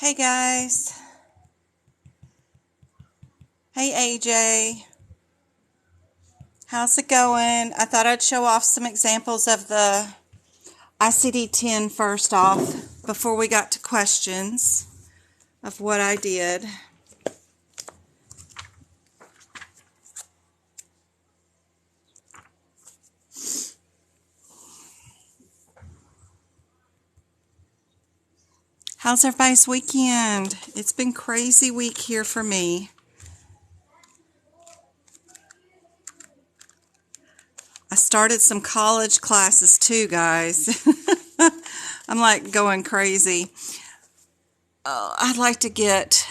Hey guys. Hey AJ. How's it going? I thought I'd show off some examples of the ICD10 first off before we got to questions of what I did. How's everybody's weekend? It's been crazy week here for me. I started some college classes too, guys. I'm like going crazy. I'd like to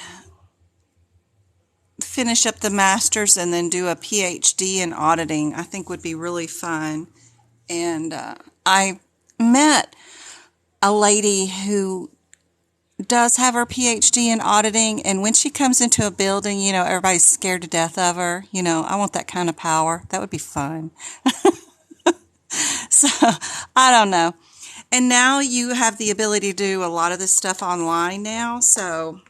finish up the master's and then do a PhD in auditing. I think would be really fun. And I met a lady who does have her PhD in auditing, and when she comes into a building, everybody's scared to death of her. I want that kind of power. That would be fun. So, I don't know. And now you have the ability to do a lot of this stuff online now, so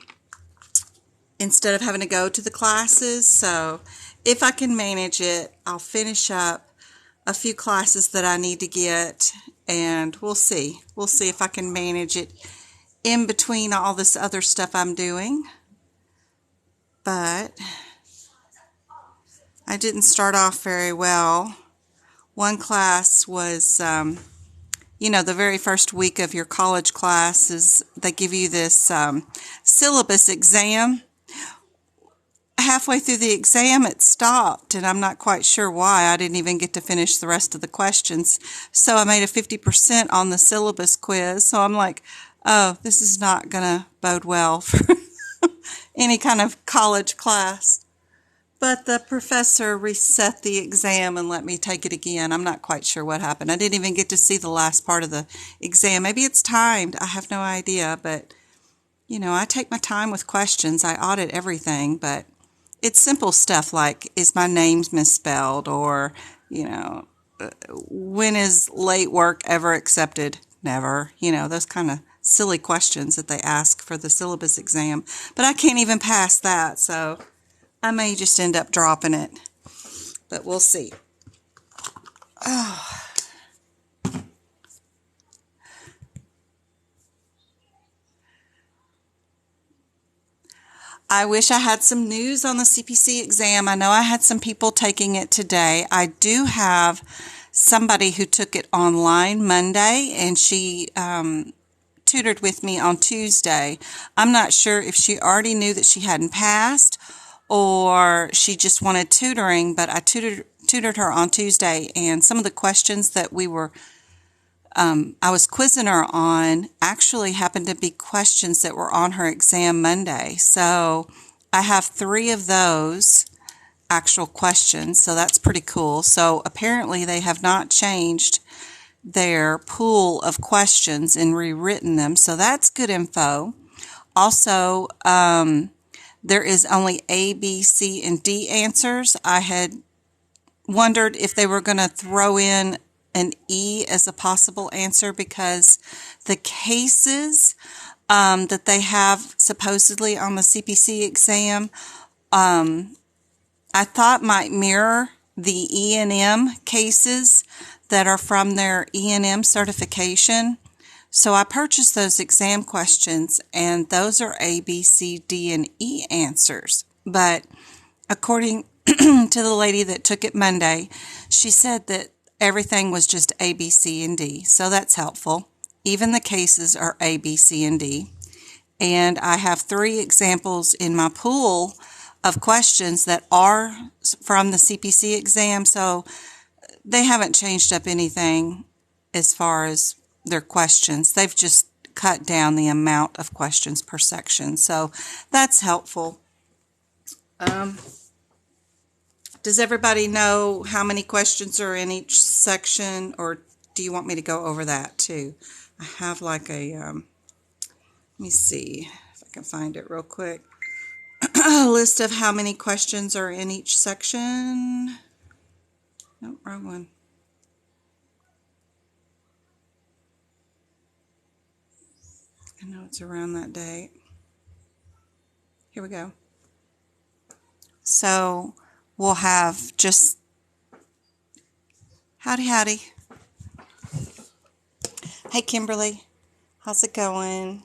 instead of having to go to the classes. So if I can manage it, I'll finish up a few classes that I need to get, and we'll see. We'll see if I can manage it in between all this other stuff I'm doing. But I didn't start off very well. One class was, the very first week of your college classes, they give you this syllabus exam. Halfway through the exam, it stopped, and I'm not quite sure why. I didn't even get to finish the rest of the questions. So I made a 50% on the syllabus quiz. So I'm like, oh, this is not going to bode well for any kind of college class. But the professor reset the exam and let me take it again. I'm not quite sure what happened. I didn't even get to see the last part of the exam. Maybe it's timed. I have no idea. But, I take my time with questions. I audit everything, but it's simple stuff like, is my name misspelled? Or, when is late work ever accepted? Never. Those kind of silly questions that they ask for the syllabus exam. But I can't even pass that, so I may just end up dropping it. But we'll see. Oh. I wish I had some news on the CPC exam. I know I had some people taking it today. I do have somebody who took it online Monday, and she tutored with me on Tuesday. I'm not sure if she already knew that she hadn't passed or she just wanted tutoring, but I tutored her on Tuesday, and some of the questions that I was quizzing her on actually happened to be questions that were on her exam Monday. So I have 3 of those actual questions, so that's pretty cool. So apparently they have not changed their pool of questions and rewritten them, so that's good info. Also, there is only A, B, C, and D answers. I had wondered if they were going to throw in an E as a possible answer because the cases that they have supposedly on the CPC exam, I thought might mirror the E&M cases that are from their E&M certification. So I purchased those exam questions, and those are A, B, C, D, and E answers. But according to the lady that took it Monday, she said that everything was just A, B, C, and D. So that's helpful. Even the cases are A, B, C, and D. And I have 3 examples in my pool of questions that are from the CPC exam. So they haven't changed up anything as far as their questions. They've just cut down the amount of questions per section. So that's helpful. Does everybody know how many questions are in each section, or do you want me to go over that too? I have like a, let me see if I can find it real quick. A list of how many questions are in each section. Nope, wrong one. I know it's around that date. Here we go. So we'll have just, howdy. Hey, Kimberly. How's it going?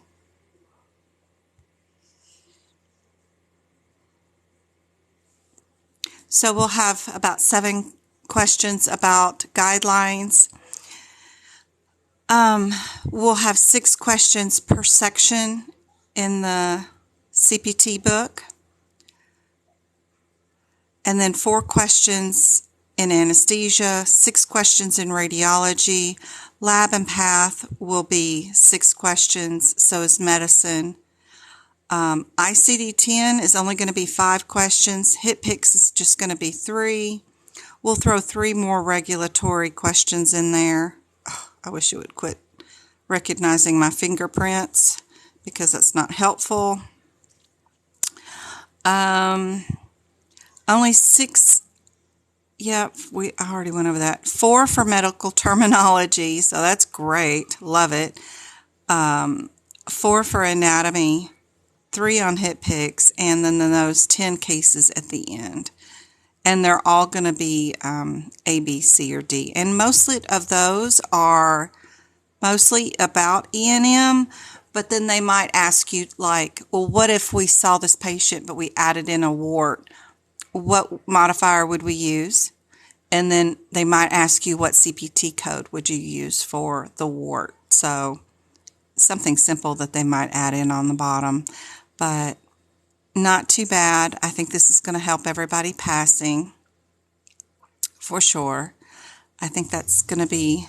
So we'll have about 7 questions about guidelines. We'll have 6 questions per section in the CPT book, and then 4 questions in anesthesia, 6 questions in radiology. Lab and path will be 6 questions, so is medicine. ICD10 is only going to be 5 questions. HitPix is just going to be 3. We'll throw 3 more regulatory questions in there. Oh, I wish it would quit recognizing my fingerprints because that's not helpful. Only 6. Yep, I already went over that. 4 for medical terminology, so that's great. Love it. 4 for anatomy. 3 on HitPix, and then those 10 cases at the end. And they're all going to be A, B, C, or D. And mostly of those are mostly about E&M, but then they might ask you, like, well, what if we saw this patient but we added in a wart? What modifier would we use? And then they might ask you, what CPT code would you use for the wart? So something simple that they might add in on the bottom. But not too bad. I think this is going to help everybody passing for sure. I think that's going to be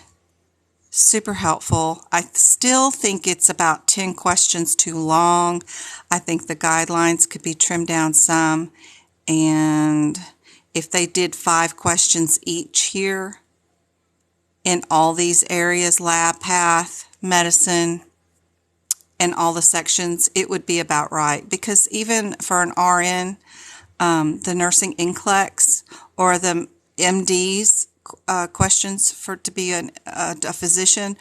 super helpful. I still think it's about 10 questions too long. I think the guidelines could be trimmed down some. And if they did 5 questions each here in all these areas, lab, path, medicine, and all the sections, it would be about right. Because even for an RN, the nursing NCLEX or the MD's questions to be a physician,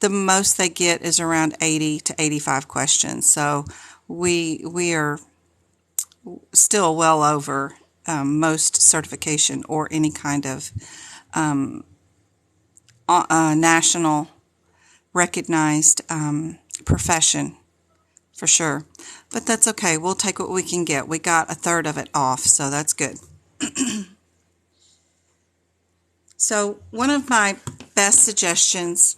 the most they get is around 80 to 85 questions. So we are still well over most certification or any kind of national recognized profession for sure. But that's okay. We'll take what we can get. We got 1/3 of it off, so that's good. So one of my best suggestions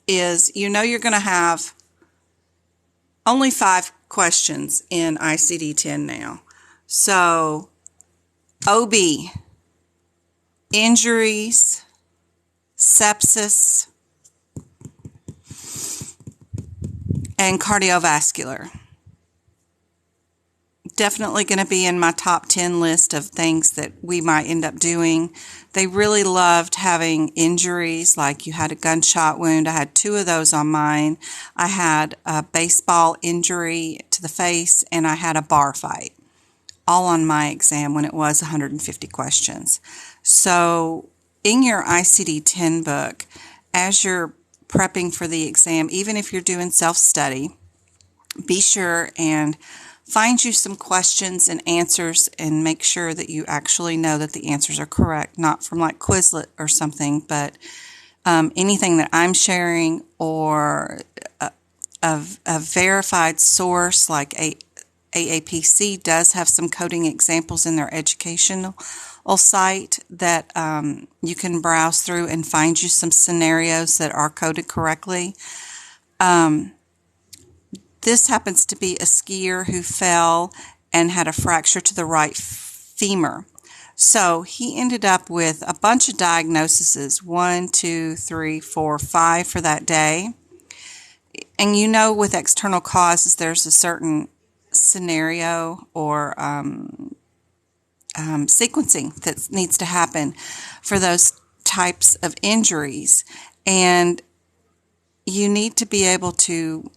is, you're going to have only 5 questions in ICD-10 now. So OB, injuries, sepsis, and cardiovascular. Definitely going to be in my top 10 list of things that we might end up doing. They really loved having injuries, like you had a gunshot wound. I had 2 of those on mine. I had a baseball injury to the face, and I had a bar fight, all on my exam when it was 150 questions. So in your ICD-10 book, as you're prepping for the exam, even if you're doing self-study, be sure and find you some questions and answers and make sure that you actually know that the answers are correct, not from like Quizlet or something, but anything that I'm sharing or a verified source like AAPC does have some coding examples in their educational site that you can browse through and find you some scenarios that are coded correctly. This happens to be a skier who fell and had a fracture to the right femur. So he ended up with a bunch of diagnoses, 1, 2, 3, 4, 5 for that day. And with external causes, there's a certain scenario or sequencing that needs to happen for those types of injuries. And you need to be able to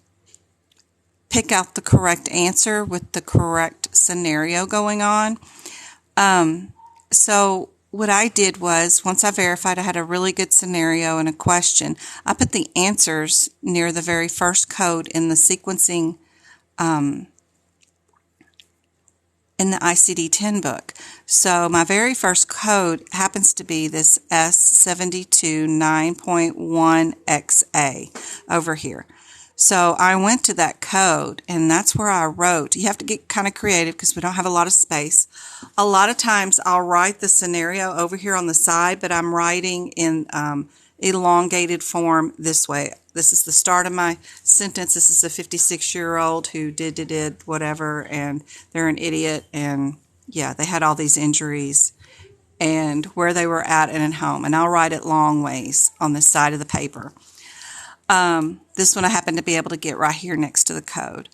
pick out the correct answer with the correct scenario going on. So what I did was, once I verified I had a really good scenario and a question, I put the answers near the very first code in the sequencing in the ICD-10 book. So my very first code happens to be this S72 9.1XA over here. So I went to that code, and that's where I wrote. You have to get kind of creative because we don't have a lot of space. A lot of times I'll write the scenario over here on the side, but I'm writing in elongated form this way. This is the start of my sentence. This is a 56-year-old who did whatever, and they're an idiot, and yeah, they had all these injuries, and where they were at and at home. And I'll write it long ways on the side of the paper. This one I happen to be able to get right here next to the code,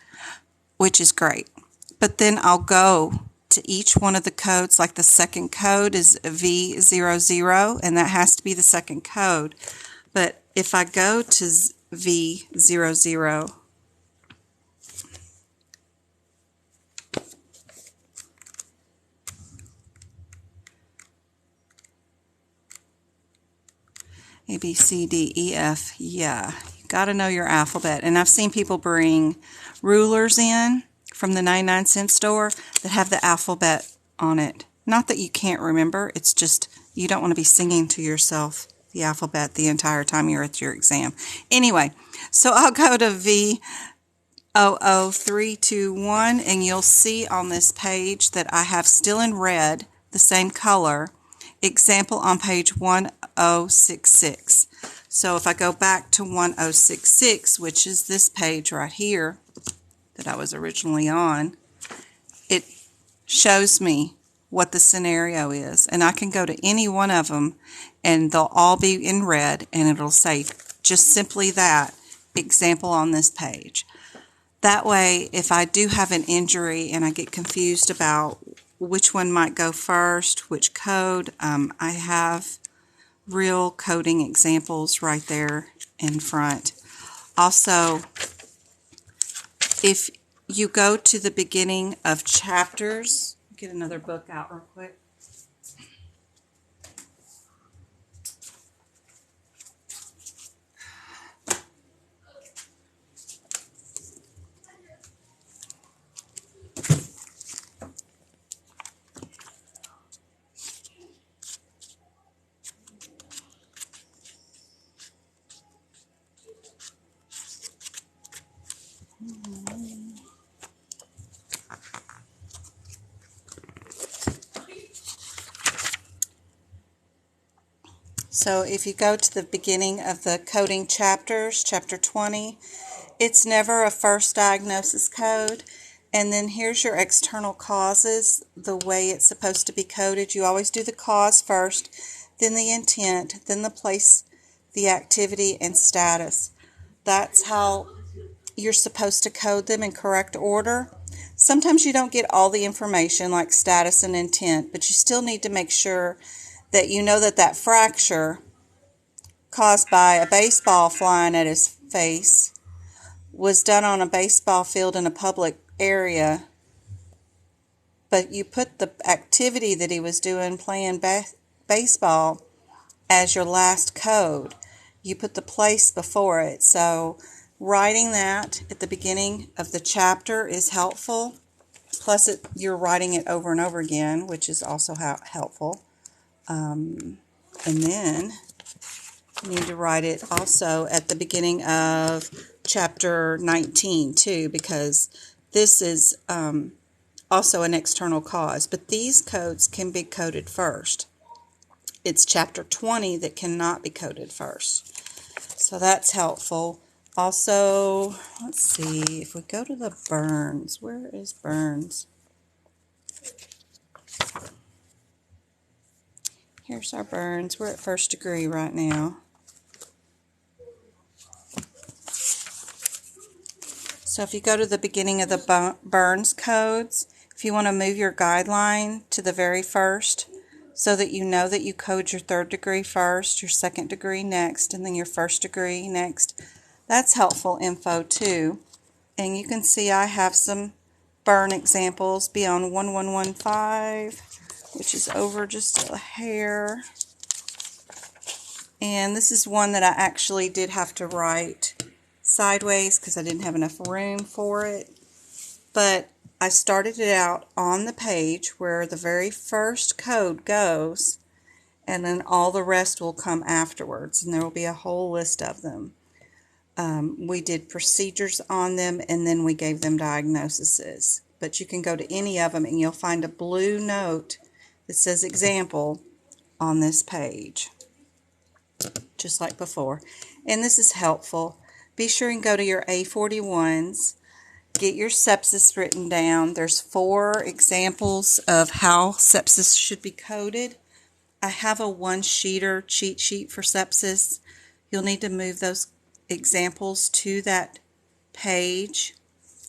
which is great. But then I'll go to each one of the codes, like the second code is V00, and that has to be the second code. But if I go to V00, A, B, C, D, E, F, yeah, you got to know your alphabet. And I've seen people bring rulers in from the 99-cent store that have the alphabet on it. Not that you can't remember, it's just you don't want to be singing to yourself the alphabet the entire time you're at your exam. Anyway, so I'll go to V00321, and you'll see on this page that I have still in red, the same color, example on page 1066. So if I go back to 1066, which is this page right here that I was originally on, it shows me what the scenario is. And I can go to any one of them, and they'll all be in red, and it'll say just simply that, example on this page. That way, if I do have an injury and I get confused about which one might go first, which code, I have real coding examples right there in front. Also, if you go to the beginning of chapters, get another book out real quick. So if you go to the beginning of the coding chapters, chapter 20, it's never a first diagnosis code. And then here's your external causes, the way it's supposed to be coded. You always do the cause first, then the intent, then the place, the activity, and status. That's how you're supposed to code them in correct order. Sometimes you don't get all the information like status and intent, but you still need to make sure that you know that that fracture caused by a baseball flying at his face was done on a baseball field in a public area, but you put the activity that he was doing playing baseball as your last code. You put the place before it. So writing that at the beginning of the chapter is helpful. Plus you're writing it over and over again, which is also helpful. And then you need to write it also at the beginning of chapter 19 too, because this is also an external cause. But these codes can be coded first. It's chapter 20 that cannot be coded first. So that's helpful. Also, let's see, if we go to the burns, where is burns? Here's our burns. We're at first degree right now. So if you go to the beginning of the burns codes, if you want to move your guideline to the very first so that you know that you code your third degree first, your second degree next, and then your first degree next, that's helpful info too. And you can see I have some burn examples beyond 1115, which is over just a hair. And this is one that I actually did have to write sideways because I didn't have enough room for it. But I started it out on the page where the very first code goes, and then all the rest will come afterwards, and there will be a whole list of them. We did procedures on them, and then we gave them diagnoses. But you can go to any of them, and you'll find a blue note that says example on this page, just like before. And this is helpful. Be sure and go to your A41s. Get your sepsis written down. There's 4 examples of how sepsis should be coded. I have a one-sheeter cheat sheet for sepsis. You'll need to move those examples to that page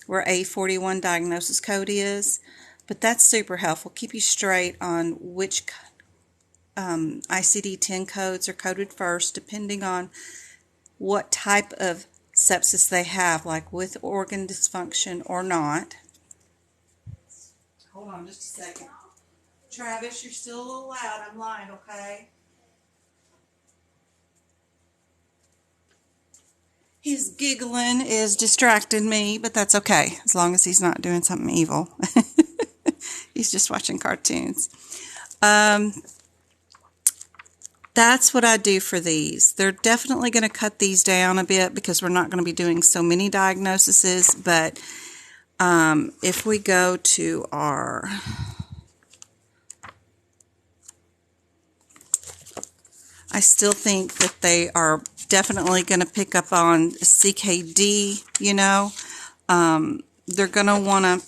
where A41 diagnosis code is. But that's super helpful. Keep you straight on which ICD10 codes are coded first, depending on what type of sepsis they have, like with organ dysfunction or not. Hold on just a second. Travis, you're still a little loud. I'm lying, okay? His giggling is distracting me, but that's okay, as long as he's not doing something evil. He's just watching cartoons. That's what I do for these. They're definitely going to cut these down a bit because we're not going to be doing so many diagnoses, but if we go to our I still think that they are definitely going to pick up on CKD, you know. They're going to want to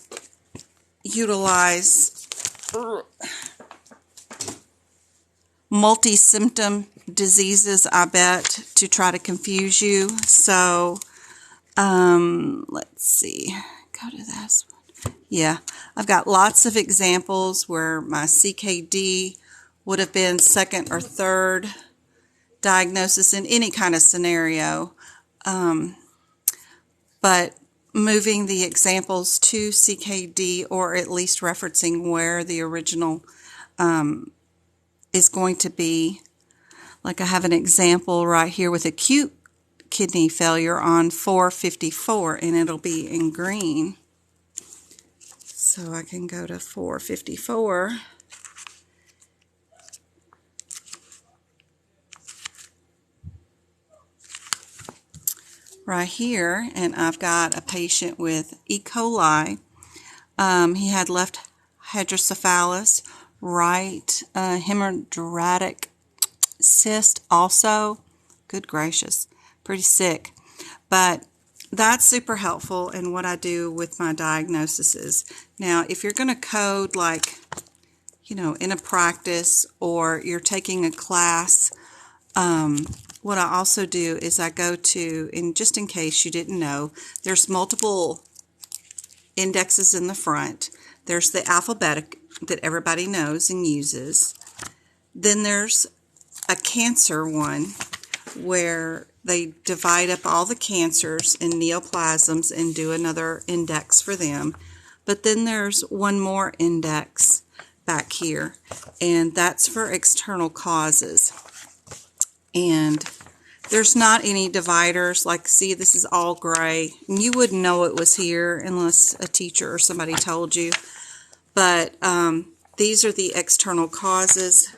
utilize multi-symptom diseases, I bet, to try to confuse you. So, let's see. Go to this one. Yeah, I've got lots of examples where my CKD would have been second or third diagnosis in any kind of scenario. But moving the examples to CKD, or at least referencing where the original is going to be. Like I have an example right here with acute kidney failure on 454, and it'll be in green. So I can go to 454. Right here, and I've got a patient with E. coli. He had left hydrocephalus, right hemorrhagic cyst also. Good gracious, pretty sick. But that's super helpful in what I do with my diagnoses. Now, if you're going to code like, you know, in a practice or you're taking a class, what I also do is I go to, and just in case you didn't know, there's multiple indexes in the front. There's the alphabetic that everybody knows and uses. Then there's a cancer one where they divide up all the cancers in neoplasms and do another index for them. But then there's one more index back here, and that's for external causes. And there's not any dividers. Like, see, this is all gray. And you wouldn't know it was here unless a teacher or somebody told you. But these are the external causes.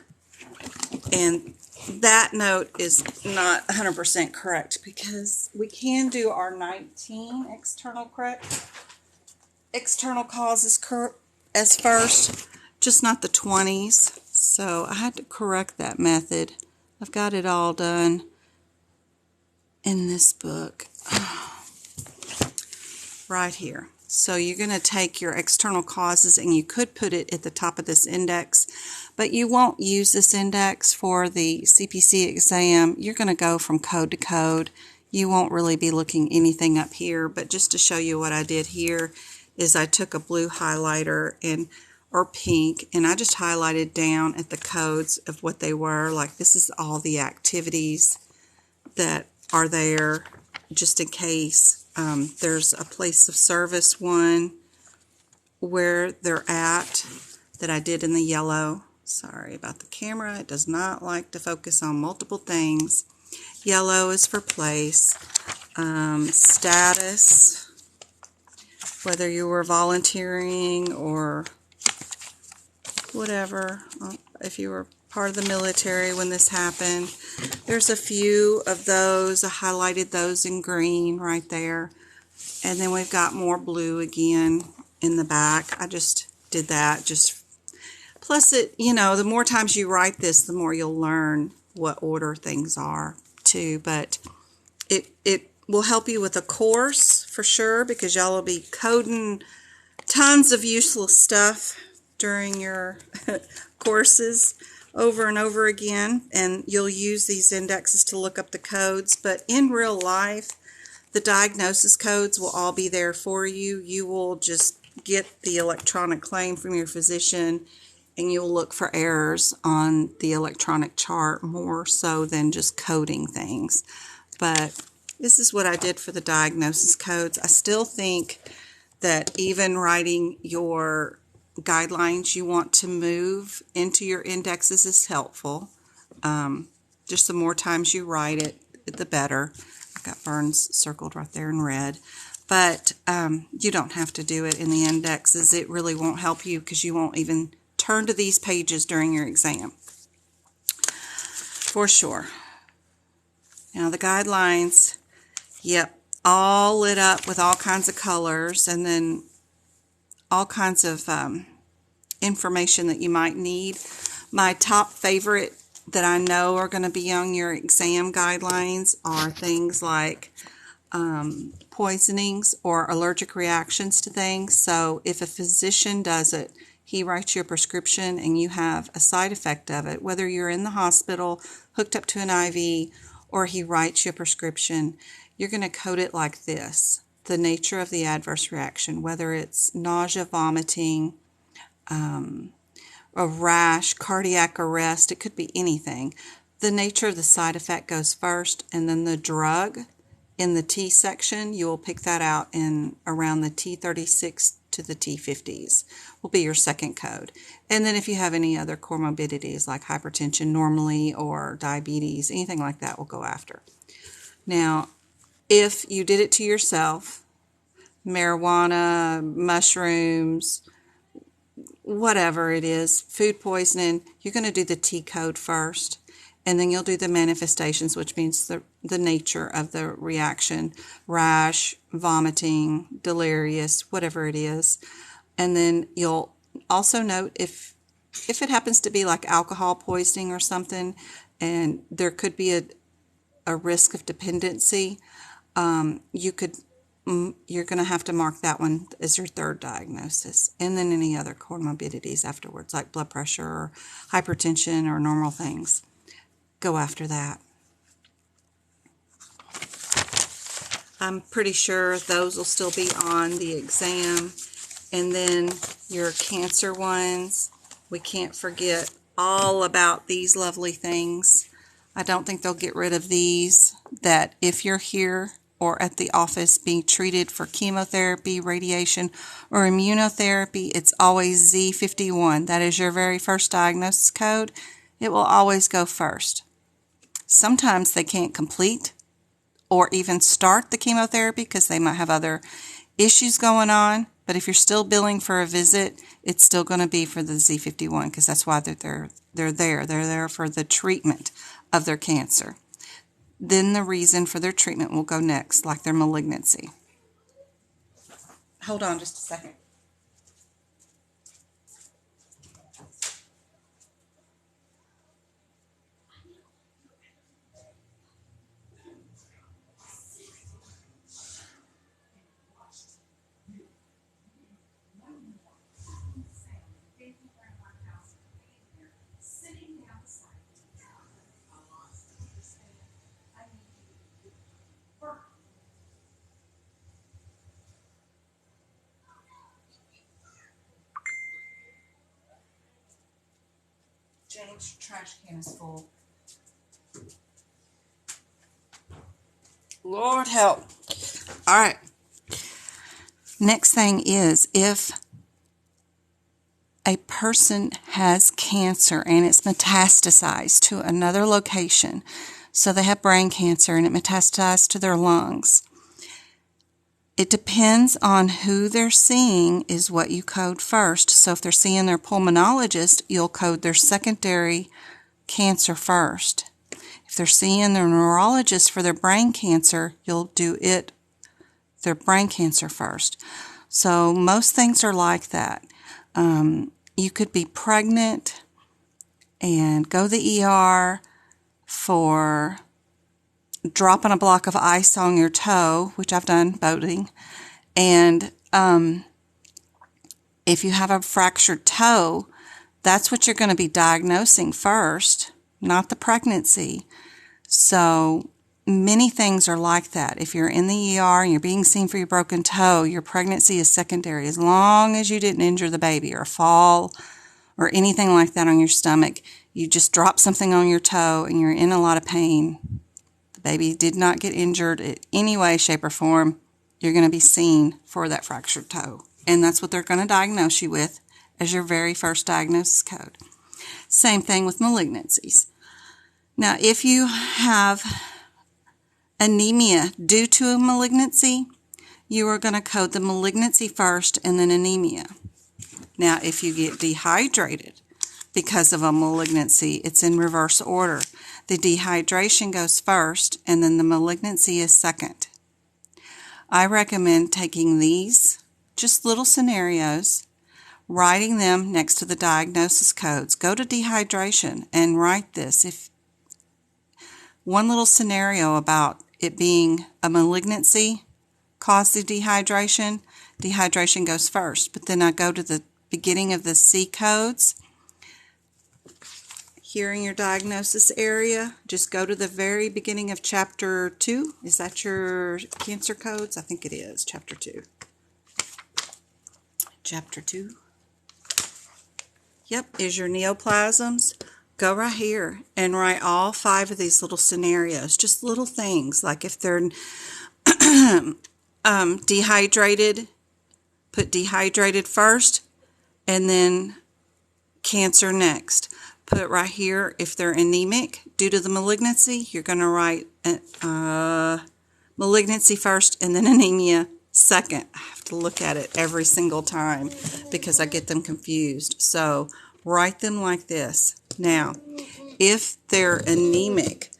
And that note is not 100% correct because we can do our 19 external causes as first, just not the 20s. So I had to correct that method. I've got it all done in this book right here. So you're going to take your external causes, and you could put it at the top of this index, but you won't use this index for the CPC exam. You're going to go from code to code. You won't really be looking anything up here, but just to show you what I did here is I took a blue highlighter or pink, and I just highlighted down at the codes of what they were. Like, this is all the activities that are there, just in case. There's a place of service one where they're at that I did in the yellow. Sorry about the camera. It does not like to focus on multiple things. Yellow is for place. Status, whether you were volunteering or whatever, if you were part of the military when this happened. There's a few of those. I highlighted those in green right there. And then we've got more blue again in the back. I just did that. Plus it, the more times you write this, the more you'll learn what order things are too. But it will help you with a course for sure, because y'all will be coding tons of useless stuff during your courses over and over again, and you'll use these indexes to look up the codes. But in real life, the diagnosis codes will all be there for you. You will just get the electronic claim from your physician, and you'll look for errors on the electronic chart more so than just coding things. But this is what I did for the diagnosis codes. I still think that even writing your guidelines you want to move into your indexes is helpful. Just the more times you write it, the better. I've got Burns circled right there in red. But you don't have to do it in the indexes. It really won't help you because you won't even turn to these pages during your exam. For sure. Now the guidelines, yep, all lit up with all kinds of colors, and then all kinds of information that you might need. My top favorite that I know are going to be on your exam guidelines are things like poisonings or allergic reactions to things. So if a physician does it, he writes you a prescription and you have a side effect of it, whether you're in the hospital hooked up to an IV or he writes you a prescription, you're going to code it like this. The nature of the adverse reaction, whether it's nausea, vomiting, a rash, cardiac arrest, it could be anything. The nature of the side effect goes first, and then the drug in the T section, you will pick that out in around the T36 to the T50s will be your second code. And then if you have any other comorbidities like hypertension normally or diabetes, anything like that will go after. Now, if you did it to yourself, marijuana, mushrooms, whatever it is, food poisoning, you're going to do the T code first, and then you'll do the manifestations, which means the nature of the reaction, rash, vomiting, delirious, whatever it is. And then you'll also note if it happens to be like alcohol poisoning or something, and there could be a risk of dependency, you're going to have to mark that one as your third diagnosis. And then any other comorbidities afterwards, like blood pressure or hypertension or normal things. Go after that. I'm pretty sure those will still be on the exam. And then your cancer ones, we can't forget all about these lovely things. I don't think they'll get rid of these, that if you're here or at the office being treated for chemotherapy, radiation, or immunotherapy, it's always Z51. That is your very first diagnosis code. It will always go first. Sometimes they can't complete or even start the chemotherapy because they might have other issues going on. But if you're still billing for a visit, it's still going to be for the Z51 because that's why they're there. They're there for the treatment of their cancer. Then the reason for their treatment will go next, like their malignancy. Hold on just a second. James' trash can is full. Lord help. All right. Next thing is, if a person has cancer and it's metastasized to another location, so they have brain cancer and it metastasized to their lungs, It depends on who they're seeing is what you code first. So if they're seeing their pulmonologist, you'll code their secondary cancer first. If they're seeing their neurologist for their brain cancer, you'll do their brain cancer first. So most things are like that. You could be pregnant and go to the ER for dropping a block of ice on your toe, which I've done boating, and if you have a fractured toe, that's what you're going to be diagnosing first, not the pregnancy. So many things are like that. If you're in the ER and you're being seen for your broken toe, your pregnancy is secondary. As long as you didn't injure the baby or fall or anything like that on your stomach, you just drop something on your toe and you're in a lot of pain. The baby did not get injured in any way, shape, or form. You're going to be seen for that fractured toe. And that's what they're going to diagnose you with as your very first diagnosis code. Same thing with malignancies. Now, if you have anemia due to a malignancy, you are going to code the malignancy first and then anemia. Now, if you get dehydrated because of a malignancy, it's in reverse order. The dehydration goes first and then the malignancy is second. I recommend taking these, just little scenarios, writing them next to the diagnosis codes. Go to dehydration and write this. If one little scenario about it being a malignancy caused the dehydration, dehydration goes first. But then I go to the beginning of the C codes. Here in your diagnosis area, just go to the very beginning of chapter 2. Is that your cancer codes? I think it is, chapter 2. Chapter 2. Yep, is your neoplasms. Go right here and write all 5 of these little scenarios, just little things, like if they're dehydrated, put dehydrated first, and then cancer next. Put right here, if they're anemic due to the malignancy, you're going to write malignancy first and then anemia second. I have to look at it every single time because I get them confused. So write them like this. Now, if they're anemic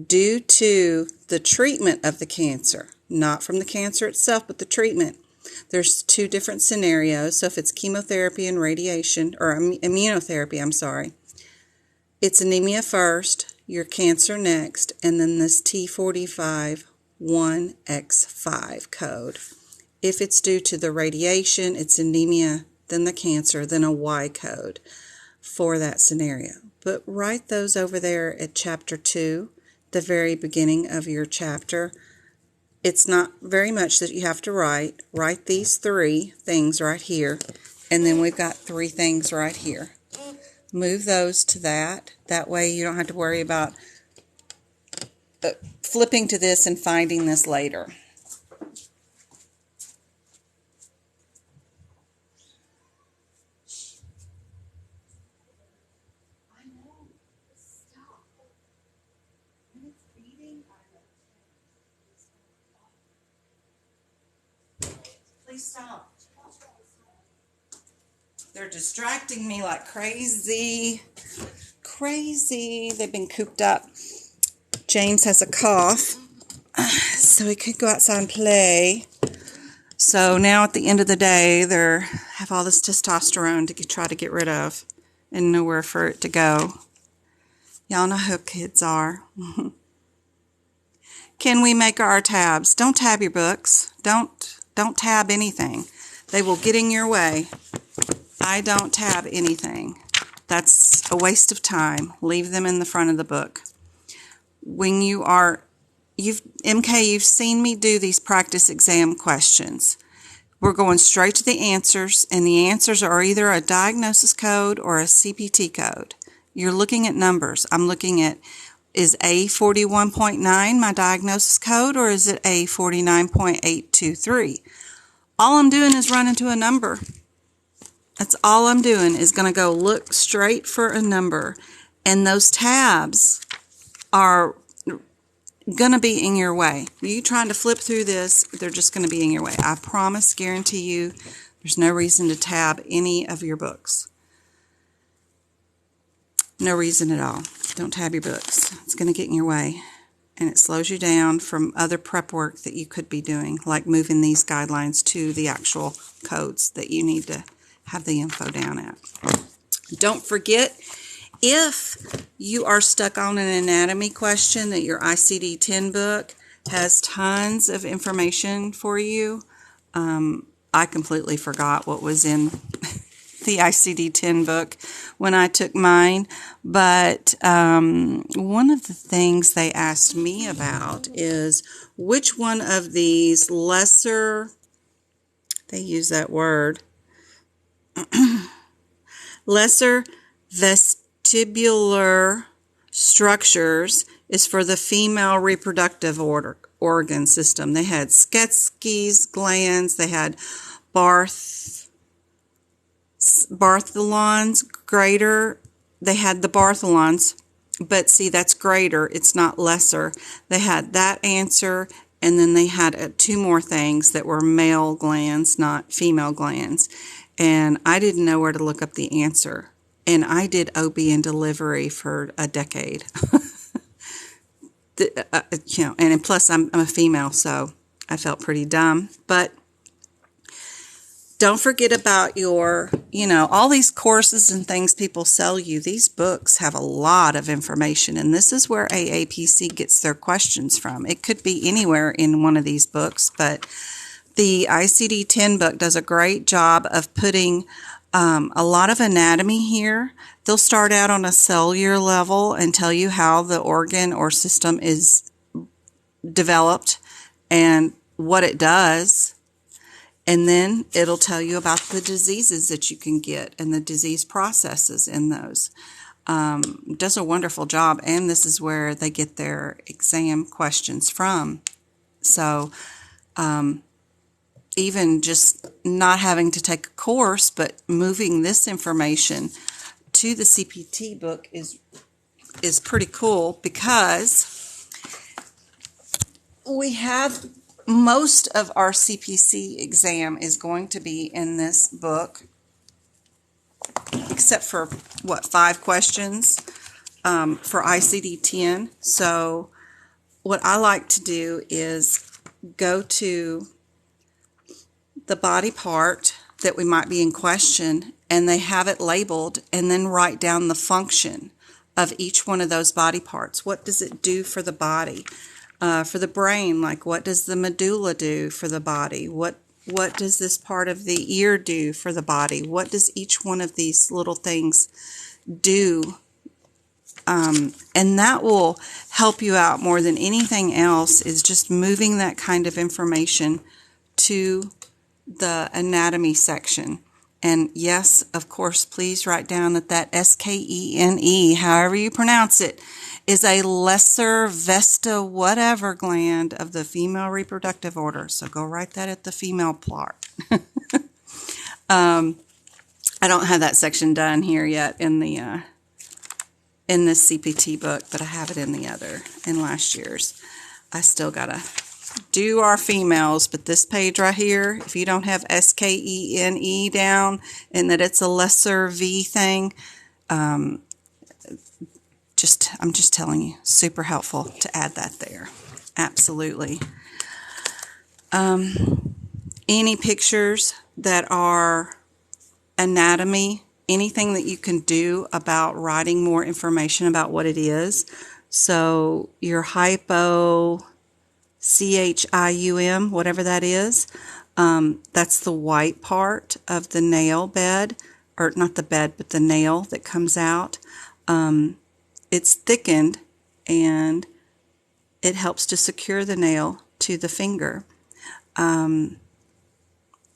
due to the treatment of the cancer, not from the cancer itself, but the treatment, there's 2 different scenarios. So if it's chemotherapy and radiation, or immunotherapy, it's anemia first, your cancer next, and then this T45 1X5 code. If it's due to the radiation, it's anemia, then the cancer, then a Y code for that scenario. But write those over there at chapter 2, the very beginning of your chapter. It's not very much that you have to write. Write these 3 things right here, and then we've got 3 things right here. Move those to that. That way you don't have to worry about flipping to this and finding this later. Please stop. They're distracting me like crazy. Crazy. They've been cooped up. James has a cough, so he could go outside and play. So now at the end of the day, they have all this testosterone to try to get rid of and nowhere for it to go. Y'all know how kids are. Can we make our tabs? Don't tab your books. Don't tab anything. They will get in your way. I don't tab anything. That's a waste of time. Leave them in the front of the book. When you've seen me do these practice exam questions. We're going straight to the answers, and the answers are either a diagnosis code or a CPT code. You're looking at numbers. I'm looking at, is A41.9 my diagnosis code, or is it A49.823? All I'm doing is running to a number. That's all I'm doing, is going to go look straight for a number. And those tabs are going to be in your way. You trying to flip through this, they're just going to be in your way. I promise, guarantee you, there's no reason to tab any of your books. No reason at all. Don't tab your books. It's going to get in your way. And it slows you down from other prep work that you could be doing, like moving these guidelines to the actual codes that you need to have the info down at. Don't forget, if you are stuck on an anatomy question, that your ICD-10 book has tons of information for you. I completely forgot what was in the ICD-10 book when I took mine, but one of the things they asked me about is which one of these lesser, they use that word, lesser vestibular structures is for the female reproductive organ system. They had Schetsky's glands, they had Bartholon's greater, they had the Bartholons, but see, that's greater, it's not lesser. They had that answer, and then they had two more things that were male glands, not female glands. And I didn't know where to look up the answer. And I did OB and delivery for a decade. And plus I'm a female, so I felt pretty dumb. But don't forget about your, all these courses and things people sell you. These books have a lot of information, and this is where AAPC gets their questions from. It could be anywhere in one of these books, but the ICD-10 book does a great job of putting a lot of anatomy here. They'll start out on a cellular level and tell you how the organ or system is developed and what it does. And then it'll tell you about the diseases that you can get and the disease processes in those. Does a wonderful job, and this is where they get their exam questions from. So even just not having to take a course, but moving this information to the CPT book is pretty cool, because we have most of our CPC exam is going to be in this book, except for 5 questions for ICD-10. So what I like to do is go to the body part that we might be in question, and they have it labeled, and then write down the function of each one of those body parts. What does it do for the body? For the brain, like what does the medulla do for the body? What does this part of the ear do for the body? What does each one of these little things do? And that will help you out more than anything else, is just moving that kind of information to the anatomy section. And yes, of course, please write down that SKENE, however you pronounce it, is a lesser vesta whatever gland of the female reproductive order. So go write that at the female part. I don't have that section done here yet in the in this CPT book, but I have it in the other, in last year's. I still gotta do our females, but this page right here, if you don't have SKENE down and that it's a lesser V thing, I'm just telling you, super helpful to add that there. Absolutely. Any pictures that are anatomy, anything that you can do about writing more information about what it is. So your hypo, CHIUM, whatever that is, that's the white part of the nail bed, or not the bed, but the nail that comes out. It's thickened, and it helps to secure the nail to the finger.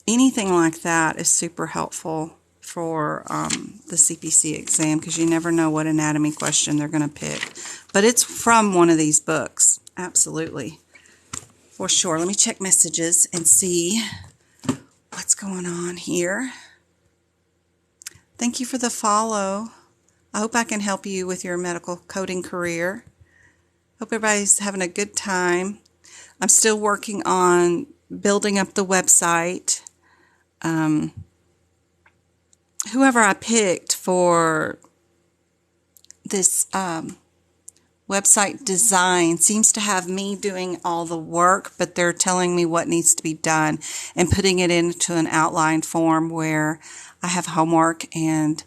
Anything like that is super helpful for the CPC exam, because you never know what anatomy question they're going to pick. But it's from one of these books, absolutely, for sure. Let me check messages and see what's going on here. Thank you for the follow. I hope I can help you with your medical coding career. Hope everybody's having a good time. I'm still working on building up the website. Whoever I picked for this website design seems to have me doing all the work, but they're telling me what needs to be done and putting it into an outline form where I have homework and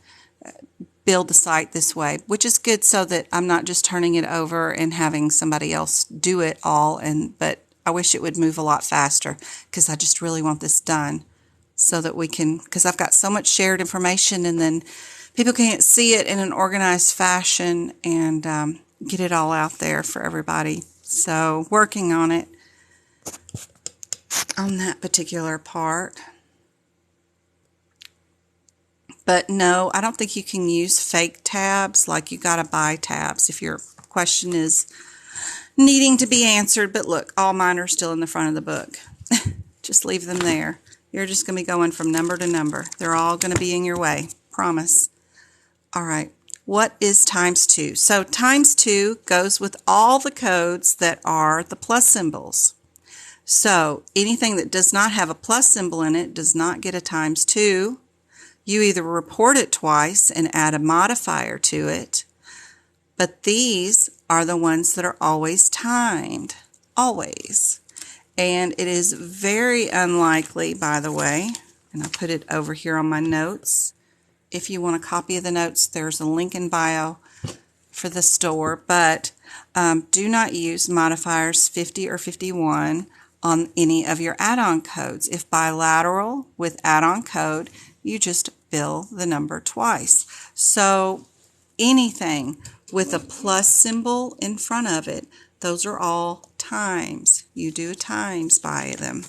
build the site this way, which is good so that I'm not just turning it over and having somebody else do it all. But I wish it would move a lot faster because I just really want this done so that we can, because I've got so much shared information and then people can't see it in an organized fashion and get it all out there for everybody. So working on it on that particular part. But no, I don't think you can use fake tabs, like you got to buy tabs if your question is needing to be answered. But look, all mine are still in the front of the book. Just leave them there. You're just going to be going from number to number. They're all going to be in your way. Promise. All right. What is times 2? So times 2 goes with all the codes that are the plus symbols. So anything that does not have a plus symbol in it does not get a times 2. You either report it twice and add a modifier to it, but these are the ones that are always timed. Always. And it is very unlikely, by the way, and I'll put it over here on my notes. If you want a copy of the notes, there's a link in bio for the store, but do not use modifiers 50 or 51 on any of your add-on codes. If bilateral with add-on code, you just fill the number twice. So anything with a plus symbol in front of it, those are all times. You do times by them.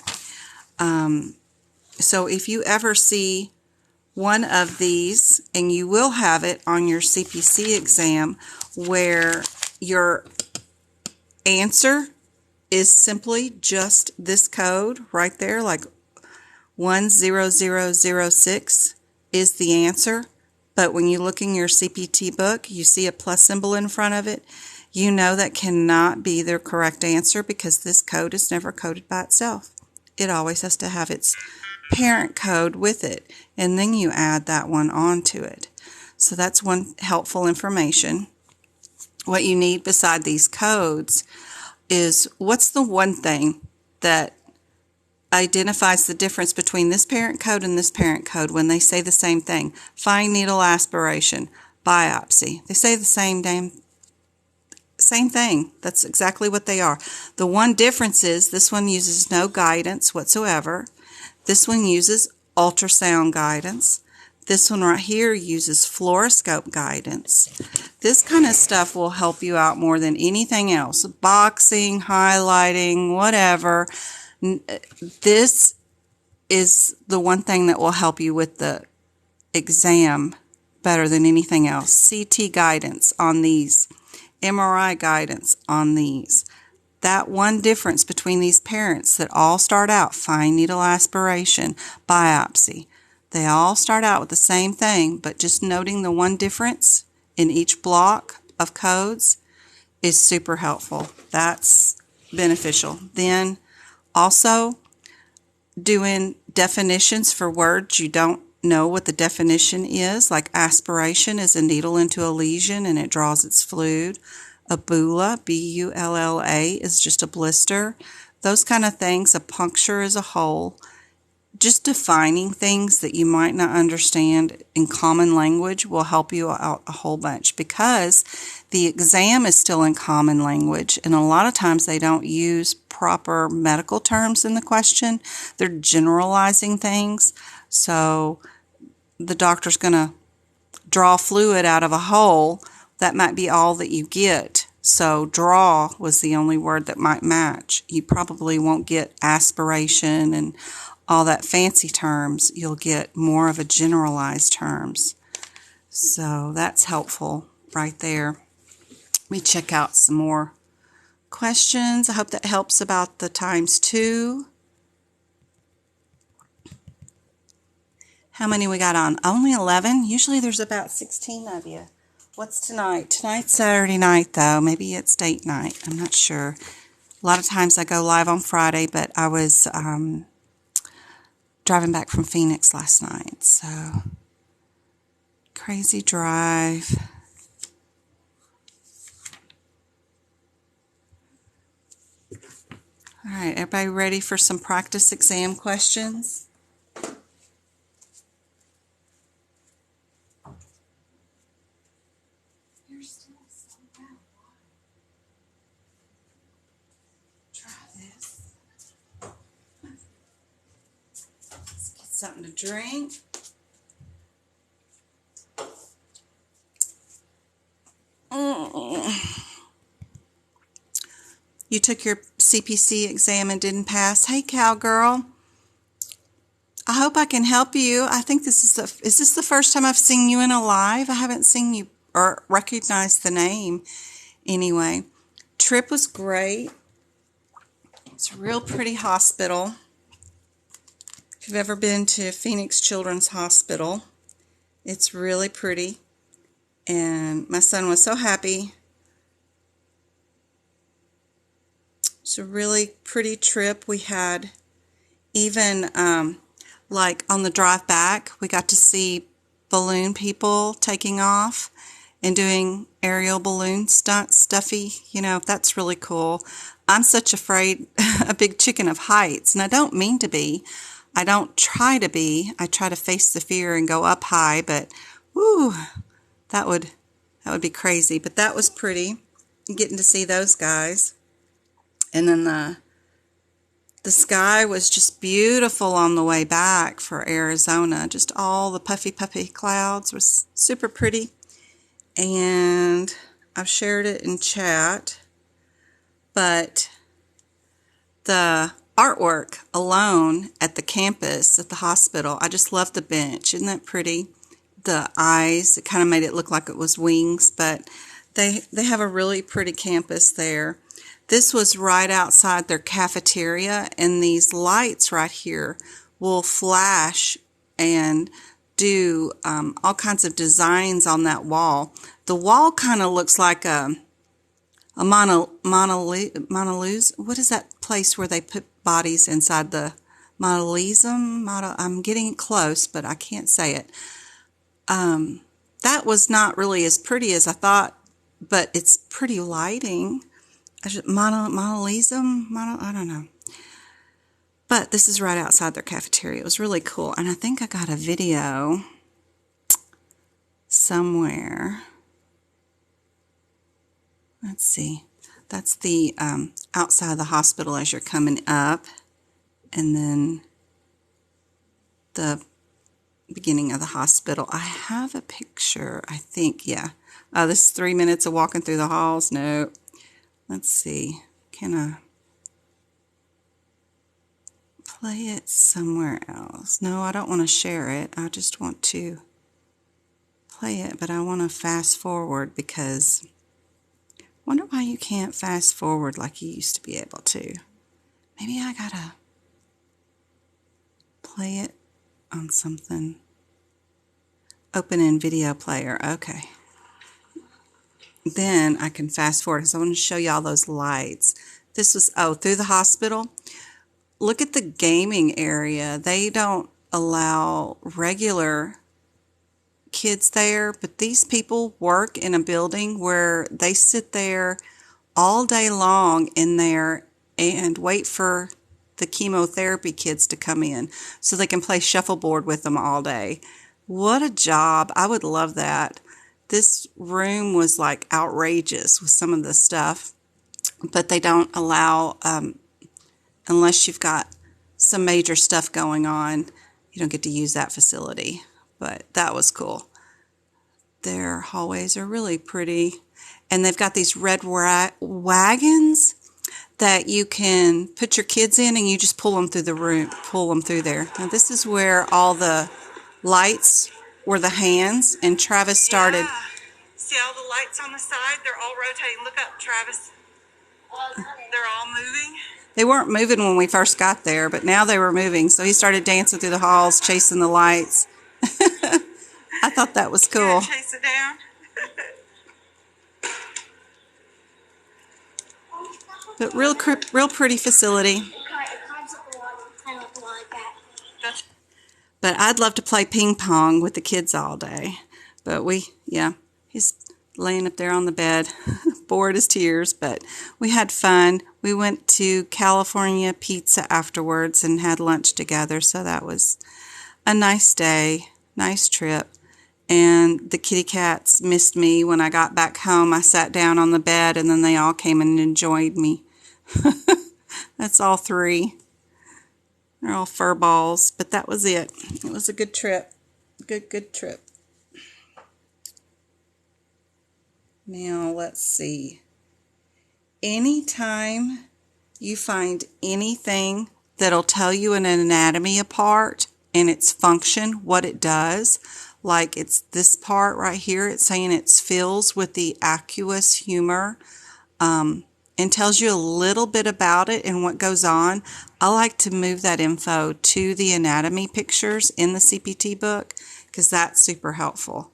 So if you ever see one of these, and you will have it on your CPC exam, where your answer is simply just this code right there, like 10006 is the answer. But when you look in your CPT book, you see a plus symbol in front of it, you know that cannot be the correct answer because this code is never coded by itself. It always has to have its parent code with it, and then you add that one onto it. So that's one helpful information. What you need beside these codes is what's the one thing that identifies the difference between this parent code and this parent code when they say the same thing. Fine needle aspiration, biopsy. They say the same thing. That's exactly what they are. The one difference is this one uses no guidance whatsoever. This one uses ultrasound guidance. This one right here uses fluoroscope guidance. This kind of stuff will help you out more than anything else. Boxing, highlighting, whatever. This is the one thing that will help you with the exam better than anything else. CT guidance on these. MRI guidance on these. That one difference between these parents that all start out fine needle aspiration, biopsy. They all start out with the same thing, but just noting the one difference in each block of codes is super helpful. That's beneficial. Then also doing definitions for words you don't know what the definition is, like aspiration is a needle into a lesion and it draws its fluid. A bulla, B-U-L-L-A, is just a blister. Those kind of things. A puncture is a hole. Just defining things that you might not understand in common language will help you out a whole bunch because the exam is still in common language, and a lot of times they don't use proper medical terms in the question. They're generalizing things. So the doctor's going to draw fluid out of a hole. That might be all that you get. So draw was the only word that might match. You probably won't get aspiration and all that fancy terms. You'll get more of a generalized terms. So that's helpful right there. Let me check out some more questions. I hope that helps about the times 2. How many we got on? Only 11? Usually there's about 16 of you. What's tonight? Tonight's Saturday night, though. Maybe it's date night. I'm not sure. A lot of times I go live on Friday, but I was driving back from Phoenix last night, so crazy drive. All right, everybody ready for some practice exam questions? You're still so bad. Try this. Let's get something to drink. You took your CPC exam and didn't pass. Hey, cowgirl. I hope I can help you. I think is this the first time I've seen you in a live? I haven't seen you or recognized the name anyway. Trip was great. It's a real pretty hospital. If you've ever been to Phoenix Children's Hospital, it's really pretty. And my son was so happy. It's a really pretty trip. We had even, like on the drive back, we got to see balloon people taking off and doing aerial balloon stuffy. You know, that's really cool. I'm such a big chicken of heights, and I don't mean to be. I don't try to be. I try to face the fear and go up high, but whoo, that would be crazy. But that was pretty, getting to see those guys. And then the sky was just beautiful on the way back for Arizona. Just all the puffy clouds was super pretty. And I've shared it in chat. But the artwork alone at the campus, at the hospital, I just love the bench. Isn't that pretty? The eyes, it kind of made it look like it was wings. But they have a really pretty campus there. This was right outside their cafeteria, and these lights right here will flash and do all kinds of designs on that wall. The wall kind of looks like a monolith. What is that place where they put bodies inside the mausoleum? I'm getting close, but I can't say it. That was not really as pretty as I thought, but it's pretty lighting. Mausoleum? I don't know. But this is right outside their cafeteria. It was really cool. And I think I got a video somewhere. Let's see. That's the outside of the hospital as you're coming up. And then the beginning of the hospital. I have a picture, I think. Yeah. Oh, this is 3 minutes of walking through the halls. No. Let's see, can I play it somewhere else? No, I don't want to share it. I just want to play it, but I want to fast forward because I wonder why you can't fast forward like you used to be able to. Maybe I gotta play it on something. Open in video player. Okay. Then I can fast forward because I want to show you all those lights. This was, through the hospital. Look at the gaming area. They don't allow regular kids there, but these people work in a building where they sit there all day long in there and wait for the chemotherapy kids to come in so they can play shuffleboard with them all day. What a job. I would love that. This room was like outrageous with some of the stuff, but they don't allow, unless you've got some major stuff going on, you don't get to use that facility. But that was cool. Their hallways are really pretty. And they've got these red wagons that you can put your kids in and you just pull them through the room, pull them through there. Now this is where all the lights were the hands, and Travis started. Yeah. See all the lights on the side? They're all rotating. Look up, Travis. They're all moving. They weren't moving when we first got there, but now they were moving. So he started dancing through the halls, chasing the lights. I thought that was cool. Chase it down. But real pretty facility. But I'd love to play ping pong with the kids all day. But he's laying up there on the bed, bored as tears, but we had fun. We went to California Pizza afterwards and had lunch together, so that was a nice day, nice trip. And the kitty cats missed me when I got back home. I sat down on the bed and then they all came and enjoyed me. That's all three. They're all fur balls, but that was it. It was a good trip. Good trip. Now, let's see. Anytime you find anything that'll tell you an anatomy apart and its function, what it does, like it's this part right here, it's saying it fills with the aqueous humor, and tells you a little bit about it and what goes on. I like to move that info to the anatomy pictures in the CPT book because that's super helpful.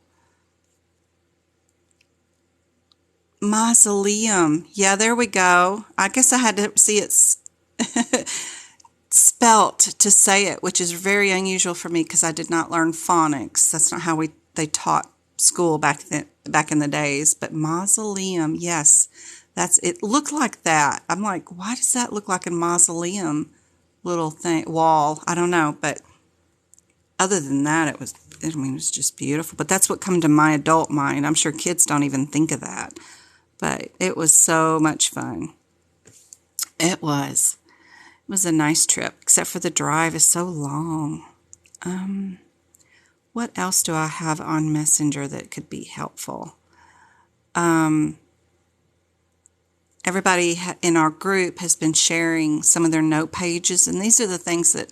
Mausoleum. Yeah, there we go. I guess I had to see it spelt to say it, which is very unusual for me because I did not learn phonics. That's not how they taught school back in the days. But mausoleum, yes, it looked like that. I'm like, why does that look like a mausoleum little thing wall? I don't know, but other than that, it was just beautiful. But that's what come to my adult mind. I'm sure kids don't even think of that. But it was so much fun. It was a nice trip, except for the drive is so long. What else do I have on Messenger that could be helpful? Everybody in our group has been sharing some of their note pages, and these are the things that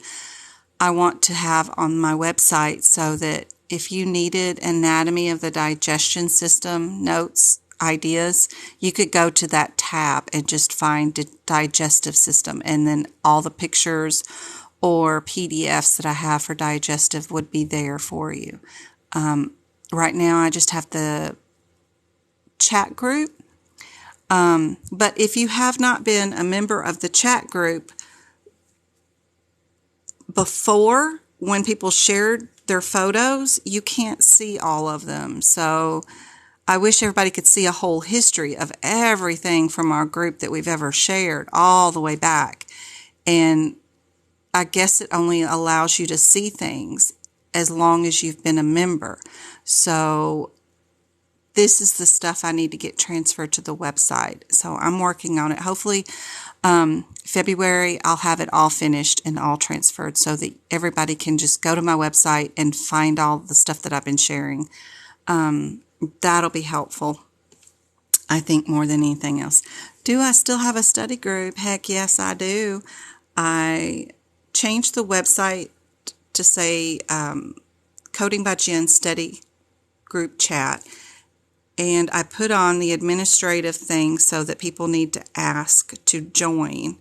I want to have on my website so that if you needed anatomy of the digestion system notes, ideas, you could go to that tab and just find the digestive system, and then all the pictures or PDFs that I have for digestive would be there for you. Right now I just have the chat group, but if you have not been a member of the chat group before, when people shared their photos, you can't see all of them. So I wish everybody could see a whole history of everything from our group that we've ever shared all the way back. And I guess it only allows you to see things as long as you've been a member. So this is the stuff I need to get transferred to the website. So I'm working on it. Hopefully February I'll have it all finished and all transferred so that everybody can just go to my website and find all the stuff that I've been sharing. That'll be helpful, I think, more than anything else. Do I still have a study group? Heck yes, I do. I changed the website to say Coding by Jen Study Group Chat, and I put on the administrative thing so that people need to ask to join.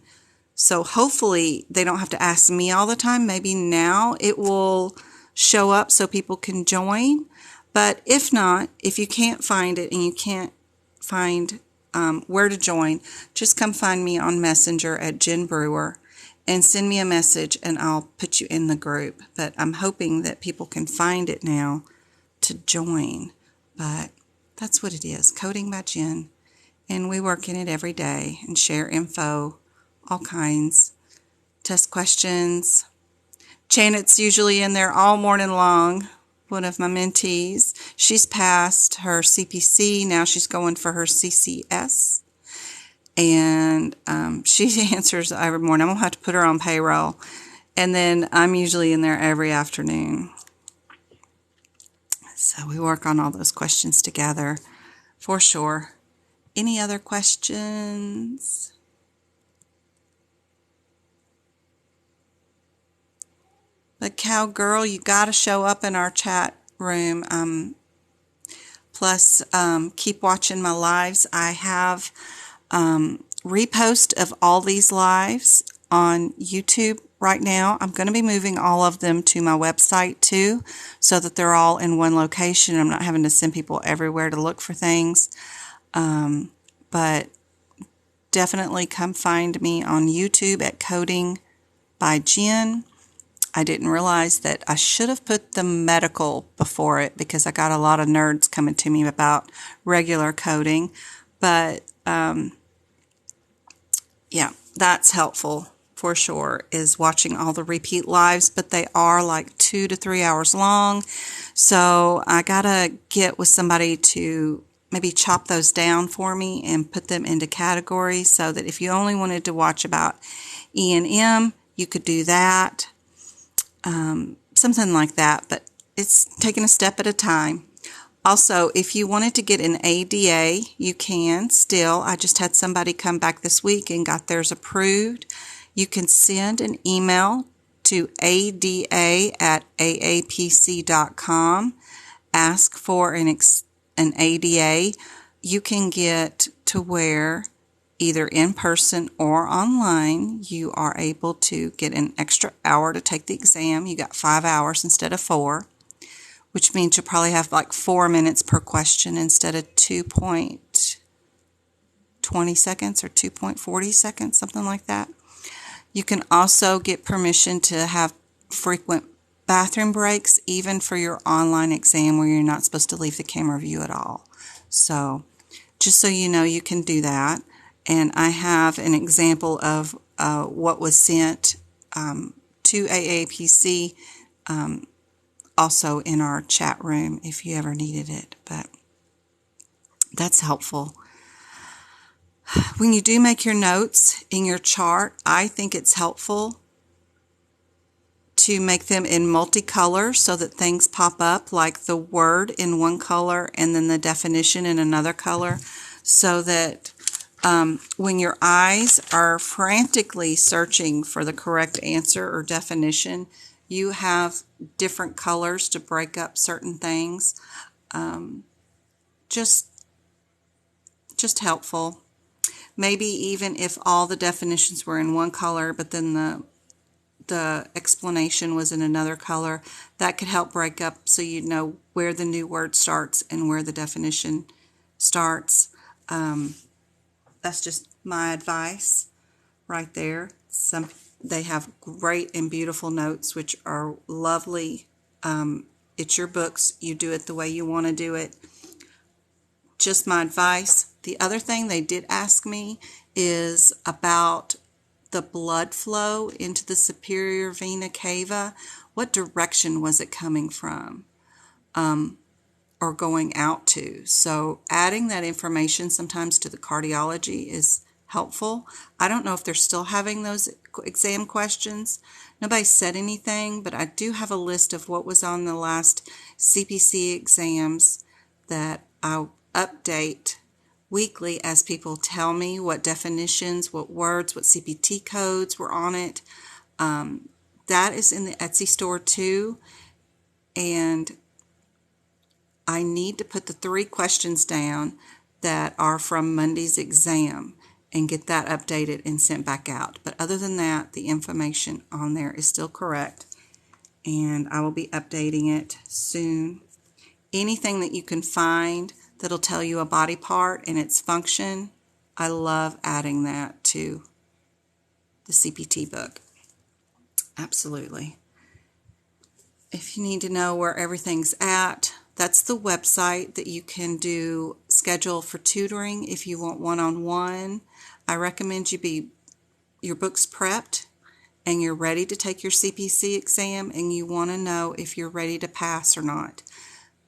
So hopefully they don't have to ask me all the time. Maybe now it will show up so people can join. But if not, if you can't find it and you can't find where to join, just come find me on Messenger at Jen Brewer and send me a message and I'll put you in the group. But I'm hoping that people can find it now to join. But that's what it is, Coding by Jen. And we work in it every day and share info, all kinds, test questions. Janet's usually in there all morning long. One of my mentees. She's passed her CPC. Now she's going for her CCS. And she answers every morning. I'm going to have to put her on payroll. And then I'm usually in there every afternoon. So we work on all those questions together for sure. Any other questions? But Cowgirl, you got to show up in our chat room. Plus, keep watching my lives. I have repost of all these lives on YouTube right now. I'm going to be moving all of them to my website too, so that they're all in one location. I'm not having to send people everywhere to look for things. But definitely come find me on YouTube at Coding by Jen. I didn't realize that I should have put the medical before it because I got a lot of nerds coming to me about regular coding. But yeah, that's helpful for sure, is watching all the repeat lives, but they are like 2 to 3 hours long. So I gotta get with somebody to maybe chop those down for me and put them into categories so that if you only wanted to watch about E&M, you could do that. Something like that, but it's taking a step at a time. Also, if you wanted to get an ADA, you can still. I just had somebody come back this week and got theirs approved. You can send an email to ada@aapc.com. Ask for an ADA. You can get to where either in person or online, you are able to get an extra hour to take the exam. You got 5 hours instead of 4, which means you'll probably have like 4 minutes per question instead of 2.20 seconds or 2.40 seconds, something like that. You can also get permission to have frequent bathroom breaks, even for your online exam where you're not supposed to leave the camera view at all. So just so you know, you can do that. And I have an example of what was sent to AAPC also in our chat room if you ever needed it. But that's helpful. When you do make your notes in your chart, I think it's helpful to make them in multicolor so that things pop up, like the word in one color and then the definition in another color, so that when your eyes are frantically searching for the correct answer or definition, you have different colors to break up certain things. Just helpful. Maybe even if all the definitions were in one color, but then the explanation was in another color, that could help break up so you know where the new word starts and where the definition starts. That's just my advice right there. They have great and beautiful notes, which are lovely. It's your books. You do it the way you want to do it. Just my advice. The other thing they did ask me is about the blood flow into the superior vena cava. What direction was it coming from? Or going out to. So adding that information sometimes to the cardiology is helpful. I don't know if they're still having those exam questions. Nobody said anything, but I do have a list of what was on the last CPC exams that I'll update weekly as people tell me what definitions, what words, what CPT codes were on it. That is in the Etsy store too. And I need to put the 3 questions down that are from Monday's exam and get that updated and sent back out. But other than that, the information on there is still correct, and I will be updating it soon. Anything that you can find that'll tell you a body part and its function, I love adding that to the CPT book. Absolutely. If you need to know where everything's at, that's the website that you can do schedule for tutoring if you want one-on-one. I recommend your book's prepped and you're ready to take your CPC exam and you want to know if you're ready to pass or not.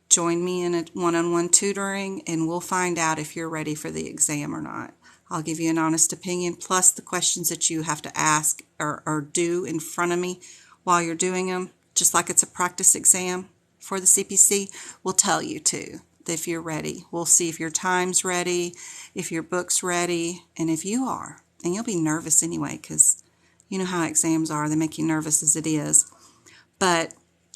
Join me in a one-on-one tutoring and we'll find out if you're ready for the exam or not. I'll give you an honest opinion, plus the questions that you have to ask or do in front of me while you're doing them, just like it's a practice exam for the CPC, will tell you too if you're ready. We'll see if your time's ready, if your book's ready, and if you are. And you'll be nervous anyway because you know how exams are. They make you nervous as it is. But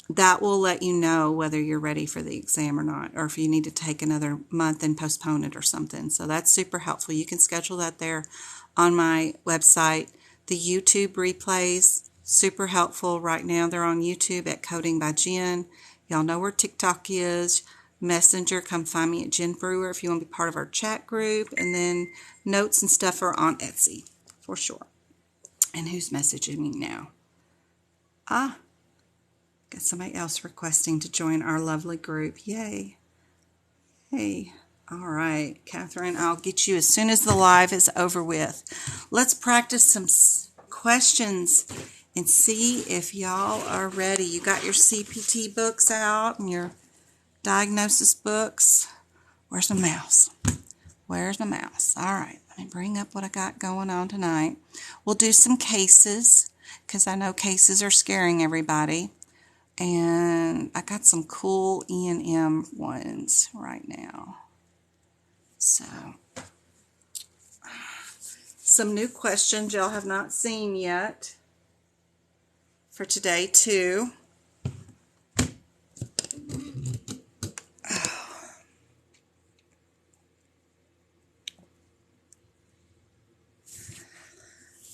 that will let you know whether you're ready for the exam or not, or if you need to take another month and postpone it or something. So that's super helpful. You can schedule that there on my website. The YouTube replays, super helpful. Right now they're on YouTube at Coding by Jen. Y'all know where TikTok is. Messenger, come find me at Jen Brewer if you want to be part of our chat group. And then notes and stuff are on Etsy, for sure. And who's messaging me now? Got somebody else requesting to join our lovely group. Yay. Hey. All right, Catherine, I'll get you as soon as the live is over with. Let's practice some questions and see if y'all are ready. You got your CPT books out and your diagnosis books. Where's my mouse? Where's my mouse? All right, let me bring up what I got going on tonight. We'll do some cases because I know cases are scaring everybody. And I got some cool E&M ones right now. So, some new questions y'all have not seen yet for today too.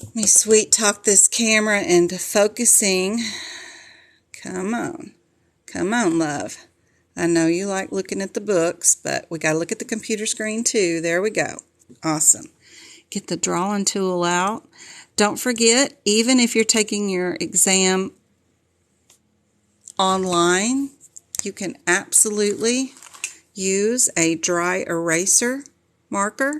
Let me sweet talk this camera into focusing. Come on, love. I know you like looking at the books, but we got to look at the computer screen too. There we go. Awesome. Get the drawing tool out. Don't forget, even if you're taking your exam online, you can absolutely use a dry eraser marker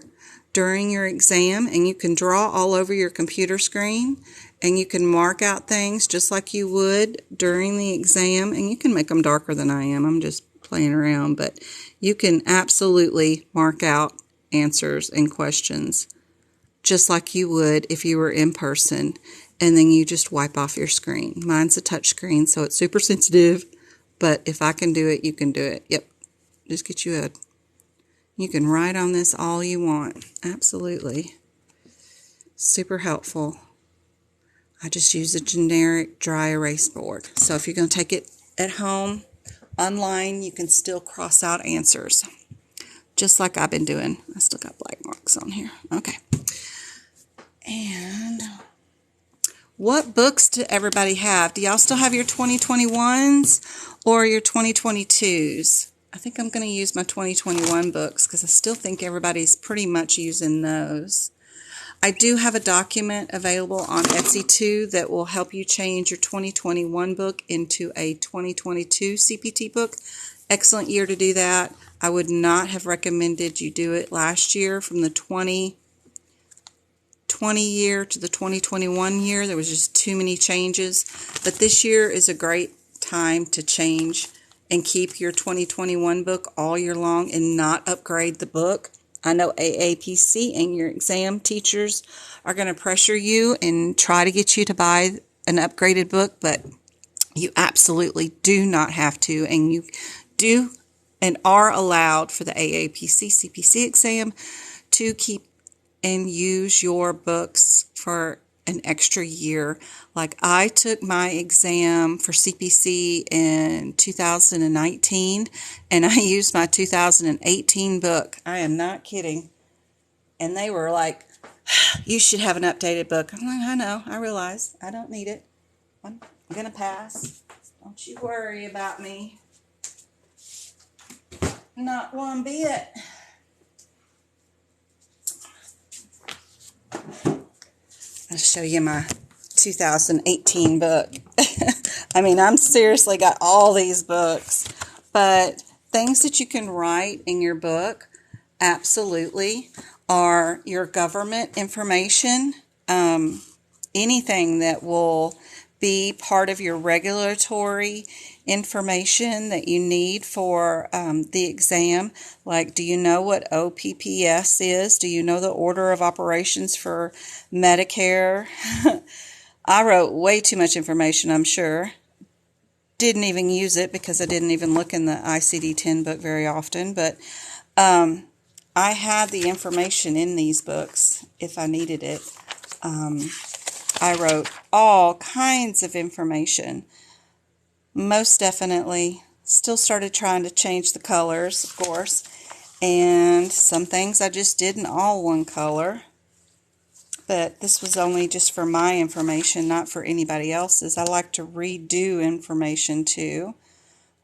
during your exam, and you can draw all over your computer screen, and you can mark out things just like you would during the exam, and you can make them darker than I am. I'm just playing around, but you can absolutely mark out answers and questions just like you would if you were in person, and then you just wipe off your screen. Mine's a touch screen, so it's super sensitive, but if I can do it, you can do it. Yep, just get you you can write on this all you want. Absolutely. Super helpful. I just use a generic dry erase board. So if you're going to take it at home, online, you can still cross out answers. Just like I've been doing. I still got black marks on here. Okay. And what books do everybody have? Do y'all still have your 2021s or your 2022s? I think I'm going to use my 2021 books because I still think everybody's pretty much using those. I do have a document available on Etsy too that will help you change your 2021 book into a 2022 CPT book. Excellent year to do that. I would not have recommended you do it last year from the 2020 year to the 2021 year. There was just too many changes. But this year is a great time to change and keep your 2021 book all year long and not upgrade the book. I know AAPC and your exam teachers are going to pressure you and try to get you to buy an upgraded book, but you absolutely do not have to, and you do and are allowed for the AAPC CPC exam to keep and use your books for an extra year. Like I took my exam for CPC in 2019 and I used my 2018 book. I am not kidding. And they were like, you should have an updated book. I'm like, I know, I realize. I don't need it. I'm going to pass. Don't you worry about me. Not one bit. I'll show you my 2018 book. I mean, I'm seriously got all these books, but things that you can write in your book absolutely are your government information, anything that will be part of your regulatory information that you need for the exam. Like, do you know what OPPS is? Do you know the order of operations for Medicare? I wrote way too much information, I'm sure. Didn't even use it because I didn't even look in the ICD10 book very often. But I had the information in these books if I needed it. I wrote all kinds of information. Most definitely. Still started trying to change the colors, of course. And some things I just did in all one color. But this was only just for my information, not for anybody else's. I like to redo information too.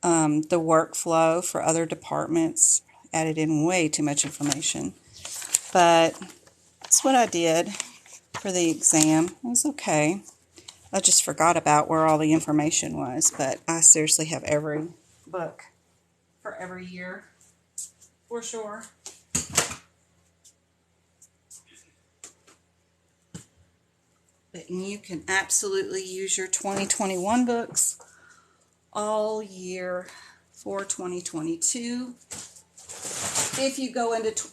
the workflow for other departments. Added in way too much information. But that's what I did for the exam. It was okay. I just forgot about where all the information was, but I seriously have every book for every year, for sure. But you can absolutely use your 2021 books all year for 2022. If you go into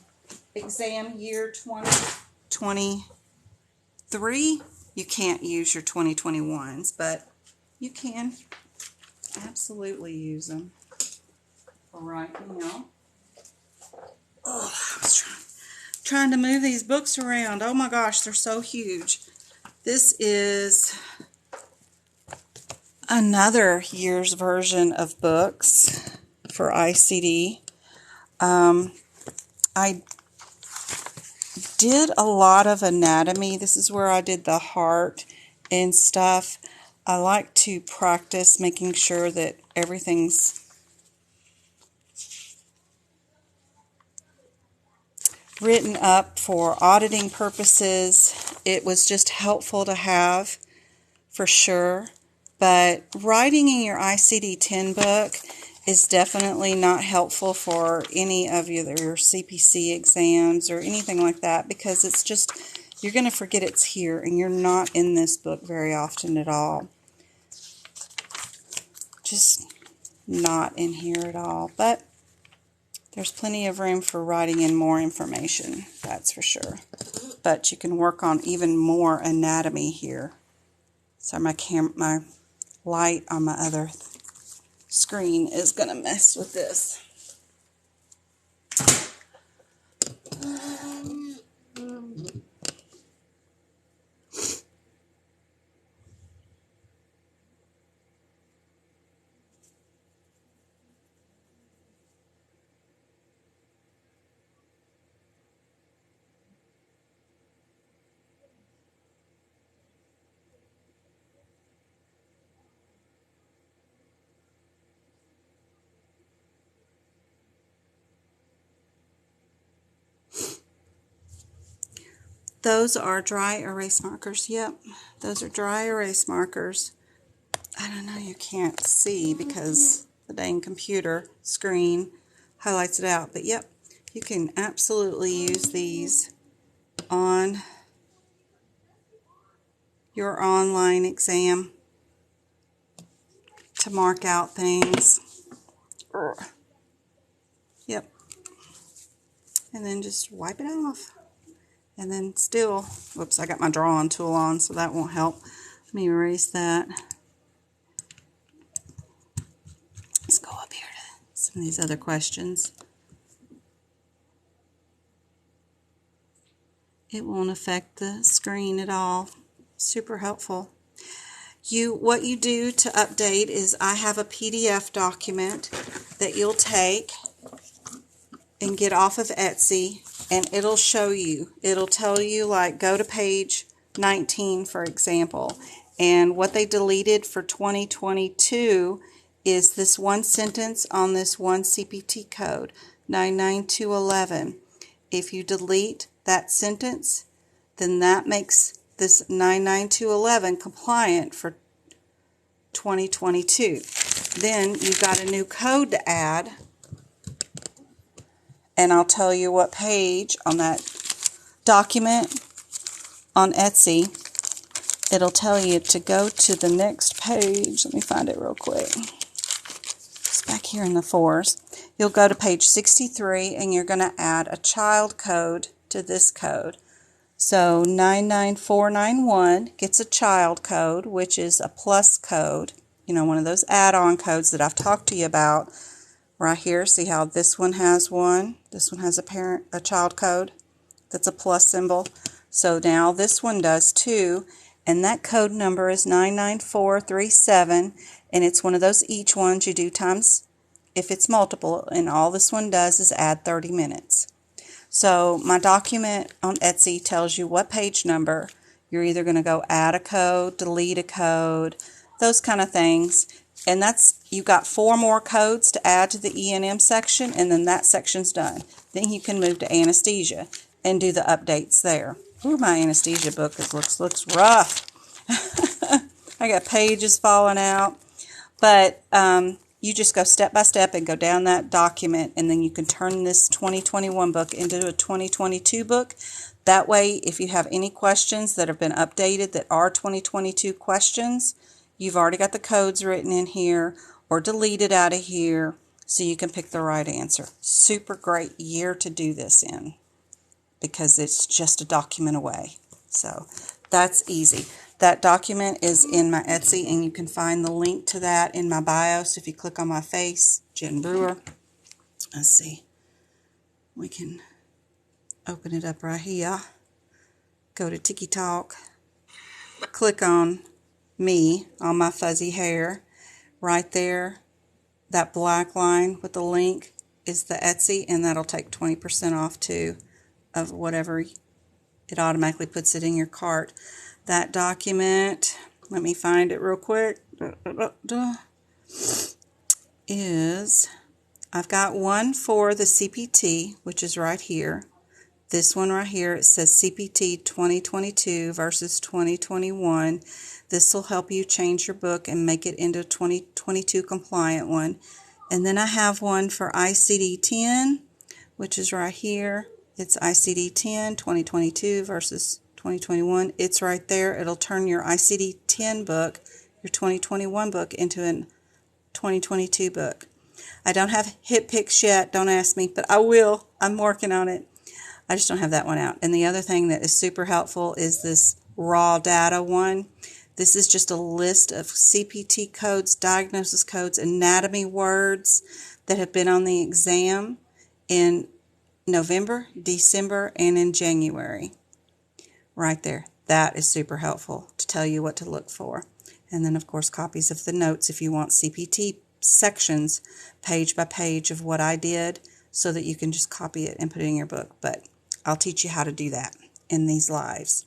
exam year 2023, you can't use your 2021s, but you can absolutely use them for right now. Oh, I was trying to move these books around. Oh my gosh, they're so huge. This is another year's version of books for ICD. I did a lot of anatomy. This is where I did the heart and stuff. I like to practice making sure that everything's written up for auditing purposes. It was just helpful to have for sure. But writing in your ICD-10 book is definitely not helpful for any of your CPC exams or anything like that, because it's just, you're going to forget it's here, and you're not in this book very often at all. Just not in here at all. But there's plenty of room for writing in more information, that's for sure. But you can work on even more anatomy here. So my light on my other screen is going to mess with this. Those are dry erase markers. Yep, those are dry erase markers. I don't know, you can't see because the dang computer screen highlights it out. But yep, you can absolutely use these on your online exam to mark out things. Yep. And then just wipe it off. And then still, whoops, I got my drawing tool on, so that won't help. Let me erase that. Let's go up here to some of these other questions. It won't affect the screen at all. Super helpful. What you do to update is I have a PDF document that you'll take and get off of Etsy, and it'll show you. It'll tell you, like, go to page 19, for example. And what they deleted for 2022 is this one sentence on this one CPT code, 99211. If you delete that sentence, then that makes this 99211 compliant for 2022. Then you've got a new code to add, and I'll tell you what page on that document on Etsy. It'll tell you to go to the next page. Let me find it real quick. It's back here in the fours. You'll go to page 63, and you're going to add a child code to this code. So 99491 gets a child code, which is a plus code. You know, one of those add-on codes that I've talked to you about. Right here, see how this one has one? This one has a child code that's a plus symbol. So now this one does too, and that code number is 99437, and it's one of those each ones you do times if it's multiple, and all this one does is add 30 minutes. So my document on Etsy tells you what page number. You're either going to go add a code, delete a code, those kind of things. And you got 4 more codes to add to the E&M section, and then that section's done. Then you can move to anesthesia and do the updates there. Ooh, my anesthesia book looks rough. I got pages falling out. But you just go step by step and go down that document, and then you can turn this 2021 book into a 2022 book. That way, if you have any questions that have been updated that are 2022 questions, you've already got the codes written in here or deleted out of here, so you can pick the right answer. Super great year to do this in, because it's just a document away. So that's easy. That document is in my Etsy, and you can find the link to that in my bio. So if you click on my face, Jen Brewer, let's see, we can open it up right here. Go to Tiki Talk, click on me on my fuzzy hair. Right there, that black line with the link is the Etsy, and that'll take 20% off too of whatever it automatically puts it in your cart. That document, let me find it real quick, is, I've got one for the CPT, which is right here. This one right here, it says CPT 2022 versus 2021. This will help you change your book and make it into a 2022 compliant one. And then I have one for ICD10, which is right here. It's ICD10 2022 versus 2021. It's right there. It'll turn your ICD-10 book, your 2021 book, into a 2022 book. I don't have hip picks yet. Don't ask me, but I will. I'm working on it. I just don't have that one out. And the other thing that is super helpful is this raw data one. This is just a list of CPT codes, diagnosis codes, anatomy words that have been on the exam in November, December, and in January. Right there. That is super helpful to tell you what to look for. And then, of course, copies of the notes if you want CPT sections, page by page of what I did, so that you can just copy it and put it in your book. But I'll teach you how to do that in these lives.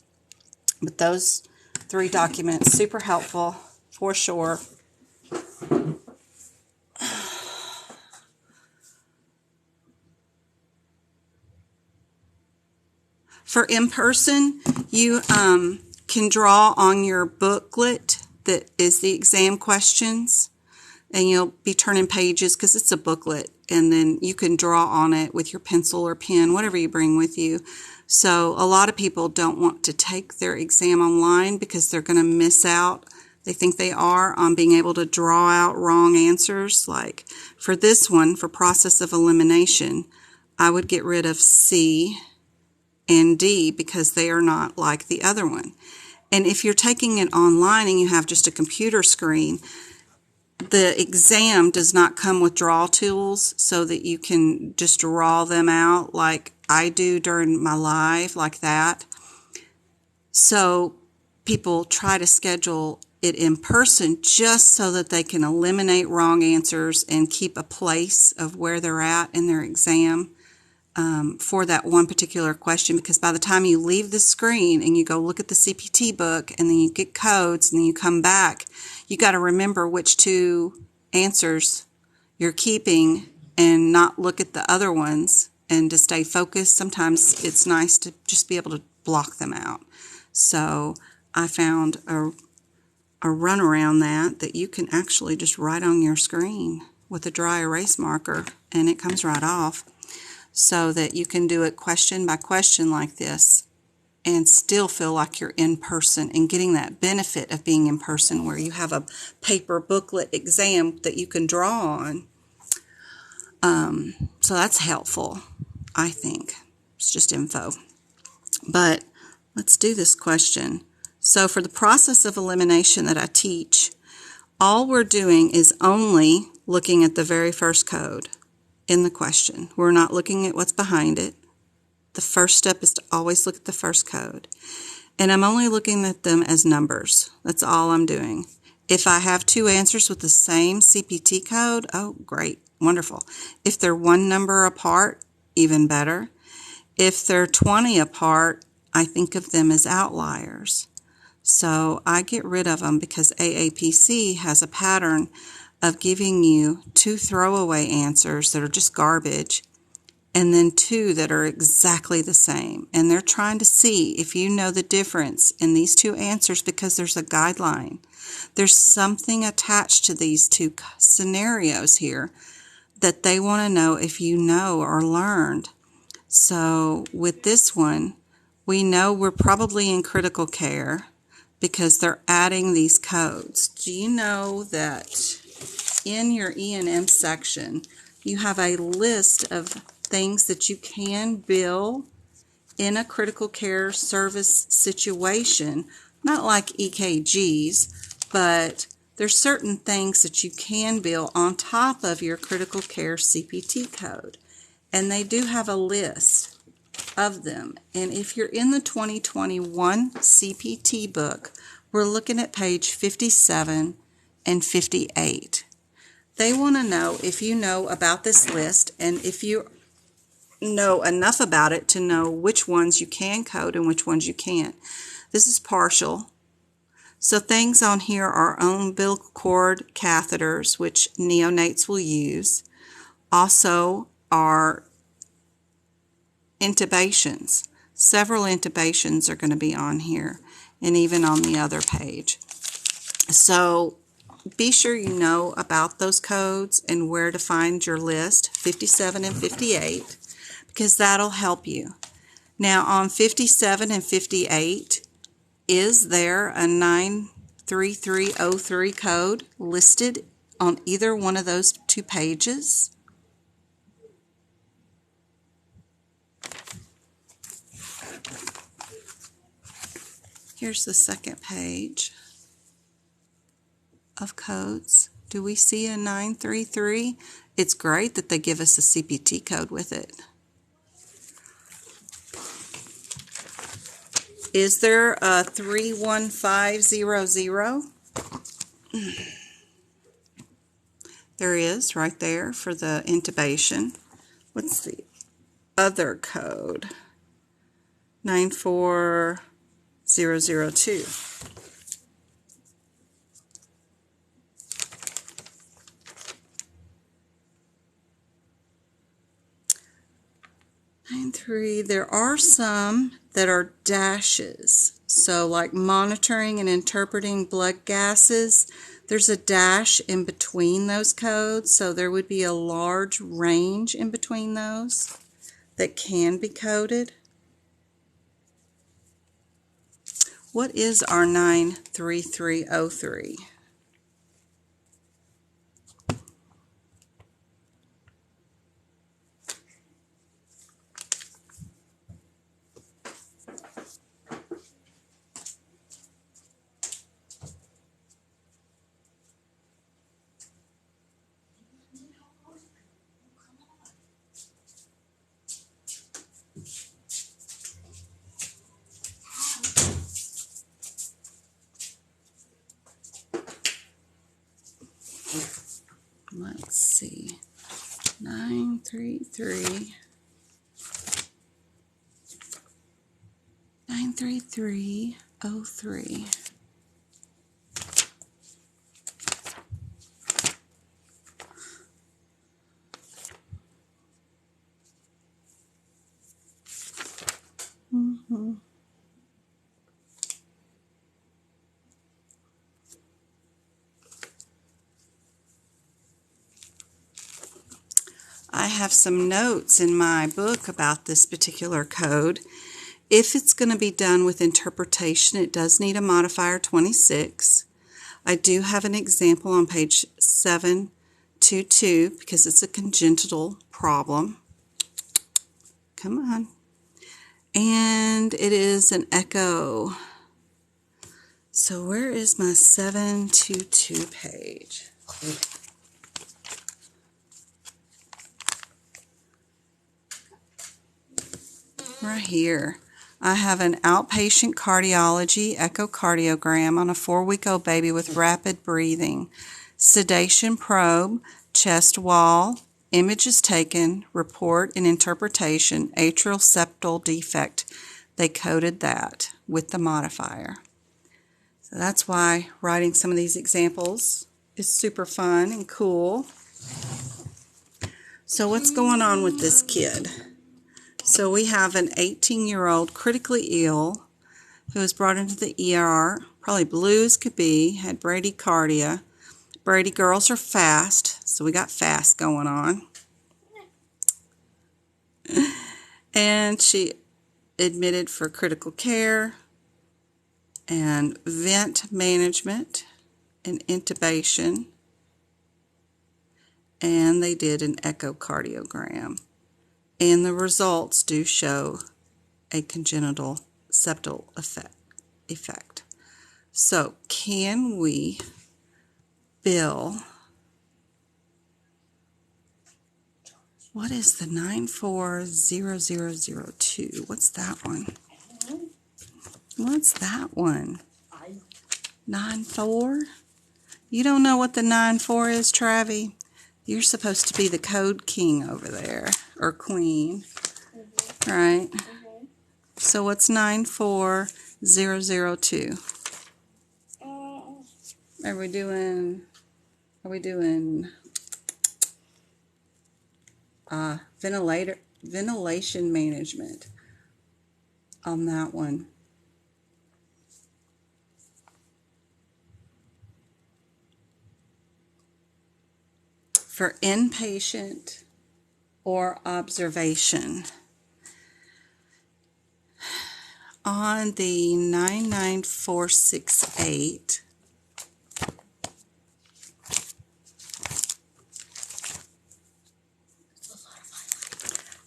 But those 3 documents, super helpful for sure. For in-person, you can draw on your booklet that is the exam questions, and you'll be turning pages because it's a booklet, and then you can draw on it with your pencil or pen, whatever you bring with you. So a lot of people don't want to take their exam online because they're going to miss out. They think they are on being able to draw out wrong answers. Like for this one, for process of elimination, I would get rid of C and D because they are not like the other one. And if you're taking it online and you have just a computer screen, the exam does not come with draw tools so that you can just draw them out like I do during my live, like that. So people try to schedule it in person just so that they can eliminate wrong answers and keep a place of where they're at in their exam for that one particular question, because by the time you leave the screen and you go look at the CPT book and then you get codes and then you come back, you got to remember which 2 answers you're keeping and not look at the other ones, and to stay focused. Sometimes it's nice to just be able to block them out. So I found a runaround that you can actually just write on your screen with a dry erase marker, and it comes right off, so that you can do it question by question like this and still feel like you're in person and getting that benefit of being in person, where you have a paper booklet exam that you can draw on. So that's helpful, I think. It's just info. But let's do this question. So for the process of elimination that I teach, all we're doing is only looking at the very first code in the question. We're not looking at what's behind it. The first step is to always look at the first code. And I'm only looking at them as numbers. That's all I'm doing. If I have 2 answers with the same CPT code, oh, great, wonderful. If they're 1 number apart, even better. If they're 20 apart, I think of them as outliers. So I get rid of them because AAPC has a pattern of giving you 2 throwaway answers that are just garbage, and then 2 that are exactly the same. And they're trying to see if you know the difference in these 2 answers because there's a guideline. There's something attached to these 2 scenarios here that they want to know if you know or learned. So with this one, we know we're probably in critical care because they're adding these codes. Do you know that in your E&M section, you have a list of things that you can bill in a critical care service situation, not like EKGs, but there's certain things that you can bill on top of your critical care CPT code. And they do have a list of them. And if you're in the 2021 CPT book, we're looking at page 57 and 58. They want to know if you know about this list and if you know enough about it to know which ones you can code and which ones you can't. This is partial. So things on here are umbilical cord catheters, which neonates will use. Also are intubations. Several intubations are going to be on here and even on the other page. So be sure you know about those codes and where to find your list, 57 and 58, because that'll help you. Now on 57 and 58, is there a 93303 code listed on either one of those 2 pages? Here's the second page of codes. Do we see a 933? It's great that they give us a CPT code with it. Is there a 31500? There is right there for the intubation. What's the other code? 94002. There are some that are dashes. So like monitoring and interpreting blood gases, there's a dash in between those codes. So there would be a large range in between those that can be coded. What is our 93303? Let's see, 93303. I have some notes in my book about this particular code. If it's going to be done with interpretation, it does need a modifier 26. I do have an example on page 722 because it's a congenital problem. Come on. And it is an echo. So where is my 722 page? Right here. I have an outpatient cardiology echocardiogram on a 4-week-old baby with rapid breathing. Sedation probe, chest wall, images taken, report and interpretation, atrial septal defect. They coded that with the modifier. So that's why writing some of these examples is super fun and cool. So what's going on with this kid? So we have an 18-year-old critically ill who was brought into the ER, probably blue as could be, had bradycardia. Brady girls are fast, so we got fast going on. And she admitted for critical care and vent management and intubation. And they did an echocardiogram. And the results do show a congenital septal effect. So can we bill? What is the 940002? What's that one? What's that one? 94? You don't know what the 94 is, Travi? You're supposed to be the code king over there, or queen, right? So what's 94002? Are we doing ventilation management on that one? For inpatient or observation, on the 99468,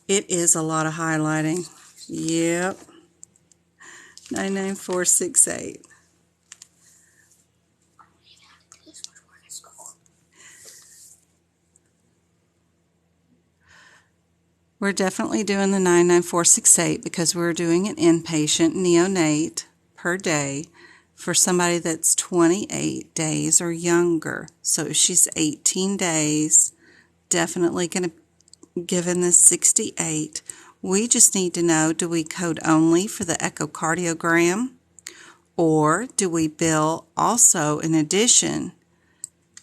it is a lot of highlighting. Yep. 99468. We're definitely doing the 99468 because we're doing an inpatient neonate per day for somebody that's 28 days or younger. So if she's 18 days, definitely going to given the 68. We just need to know, do we code only for the echocardiogram, or do we bill also in addition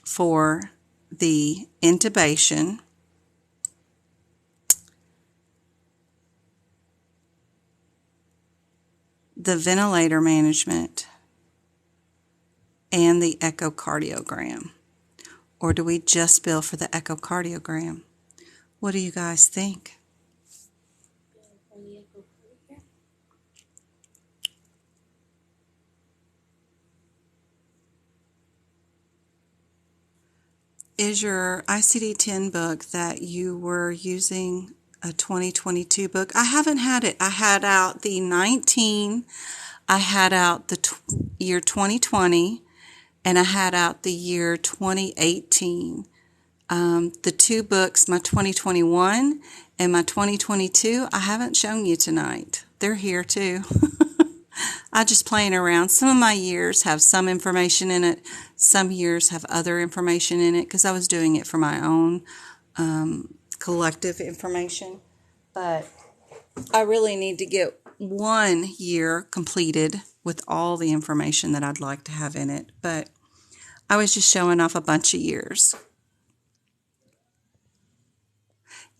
for the intubation, the ventilator management, and the echocardiogram? Or do we just bill for the echocardiogram? What do you guys think? Is your ICD10 book that you were using a 2022 book? I haven't had it. I had out the 19, I had out the year 2020, and I had out the year 2018. The two books, my 2021 and my 2022, I haven't shown you tonight. They're here too. I just playing around. Some of my years have some information in it. Some years have other information in it because I was doing it for my own collective information. But I really need to get 1 year completed with all the information that I'd like to have in it. But I was just showing off a bunch of years.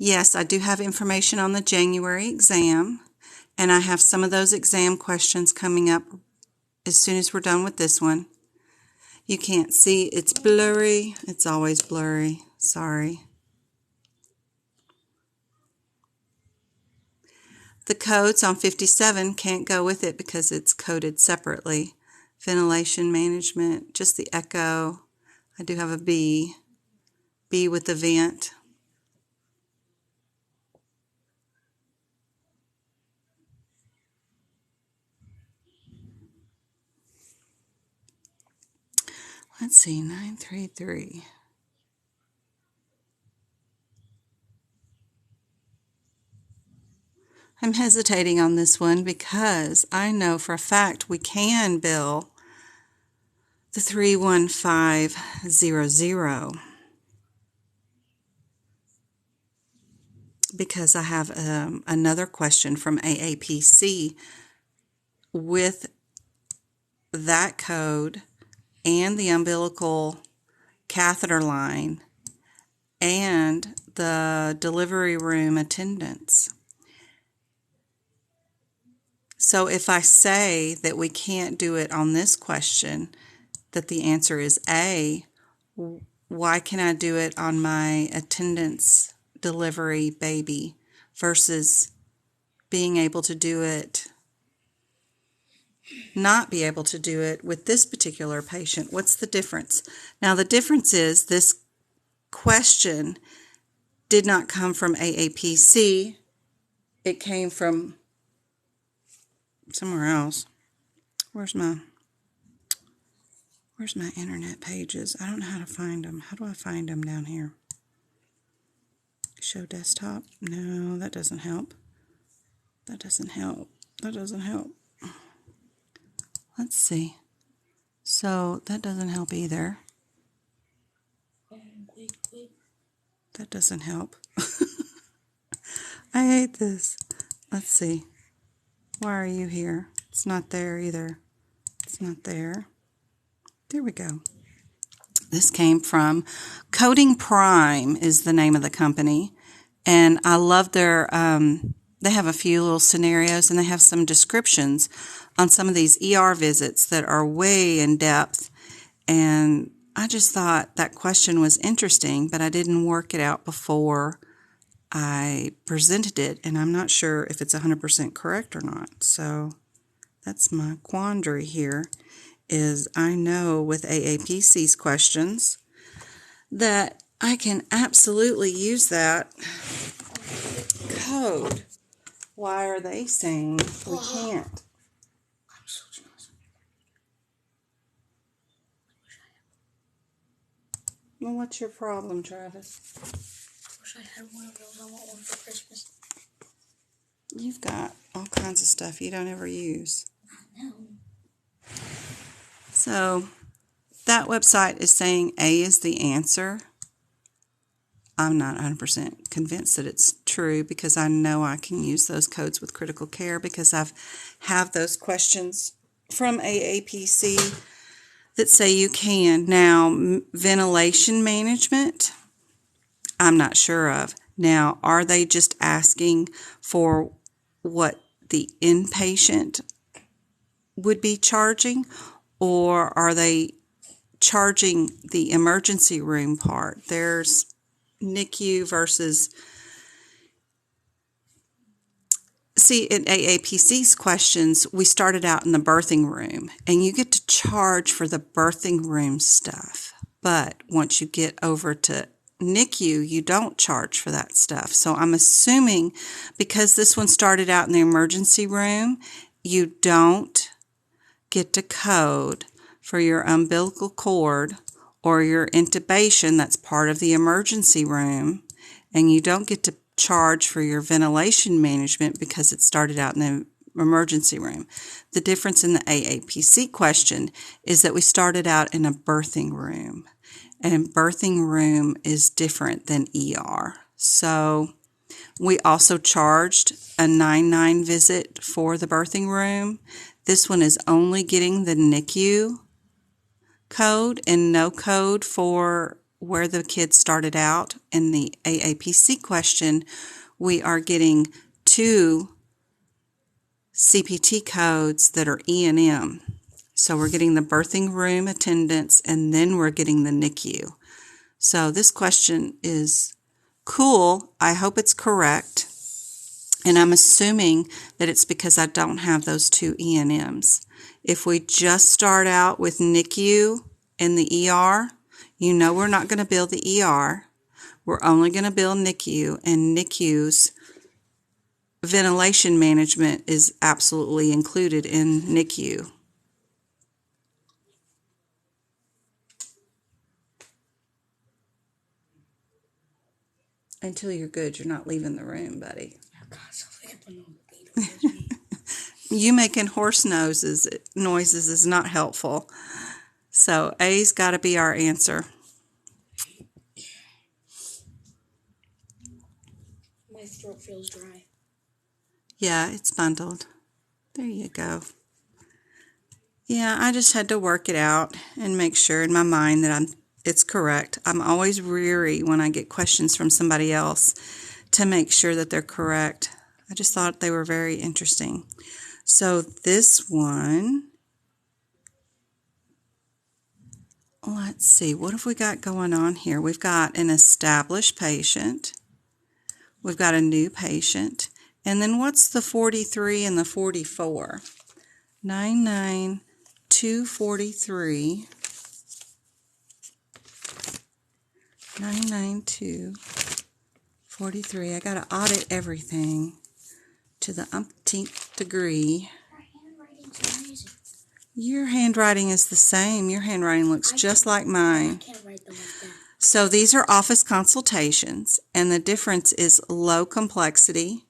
Yes, I do have information on the January exam, and I have some of those exam questions coming up as soon as we're done with this one. You can't see, it's blurry. It's always blurry. Sorry. The codes on 57 can't go with it because it's coded separately. Ventilation management, just the echo. I do have a B with the vent. Let's see, 933. I'm hesitating on this one because I know for a fact we can bill the 31500 because I have another question from AAPC with that code and the umbilical catheter line, and the delivery room attendants. So if I say that we can't do it on this question, that the answer is A, why can I do it on my attendance delivery baby versus being able to do it, not be able to do it with this particular patient? What's the difference? Now the difference is this question did not come from AAPC. It came from somewhere else. Where's my internet pages? I don't know how to find them. How do I find them down here? Show desktop? No, that doesn't help. That doesn't help. That doesn't help. Let's see. So that doesn't help either. That doesn't help. I hate this. Let's see. Why are you here? It's not there either. It's not there. There we go. This came from Coding Prime is the name of the company. And I love their, they have a few little scenarios and they have some descriptions on some of these ER visits that are way in depth. And I just thought that question was interesting, but I didn't work it out before I presented it, and I'm not sure if it's 100% correct or not. So that's my quandary here, is I know with AAPC's questions that I can absolutely use that code. Why are they saying we can't? Well, what's your problem, Travis? I wish I had one of those. I want one for Christmas. You've got all kinds of stuff you don't ever use. I know. So that website is saying A is the answer. I'm not 100% convinced that it's true because I know I can use those codes with critical care because I've have those questions from AAPC that say you can. Now, ventilation management, I'm not sure of. Now, are they just asking for what the inpatient would be charging, or are they charging the emergency room part? There's NICU versus... See, in AAPC's questions, we started out in the birthing room, and you get to charge for the birthing room stuff. But once you get over to NICU, you don't charge for that stuff. So I'm assuming because this one started out in the emergency room, you don't get to code for your umbilical cord or your intubation. That's part of the emergency room. And you don't get to charge for your ventilation management because it started out in the emergency room. The difference in the AAPC question is that we started out in a birthing room, and birthing room is different than ER. So we also charged a 9-9 visit for the birthing room. This one is only getting the NICU code and no code for where the kids started out. In the AAPC question, we are getting 2 CPT codes that are E&M. So we're getting the birthing room attendants, and then we're getting the NICU. So this question is cool. I hope it's correct. And I'm assuming that it's because I don't have those 2 E&Ms. If we just start out with NICU and the ER, you know we're not going to bill the ER. We're only going to bill NICU, and NICU's ventilation management is absolutely included in NICU. Until you're good, you're not leaving the room, buddy. You making horse noises is not helpful. So A's got to be our answer. My throat feels dry. Yeah, it's bundled. There you go. Yeah, I just had to work it out and make sure in my mind that I'm It's correct. I'm always weary when I get questions from somebody else to make sure that they're correct. I just thought they were very interesting. So this one, let's see, what have we got going on here? We've got an established patient. We've got a new patient. And then what's the 43 and the 44? 99243. 99243. I got to audit everything to the umpteenth degree. Her handwriting's amazing. Your handwriting is the same. Your handwriting looks just like mine. I can't write them like that. So these are office consultations, and the difference is low complexity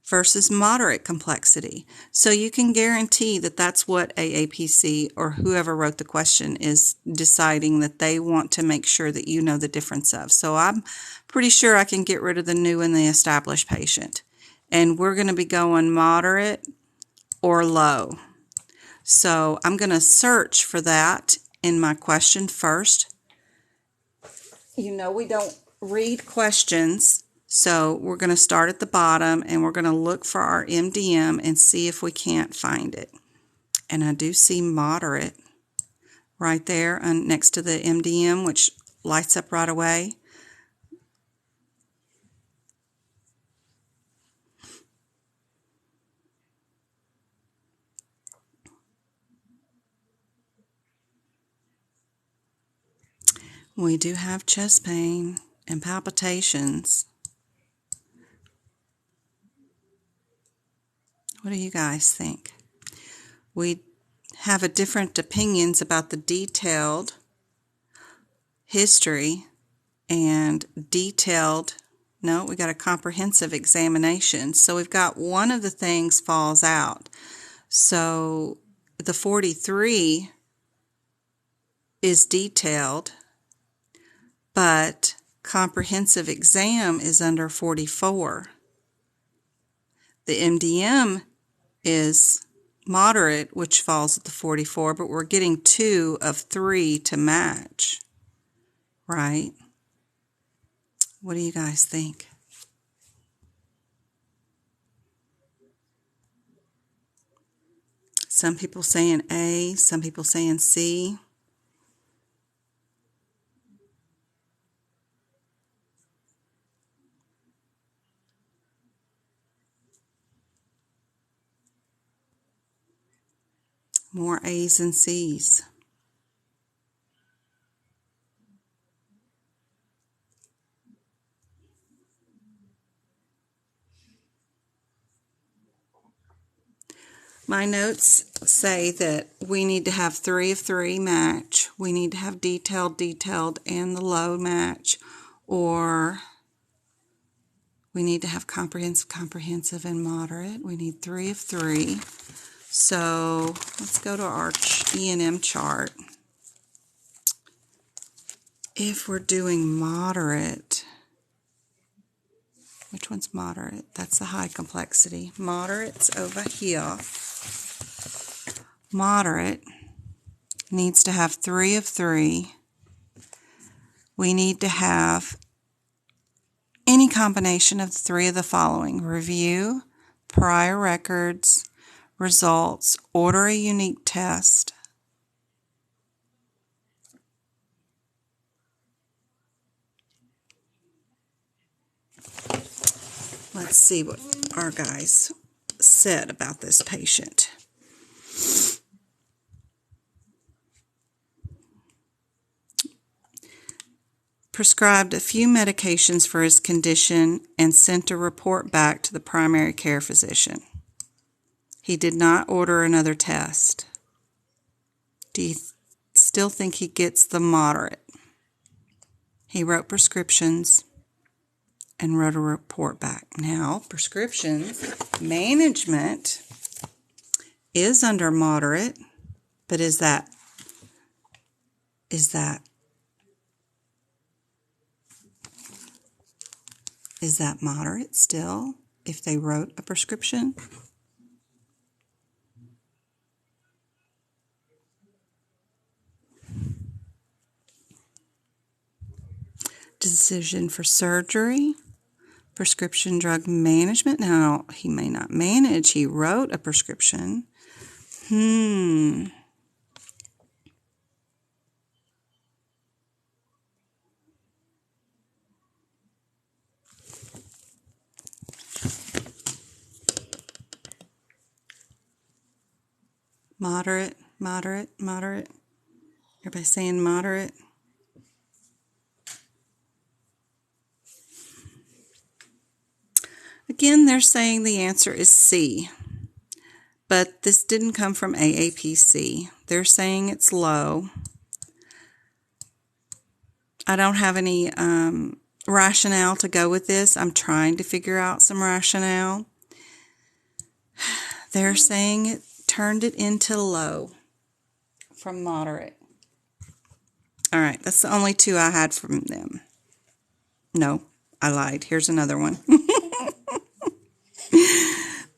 versus moderate complexity. So you can guarantee that that's what AAPC or whoever wrote the question is deciding that they want to make sure that you know the difference of. So I'm pretty sure I can get rid of the new and the established patient. And we're going to be going moderate or low. So I'm going to search for that in my question first. You know we don't read questions, so we're going to start at the bottom and we're going to look for our MDM and see if we can't find it. And I do see moderate right there next to the MDM, which lights up right away. We do have chest pain and palpitations. What do you guys think? We have a different opinions about the detailed history and detailed, no, we got a comprehensive examination. So we've got one of the things falls out. So the 43 is detailed, but comprehensive exam is under 44. The MDM is moderate, which falls at the 44, but we're getting 2 of 3 to match, right? What do you guys think? Some people saying A, some people saying C. More A's and C's. My notes say that we need to have 3 of 3 match. We need to have detailed, and the low match. Or we need to have comprehensive, and moderate. We need 3 of 3. So let's go to our E&M chart. If we're doing moderate, which one's moderate? That's the high complexity. Moderate's over here. Moderate needs to have 3 of 3. We need to have any combination of 3 of the following: review, prior records, results, order a unique test. Let's see what our guys said about this patient. Prescribed a few medications for his condition and sent a report back to the primary care physician. He did not order another test. Do you still think he gets the moderate? He wrote prescriptions and wrote a report back. Now, prescriptions management is under moderate, but is that moderate still if they wrote a prescription? decision for surgery, prescription drug management. Now, he may not manage. He wrote a prescription. Moderate, moderate, moderate. Everybody saying moderate? Again, they're saying the answer is C, but this didn't come from AAPC. They're saying it's low. I don't have any rationale to go with this. I'm trying to figure out some rationale. They're saying it turned it into low from moderate. All right, that's the only two I had from them. No, I lied. Here's another one.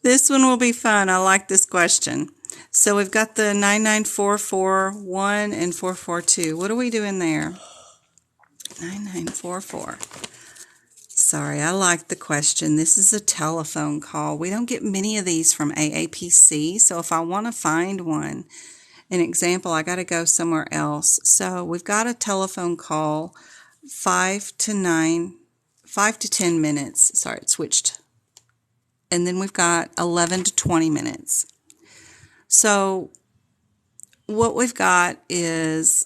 This one will be fun. I like this question. So we've got the 99441 and 442. What are we doing there? 9944. Sorry, I like the question. This is a telephone call. We don't get many of these from AAPC, so if I want to find one, an example, I got to go somewhere else. So we've got a telephone call, 5 to 10 minutes. Sorry, it switched. And then we've got 11 to 20 minutes. So what we've got is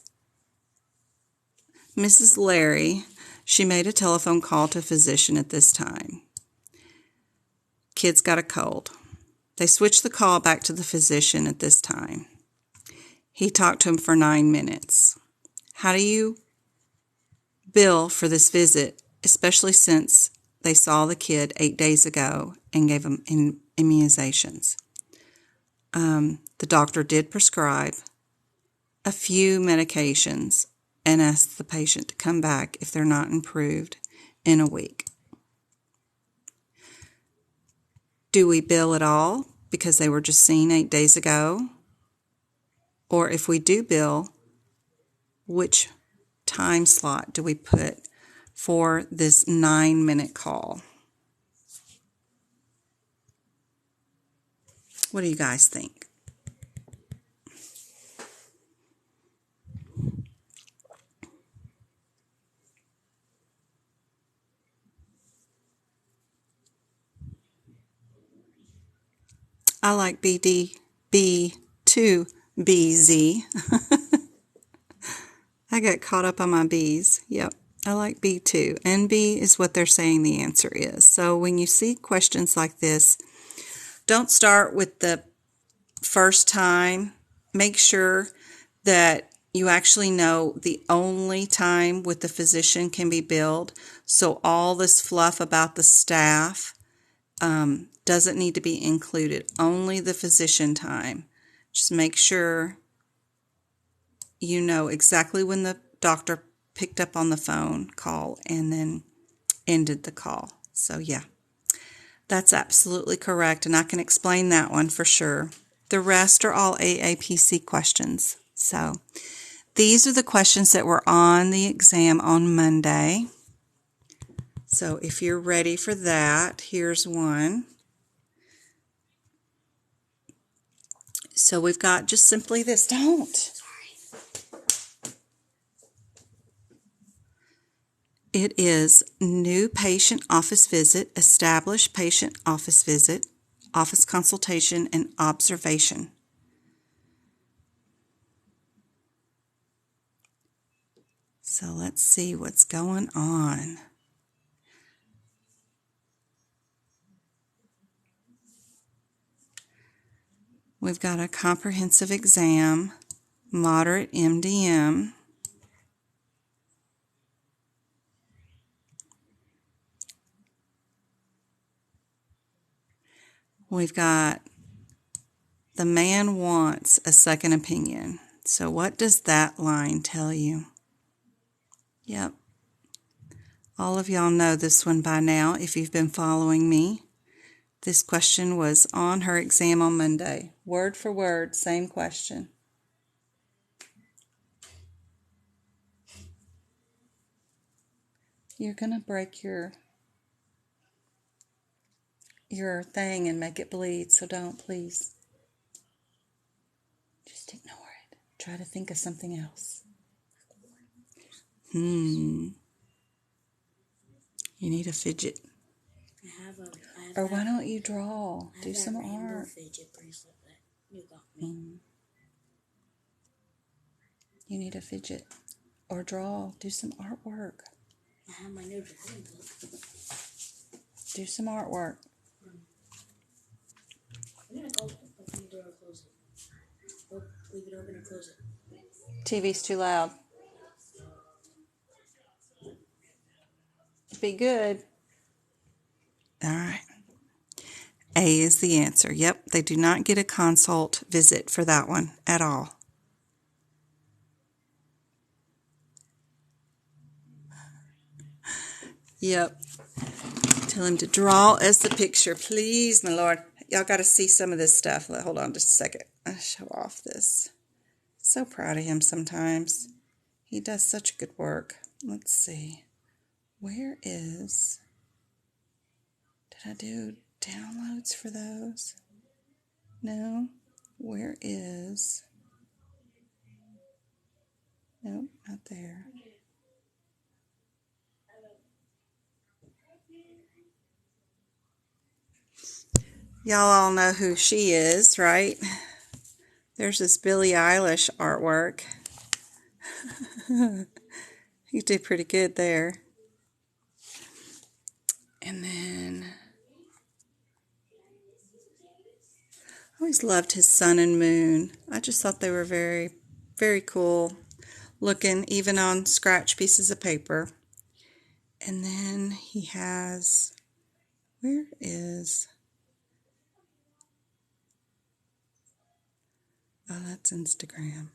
Mrs. Larry. She made a telephone call to a physician at this time. Kid's got a cold. They switched the call back to the physician at this time. He talked to him for 9 minutes. How do you bill for this visit, especially since they saw the kid 8 days ago and gave him immunizations? The doctor did prescribe a few medications and asked the patient to come back if they're not improved in a week. Do we bill at all because they were just seen 8 days ago? Or if we do bill, which time slot do we put for this 9-minute call? What do you guys think? I like B2BZ. I got caught up on my B's. Yep, I like B2. And B is what they're saying the answer is. So when you see questions like this, don't start with the first time. Make sure that you actually know the only time with the physician can be billed. So all this fluff about the staff doesn't need to be included. Only the physician time. Just make sure you know exactly when the doctor picked up on the phone call and then ended the call. So yeah, that's absolutely correct, and I can explain that one for sure. The rest are all AAPC questions. So these are the questions that were on the exam on Monday. So if you're ready for that, here's one. So we've got just simply this. Don't. It is new patient office visit, established patient office visit, office consultation, and observation. So let's see what's going on. We've got a comprehensive exam, moderate MDM. We've got the man wants a second opinion. So what does that line tell you? Yep. All of y'all know this one by now if you've been following me. This question was on her exam on Monday. Word for word, same question. You're going to break your thing and make it bleed, so don't, please. Just ignore it. Try to think of something else. You need a fidget. Or why don't you draw? Do some art. Fidget bracelet that you got me. You need a fidget. Or draw. Do some artwork. I have my new drawing book. Do some artwork. I'm gonna go open the door and close it. Oh, leave it open or close it. TV's too loud. Be good. All right. A is the answer. Yep, they do not get a consult visit for that one at all. Yep. Tell him to draw us the picture, please, my Lord. Y'all got to see some of this stuff. Hold on just a second. I'll show off this. So proud of him sometimes. He does such good work. Let's see. Where is... Did I do downloads for those? No. Where is... Nope, not there. Y'all all know who she is, right? There's this Billie Eilish artwork. You did pretty good there. And then... I always loved his sun and moon. I just thought they were very, very cool looking, even on scratch pieces of paper. And then he has... Where is... Oh, that's Instagram.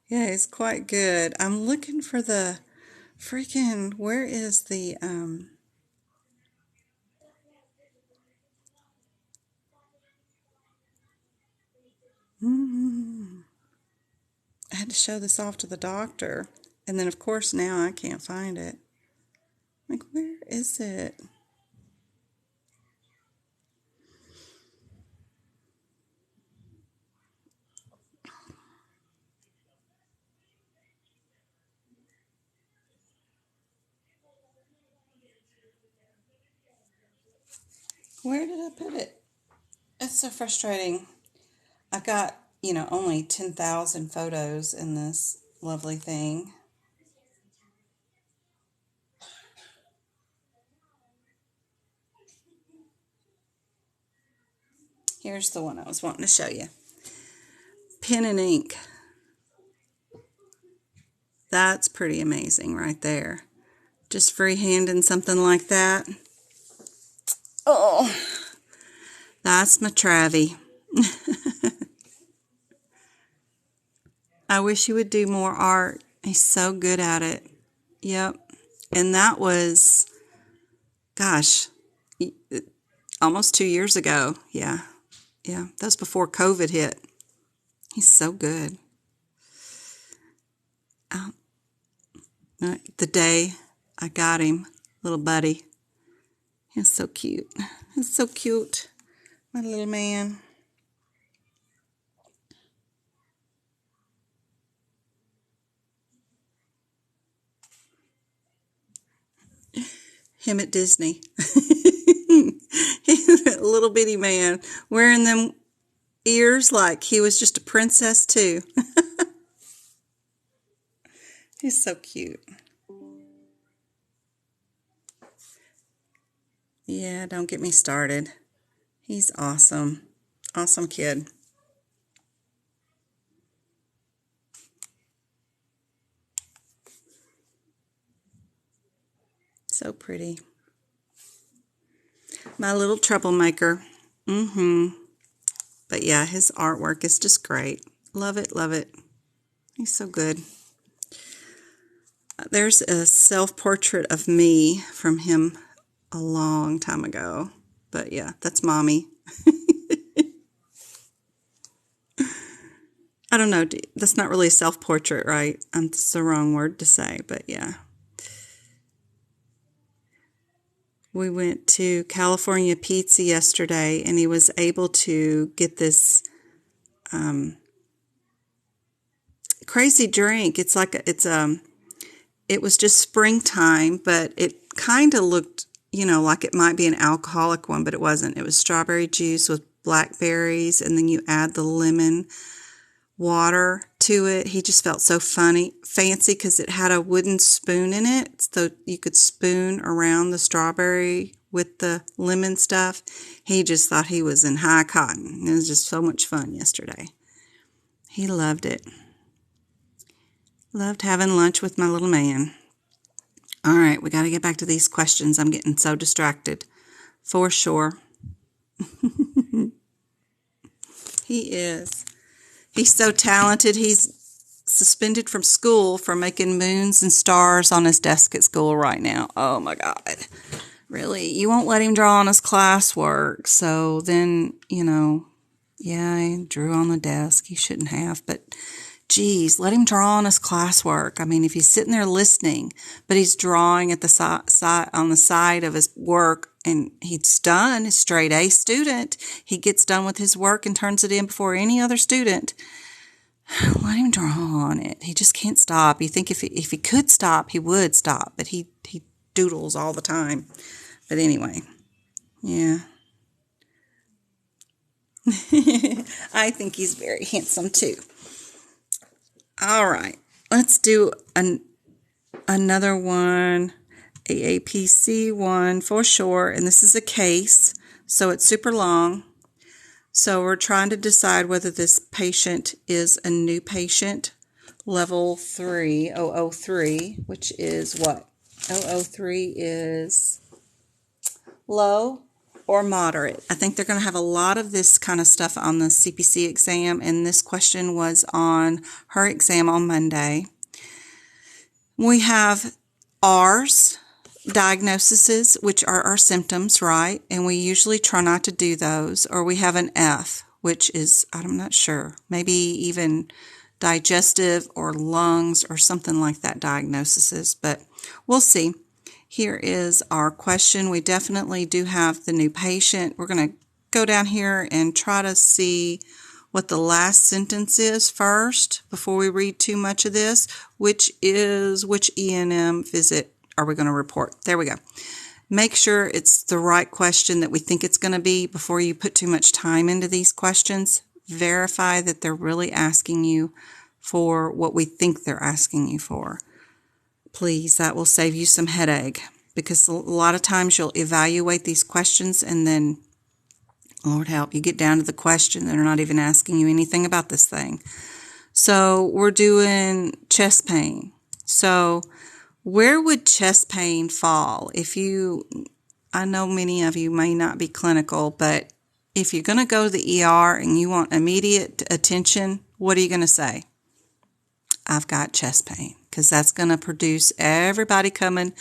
Yeah, it's quite good. I'm looking for the freaking... Where is the... I had to show this off to the doctor. And then, of course, now I can't find it. Like, where is it? Where did I put it? It's so frustrating. I've got, only 10,000 photos in this lovely thing. Here's the one I was wanting to show you. Pen and ink. That's pretty amazing right there. Just freehanding something like that. Oh, that's my Travie. I wish he would do more art. He's so good at it. Yep. And that was, gosh, almost 2 years ago. Yeah. Yeah. That was before COVID hit. He's so good. The day I got him, little buddy. He's so cute. He's so cute. My little man. Him at Disney. He's a little bitty man wearing them ears like he was just a princess too. He's so cute. Yeah, don't get me started. He's awesome. Awesome kid. So pretty. My little troublemaker. But yeah, his artwork is just great. Love it, love it. He's so good. there's a self-portrait of me from him a long time ago. But yeah, that's Mommy. I don't know. That's not really a self-portrait, right? That's the wrong word to say, but yeah. We went to California Pizza yesterday, and he was able to get this crazy drink. It was just springtime, but it kind of looked, like it might be an alcoholic one, but it wasn't. It was strawberry juice with blackberries, and then you add the lemon water to it. He just felt so fancy because it had a wooden spoon in it, so you could spoon around the strawberry with the lemon stuff. He just thought he was in high cotton. It was just so much fun yesterday. He loved it. Loved having lunch with my little man. All right, we got to get back to these questions. I'm getting so distracted. For sure. He is. He's so talented. He's suspended from school for making moons and stars on his desk at school right now. Oh, my God. Really? You won't let him draw on his classwork. So then, yeah, he drew on the desk. He shouldn't have, but geez, let him draw on his classwork. I mean, if he's sitting there listening, but he's drawing at the on the side of his work, and he's done, a straight A student, he gets done with his work and turns it in before any other student. Let him draw on it. He just can't stop. You think if he could stop, he would stop, but he doodles all the time. But anyway, yeah. I think he's very handsome too. All right, let's do another one, AAPC one for sure, and this is a case, so it's super long. So we're trying to decide whether this patient is a new patient, level 3, 003, which is what? 003 is low or moderate. I think they're going to have a lot of this kind of stuff on the CPC exam, and this question was on her exam on Monday. We have R's, diagnoses, which are our symptoms, right? And we usually try not to do those. Or we have an F, which is, I'm not sure, maybe even digestive or lungs or something like that diagnoses, but we'll see. Here is our question. We definitely do have the new patient. We're going to go down here and try to see what the last sentence is first before we read too much of this, which is which E&M visit are we going to report? There we go. Make sure it's the right question that we think it's going to be before you put too much time into these questions. Verify that they're really asking you for what we think they're asking you for. Please, that will save you some headache, because a lot of times you'll evaluate these questions and then, Lord help, you get down to the question, they're not even asking you anything about this thing. So we're doing chest pain. So where would chest pain fall? I know many of you may not be clinical, but if you're going to go to the ER and you want immediate attention, what are you going to say? I've got chest pain, because that's going to produce everybody coming.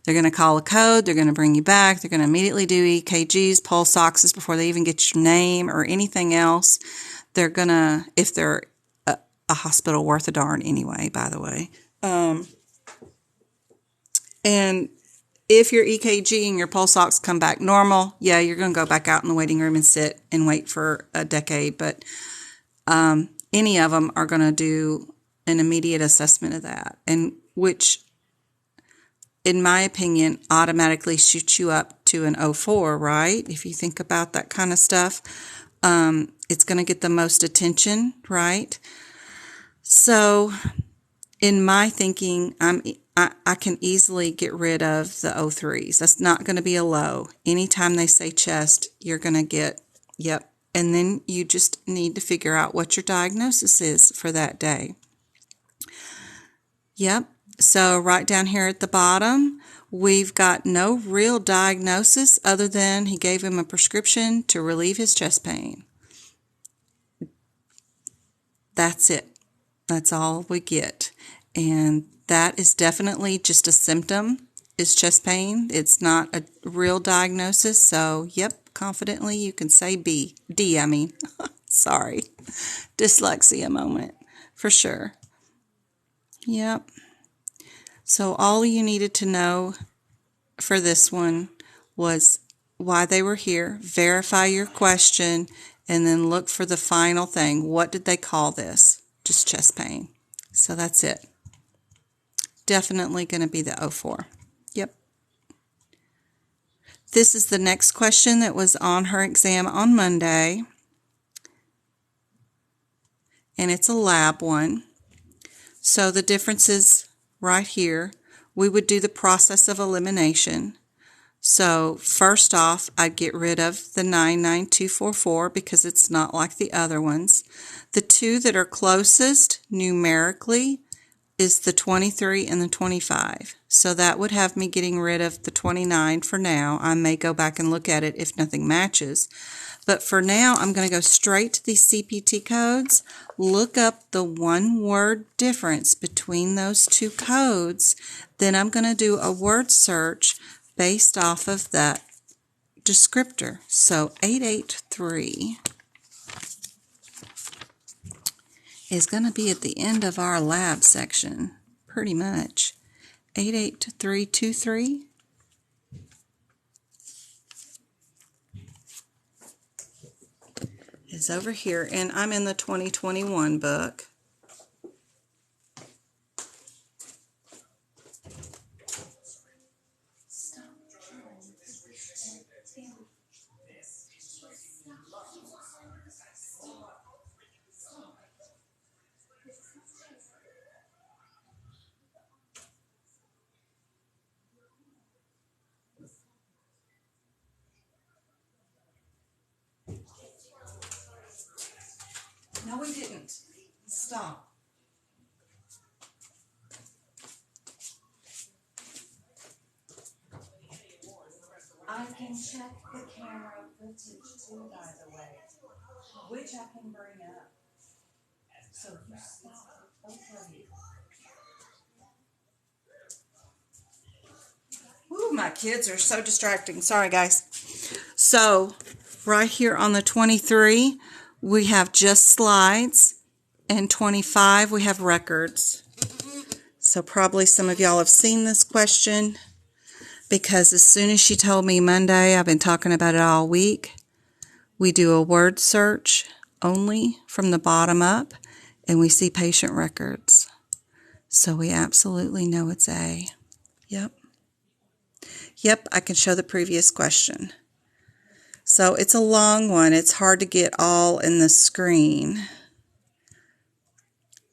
They're going to call a code. They're going to bring you back. They're going to immediately do EKGs, pulse oxes before they even get your name or anything else. They're going to, if they're a hospital worth a darn anyway, by the way. And if your EKG and your pulse ox come back normal, yeah, you're going to go back out in the waiting room and sit and wait for a decade. But any of them are going to do an immediate assessment of that, and which, in my opinion, automatically shoots you up to an 04, right? If you think about that kind of stuff, it's going to get the most attention, right? So, in my thinking, I can easily get rid of the 03s. That's not going to be a low. Anytime they say chest, you're going to get, yep. And then you just need to figure out what your diagnosis is for that day. Yep. So right down here at the bottom, we've got no real diagnosis other than he gave him a prescription to relieve his chest pain. That's it. That's all we get. And that is definitely just a symptom, is chest pain. It's not a real diagnosis. So, yep, confidently you can say D, I mean. Sorry. Dyslexia moment, for sure. Yep. So all you needed to know for this one was why they were here, verify your question, and then look for the final thing. What did they call this? Just chest pain. So that's it. Definitely going to be the 04. Yep. This is the next question that was on her exam on Monday. And it's a lab one. So the difference is right here. We would do the process of elimination. So first off, I'd get rid of the 99244 because it's not like the other ones. The two that are closest numerically is the 23 and the 25. So that would have me getting rid of the 29 for now. I may go back and look at it if nothing matches. But for now, I'm going to go straight to these CPT codes, look up the one-word difference between those two codes. Then I'm going to do a word search based off of that descriptor. So 883 is going to be at the end of our lab section, pretty much. 88323. Is over here, and I'm in the 2021 book. No, we didn't. Stop. I can check the camera footage too, by the way, which I can bring up. So you stop. Okay. Ooh, my kids are so distracting. Sorry, guys. So, right here on the 23, we have just slides, and 25, we have records. So probably some of y'all have seen this question, because as soon as she told me Monday, I've been talking about it all week. We do a word search only from the bottom up, and we see patient records. So we absolutely know it's A. Yep. Yep, I can show the previous question. So it's a long one. It's hard to get all in the screen.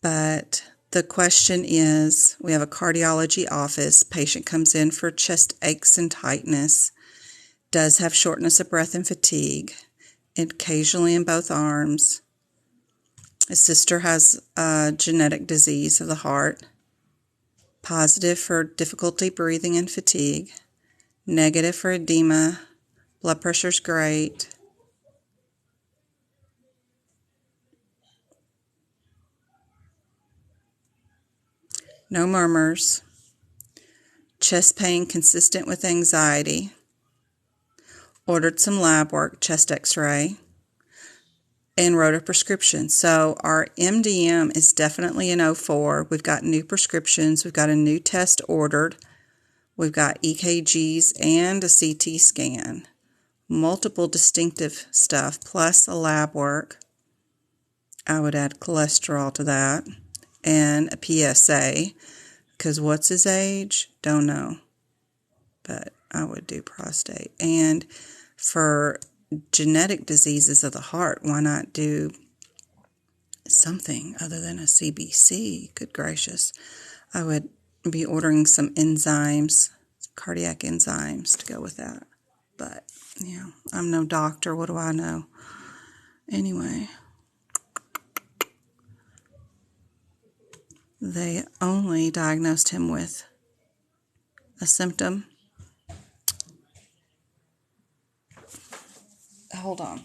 But the question is, we have a cardiology office. Patient comes in for chest aches and tightness. Does have shortness of breath and fatigue, occasionally in both arms. His sister has a genetic disease of the heart. Positive for difficulty breathing and fatigue. Negative for edema. Blood pressure's great. No murmurs. Chest pain consistent with anxiety. Ordered some lab work, chest x-ray, and wrote a prescription. So our MDM is definitely an 04. We've got new prescriptions. We've got a new test ordered. We've got EKGs and a CT scan. Multiple distinctive stuff, plus a lab work. I would add cholesterol to that. And a PSA, because what's his age? Don't know. But I would do prostate. And for genetic diseases of the heart, why not do something other than a CBC? Good gracious. I would be ordering some enzymes, cardiac enzymes to go with that. But, yeah, I'm no doctor. What do I know? Anyway, they only diagnosed him with a symptom. Hold on.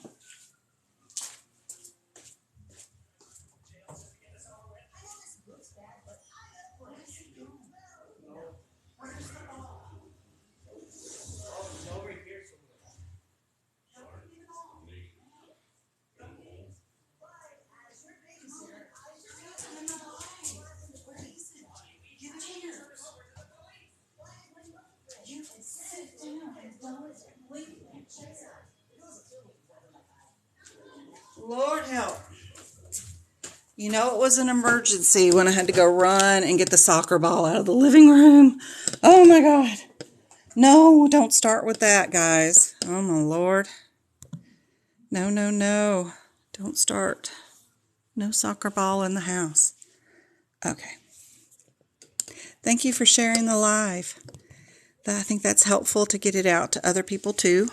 You know, it was an emergency when I had to go run and get the soccer ball out of the living room. Oh my God. No, don't start with that, guys. Oh my Lord. No, no, no. Don't start. No soccer ball in the house. Okay. Thank you for sharing the live. I think that's helpful to get it out to other people too.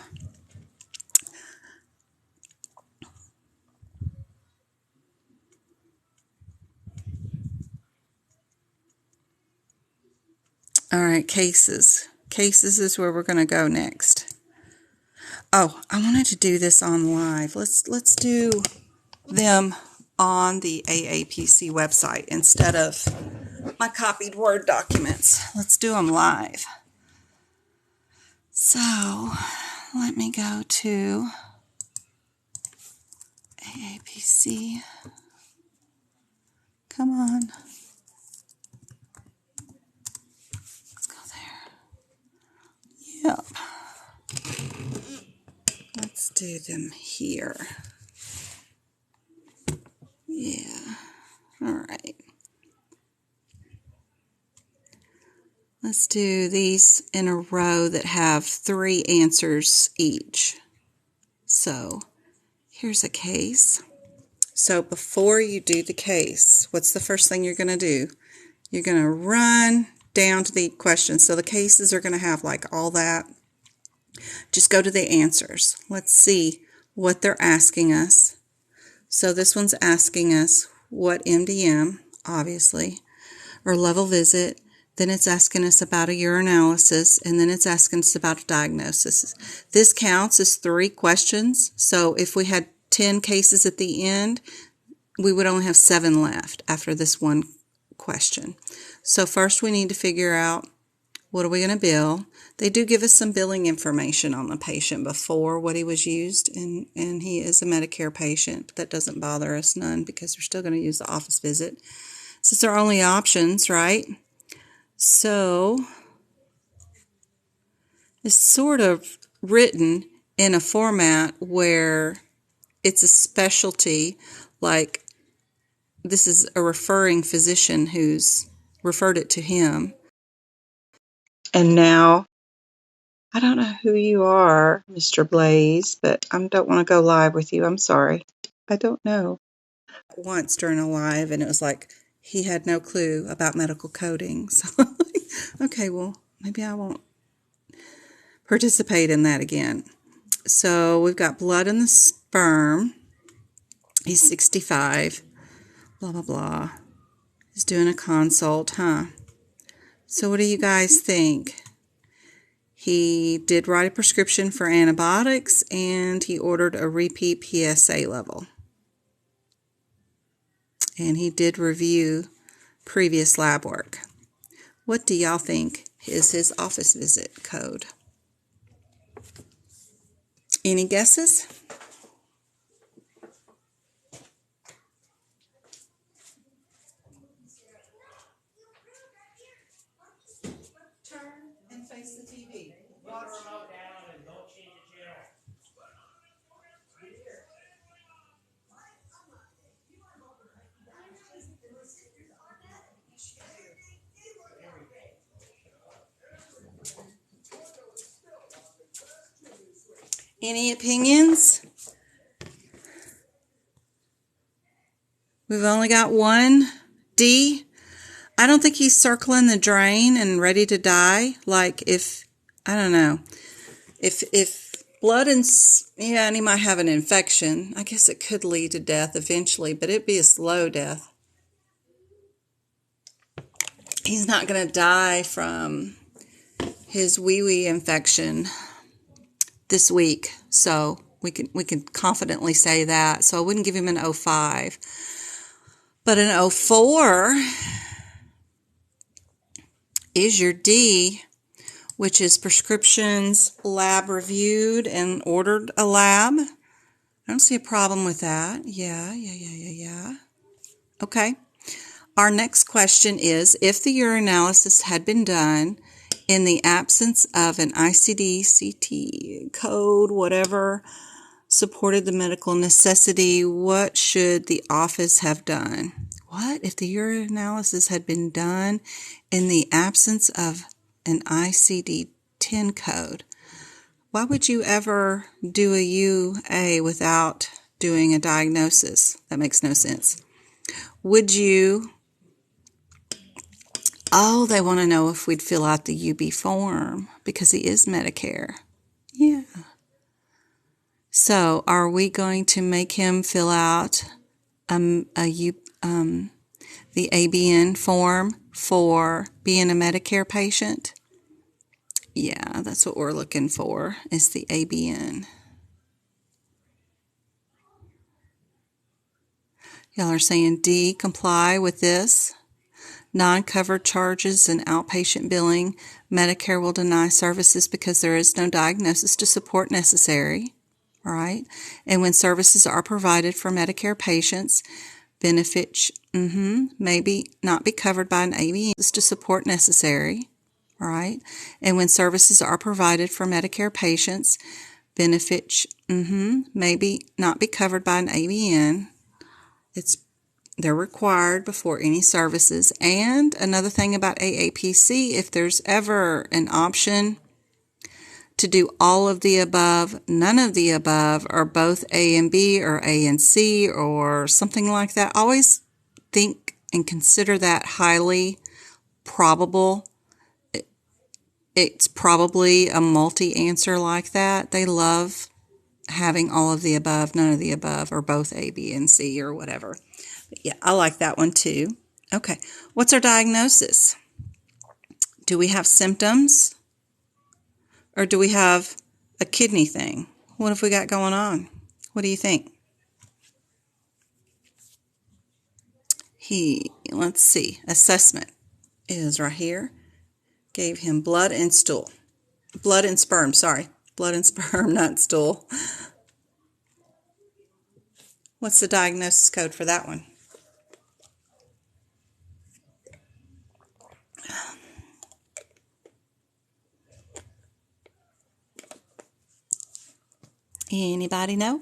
All right, cases. Cases is where we're going to go next. Oh, I wanted to do this on live. Let's do them on the AAPC website instead of my copied Word documents. Let's do them live. So, let me go to AAPC. Come on. Let's go there. Yep. Let's do them here. Yeah. All right. Let's do these in a row that have 3 answers each. So, here's a case. So, before you do the case, what's the first thing you're going to do? You're going to run down to the questions. So, the cases are going to have like all that. Just go to the answers. Let's see what they're asking us. So this one's asking us what MDM, obviously, or level visit. Then it's asking us about a urinalysis, and then it's asking us about a diagnosis. This counts as 3 questions. So if we had 10 cases at the end, we would only have 7 left after this one question. So first we need to figure out, what are we going to bill? They do give us some billing information on the patient before what he was used, and he is a Medicare patient. That doesn't bother us none because we're still going to use the office visit. Since they're only options, right? So it's sort of written in a format where it's a specialty, like this is a referring physician who's referred it to him. And now, I don't know who you are, Mr. Blaze, but I don't want to go live with you. I'm sorry. I don't know. Once during a live, and it was like he had no clue about medical coding. So, okay, well, maybe I won't participate in that again. So we've got blood in the sperm. He's 65. Blah, blah, blah. He's doing a consult, huh? So what do you guys think? He did write a prescription for antibiotics, and he ordered a repeat PSA level. And he did review previous lab work. What do y'all think is his office visit code? Any guesses? Turn and face the TV. Watch. Any opinions? We've only got one. D. I don't think he's circling the drain and ready to die. Like if, I don't know, if blood and, yeah, and he might have an infection. I guess it could lead to death eventually, but it'd be a slow death. He's not going to die from his wee-wee infection this week. So we can confidently say that. So I wouldn't give him an 05. But an 04 is your D, which is prescriptions lab reviewed and ordered a lab. I don't see a problem with that. Yeah. Okay. Our next question is, if the urinalysis had been done in the absence of an ICD-10 code, whatever, supported the medical necessity, what should the office have done? What if the urinalysis had been done in the absence of an ICD-10 code? Why would you ever do a UA without doing a diagnosis? That makes no sense. Would you... Oh, they want to know if we'd fill out the UB form because he is Medicare. Yeah. So, are we going to make him fill out the ABN form for being a Medicare patient? Yeah, that's what we're looking for, is the ABN. Y'all are saying D, comply with this. Non-covered charges and outpatient billing. Medicare will deny services because there is no diagnosis to support necessary. All right. And when services are provided for Medicare patients, benefits maybe not be covered by an ABN to support necessary. All right. And when services are provided for Medicare patients, benefits maybe not be covered by an ABN. They're required before any services. And another thing about AAPC, if there's ever an option to do all of the above, none of the above, or both A and B or A and C or something like that, always think and consider that highly probable. It's probably a multi-answer like that. They love having all of the above, none of the above, or both A, B, and C or whatever. But yeah, I like that one too. Okay, what's our diagnosis? Do we have symptoms? Or do we have a kidney thing? What have we got going on? What do you think? Let's see, assessment is right here. Gave him blood and stool. Blood and sperm, sorry. Blood and sperm, not stool. What's the diagnosis code for that one? Anybody know?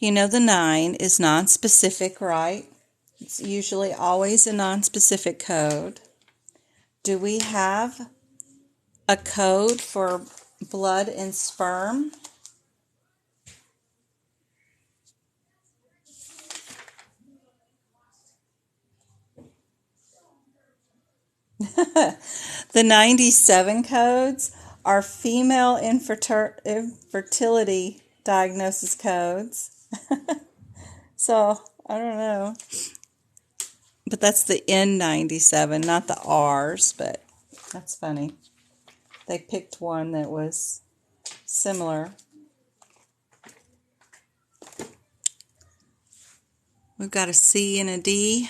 You know the 9 is non-specific, right? It's usually always a non-specific code. Do we have a code for blood and sperm? The 97 codes are female infertility diagnosis codes. So, I don't know. But that's the N97, not the R's, but that's funny. They picked one that was similar. We've got a C and a D.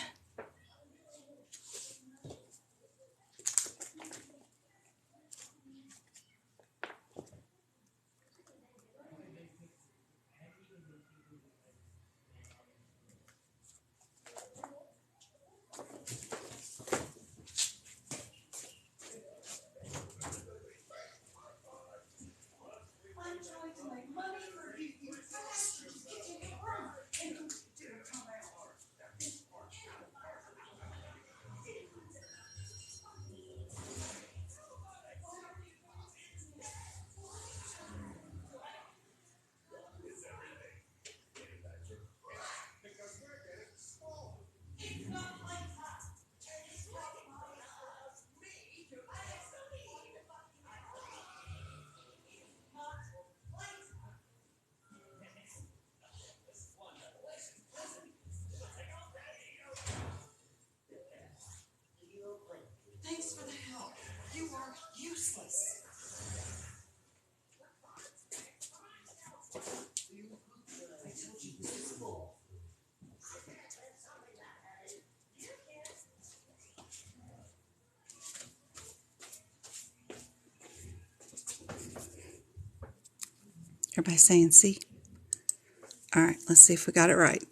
Everybody saying C? All right, let's see if we got it right.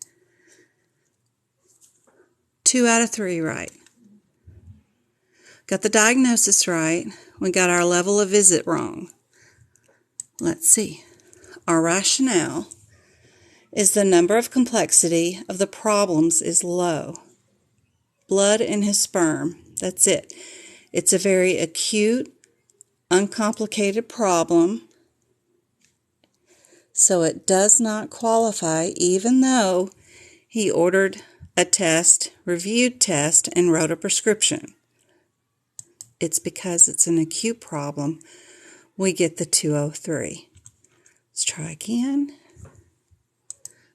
2 out of 3 right. Got the diagnosis right. We got our level of visit wrong. Let's see. Our rationale is the number of complexity of the problems is low. Blood in his sperm. That's it. It's a very acute, uncomplicated problem. So it does not qualify, even though he ordered a test, reviewed test, and wrote a prescription. It's because it's an acute problem. We get the 203. Let's try again.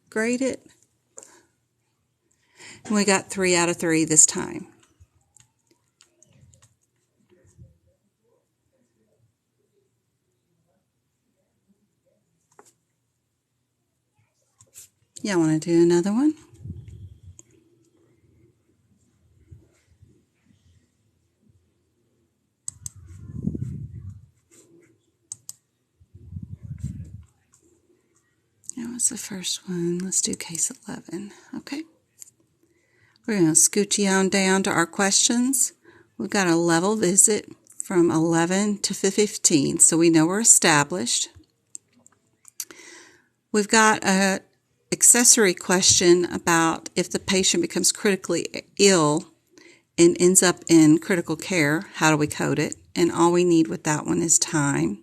Grade it. And we got 3 out of 3 this time. Y'all want to do another one? That was the first one. Let's do case 11. Okay. We're going to scooch on down to our questions. We've got a level visit from 11 to 15, so we know we're established. We've got an accessory question about if the patient becomes critically ill and ends up in critical care, how do we code it? And all we need with that one is time.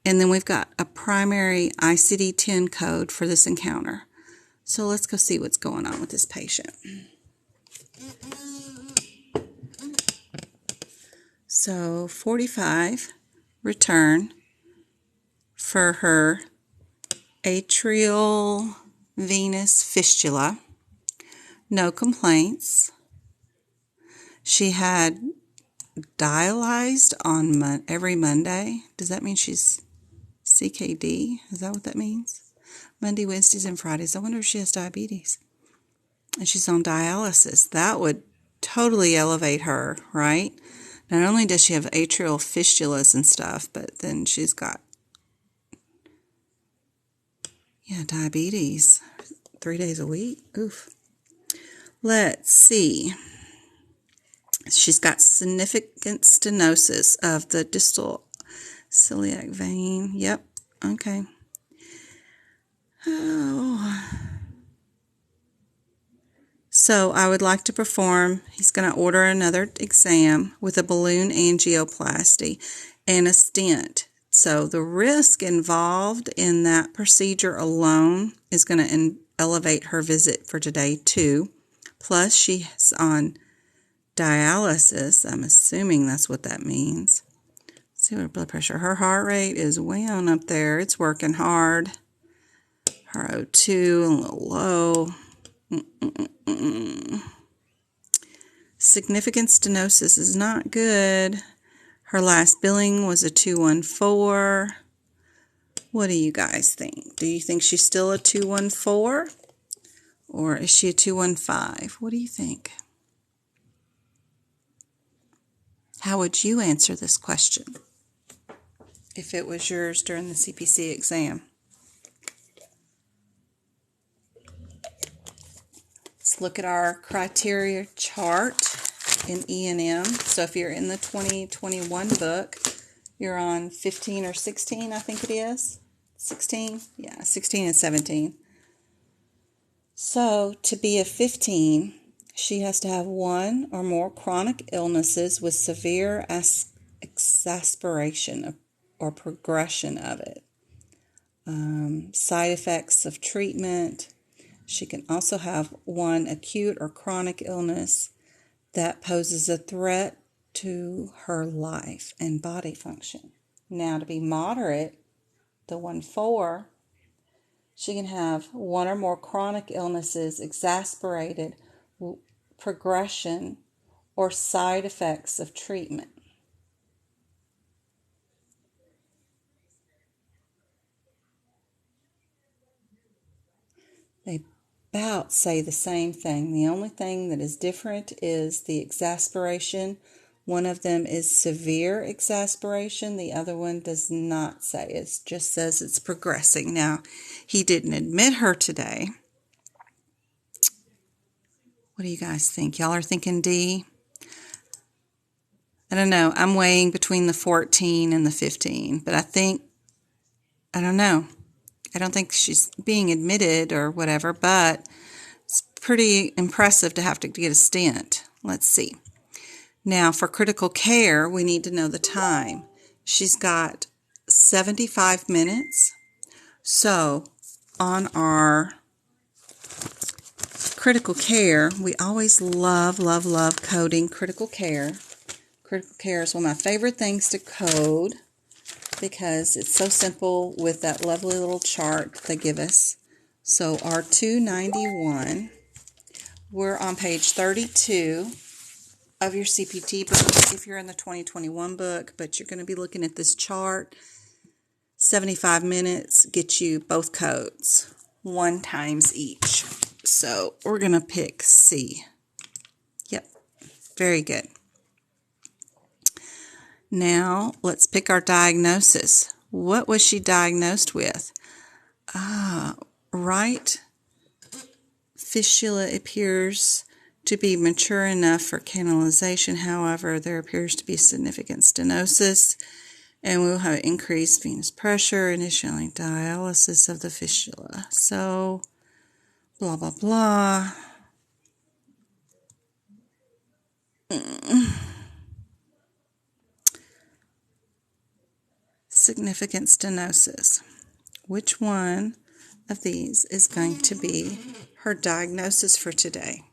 And then we've got a primary ICD10 code for this encounter. So let's go see what's going on with this patient. So 45 return for her atrial venous fistula. No complaints. She had dialyzed on every Monday. Does that mean she's CKD? Is that what that means? Monday, Wednesdays, and Fridays. I wonder if she has diabetes. And she's on dialysis. That would totally elevate her, right? Not only does she have atrial fistulas and stuff, but then she's got, diabetes 3 days a week. Oof. Let's see. She's got significant stenosis of the distal celiac vein. Yep. Okay. Oh. So I would like to perform, he's going to order another exam with a balloon angioplasty and a stent. So the risk involved in that procedure alone is going to elevate her visit for today too. Plus she's on dialysis. I'm assuming that's what that means. Let's see what her blood pressure. Her heart rate is way on up there. It's working hard. Her O2 a little low. Significant stenosis is not good. Her last billing was a 214. What do you guys think? Do you think she's still a 214? Or is she a 215? What do you think? How would you answer this question if it was yours during the CPC exam? Let's look at our criteria chart in E&M. So if you're in the 2021 book, you're on 15 or 16, I think it is. 16? Yeah, 16 and 17. So to be a 15, she has to have one or more chronic illnesses with severe exacerbation or progression of it. Side effects of treatment. She can also have one acute or chronic illness that poses a threat to her life and body function. Now, to be moderate, the 1-4, she can have one or more chronic illnesses, exacerbated progression, or side effects of treatment. They about say the same thing. The only thing that is different is the exacerbation One of them is severe exasperation. The other one does not say. It just says it's progressing. Now, he didn't admit her today. What do you guys think? Y'all are thinking D? I don't know. I'm weighing between the 14 and the 15, but I don't know. I don't think she's being admitted or whatever, but it's pretty impressive to have to get a stent. Let's see. Now, for critical care, we need to know the time. She's got 75 minutes. So, on our critical care, we always love coding critical care. Critical care is one of my favorite things to code because it's so simple with that lovely little chart they give us. So, our 291, we're on page 32 of your CPT book if you're in the 2021 book, but you're going to be looking at this chart. 75 minutes gets you both codes, 1 times each. So we're going to pick C. Yep, very good. Now let's pick our diagnosis. What was she diagnosed with? Right fistula appears to be mature enough for canalization. However, there appears to be significant stenosis, and we will have increased venous pressure, initiating dialysis of the fistula. So, blah, blah, blah. Significant stenosis. Which one of these is going to be her diagnosis for today?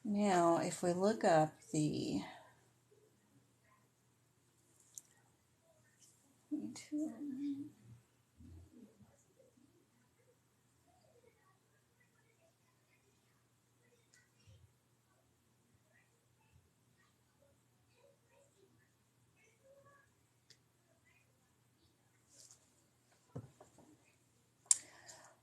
Now, if we look up the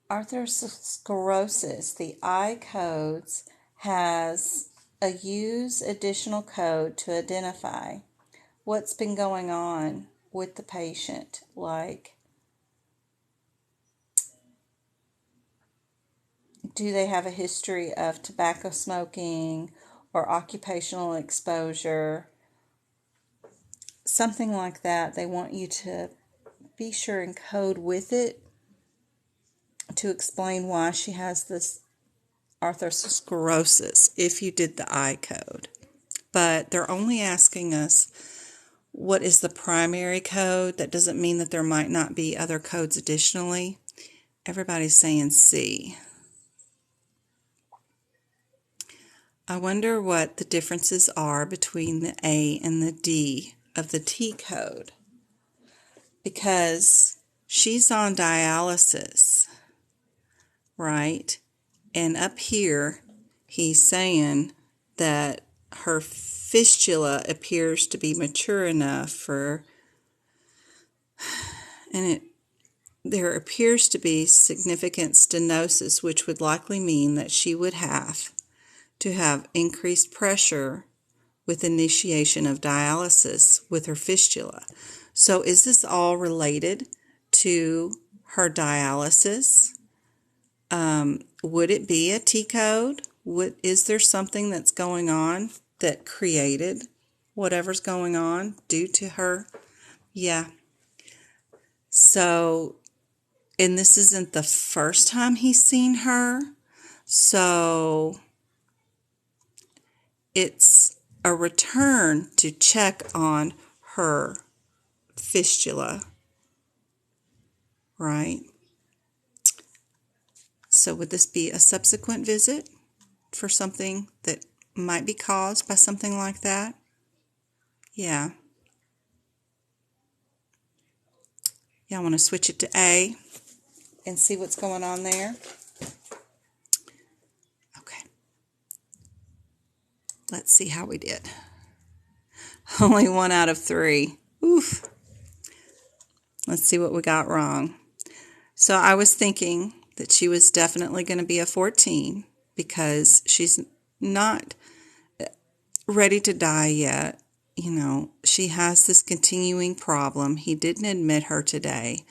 arthrosclerosis, the I codes has a use additional code to identify what's been going on with the patient. Like, do they have a history of tobacco smoking or occupational exposure? Something like that. They want you to be sure and code with it to explain why she has this arthrosclerosis if you did the I code. But they're only asking us what is the primary code. That doesn't mean that there might not be other codes additionally. Everybody's saying C. I wonder what the differences are between the A and the D of the T code, because she's on dialysis, right? And up here, he's saying that her fistula appears to be mature enough for, and there appears to be significant stenosis, which would likely mean that she would have to have increased pressure with initiation of dialysis with her fistula. So is this all related to her dialysis? Would it be a T code? Is there something that's going on that created whatever's going on due to her? Yeah. So, and this isn't the first time he's seen her. So, it's a return to check on her fistula, right? So would this be a subsequent visit for something that might be caused by something like that? Yeah. Yeah, I want to switch it to A and see what's going on there. Okay. Let's see how we did. Only 1 out of 3. Oof. Let's see what we got wrong. So I was thinking that she was definitely going to be a 14 because she's not ready to die yet. You know, she has this continuing problem. He didn't admit her today.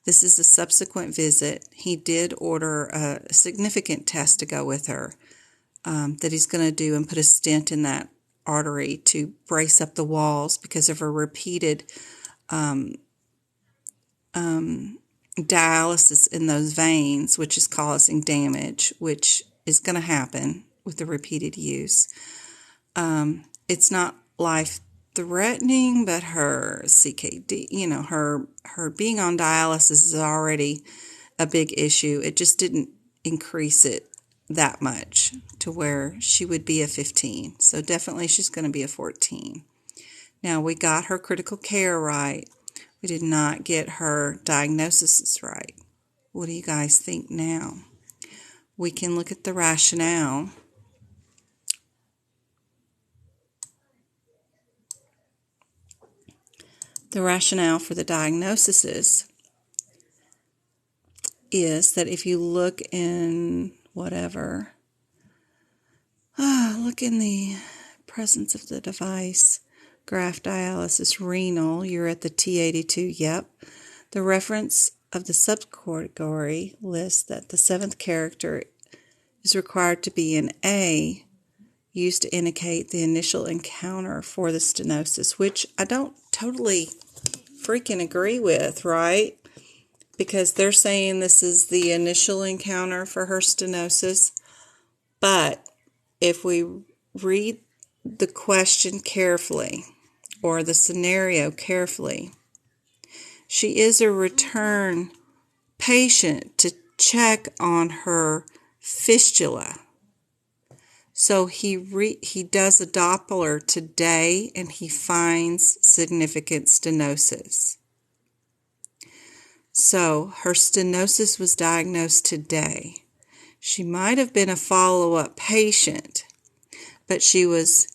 This is a subsequent visit. He did order a significant test to go with her that he's going to do and put a stent in that artery to brace up the walls because of her repeated dialysis in those veins, which is causing damage, which is going to happen with the repeated use. It's not life-threatening, but her CKD, you know, her being on dialysis is already a big issue. It just didn't increase it that much to where she would be a 15. So definitely she's going to be a 14. Now, we got her critical care right. We did not get her diagnosis right. What do you guys think now? We can look at the rationale. The rationale for the diagnosis is that if you look in whatever, look in the presence of the device, graft dialysis renal, you're at the T82, yep. The reference of the subcategory lists that the 7th character is required to be an A, used to indicate the initial encounter for the stenosis, which I don't totally freaking agree with, right? Because they're saying this is the initial encounter for her stenosis. But if we read the question carefully, or the scenario carefully, she is a return patient to check on her fistula. So he does a Doppler today and he finds significant stenosis. So her stenosis was diagnosed today. She might have been a follow-up patient, but she was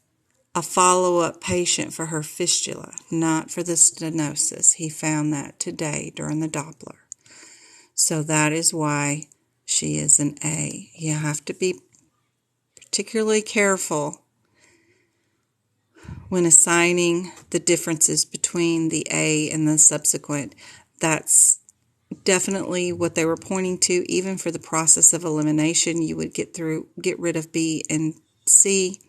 a follow-up patient for her fistula, not for the stenosis. He found that today during the Doppler. So that is why she is an A. You have to be particularly careful when assigning the differences between the A and the subsequent. That's definitely what they were pointing to. Even for the process of elimination, you would get rid of B and C,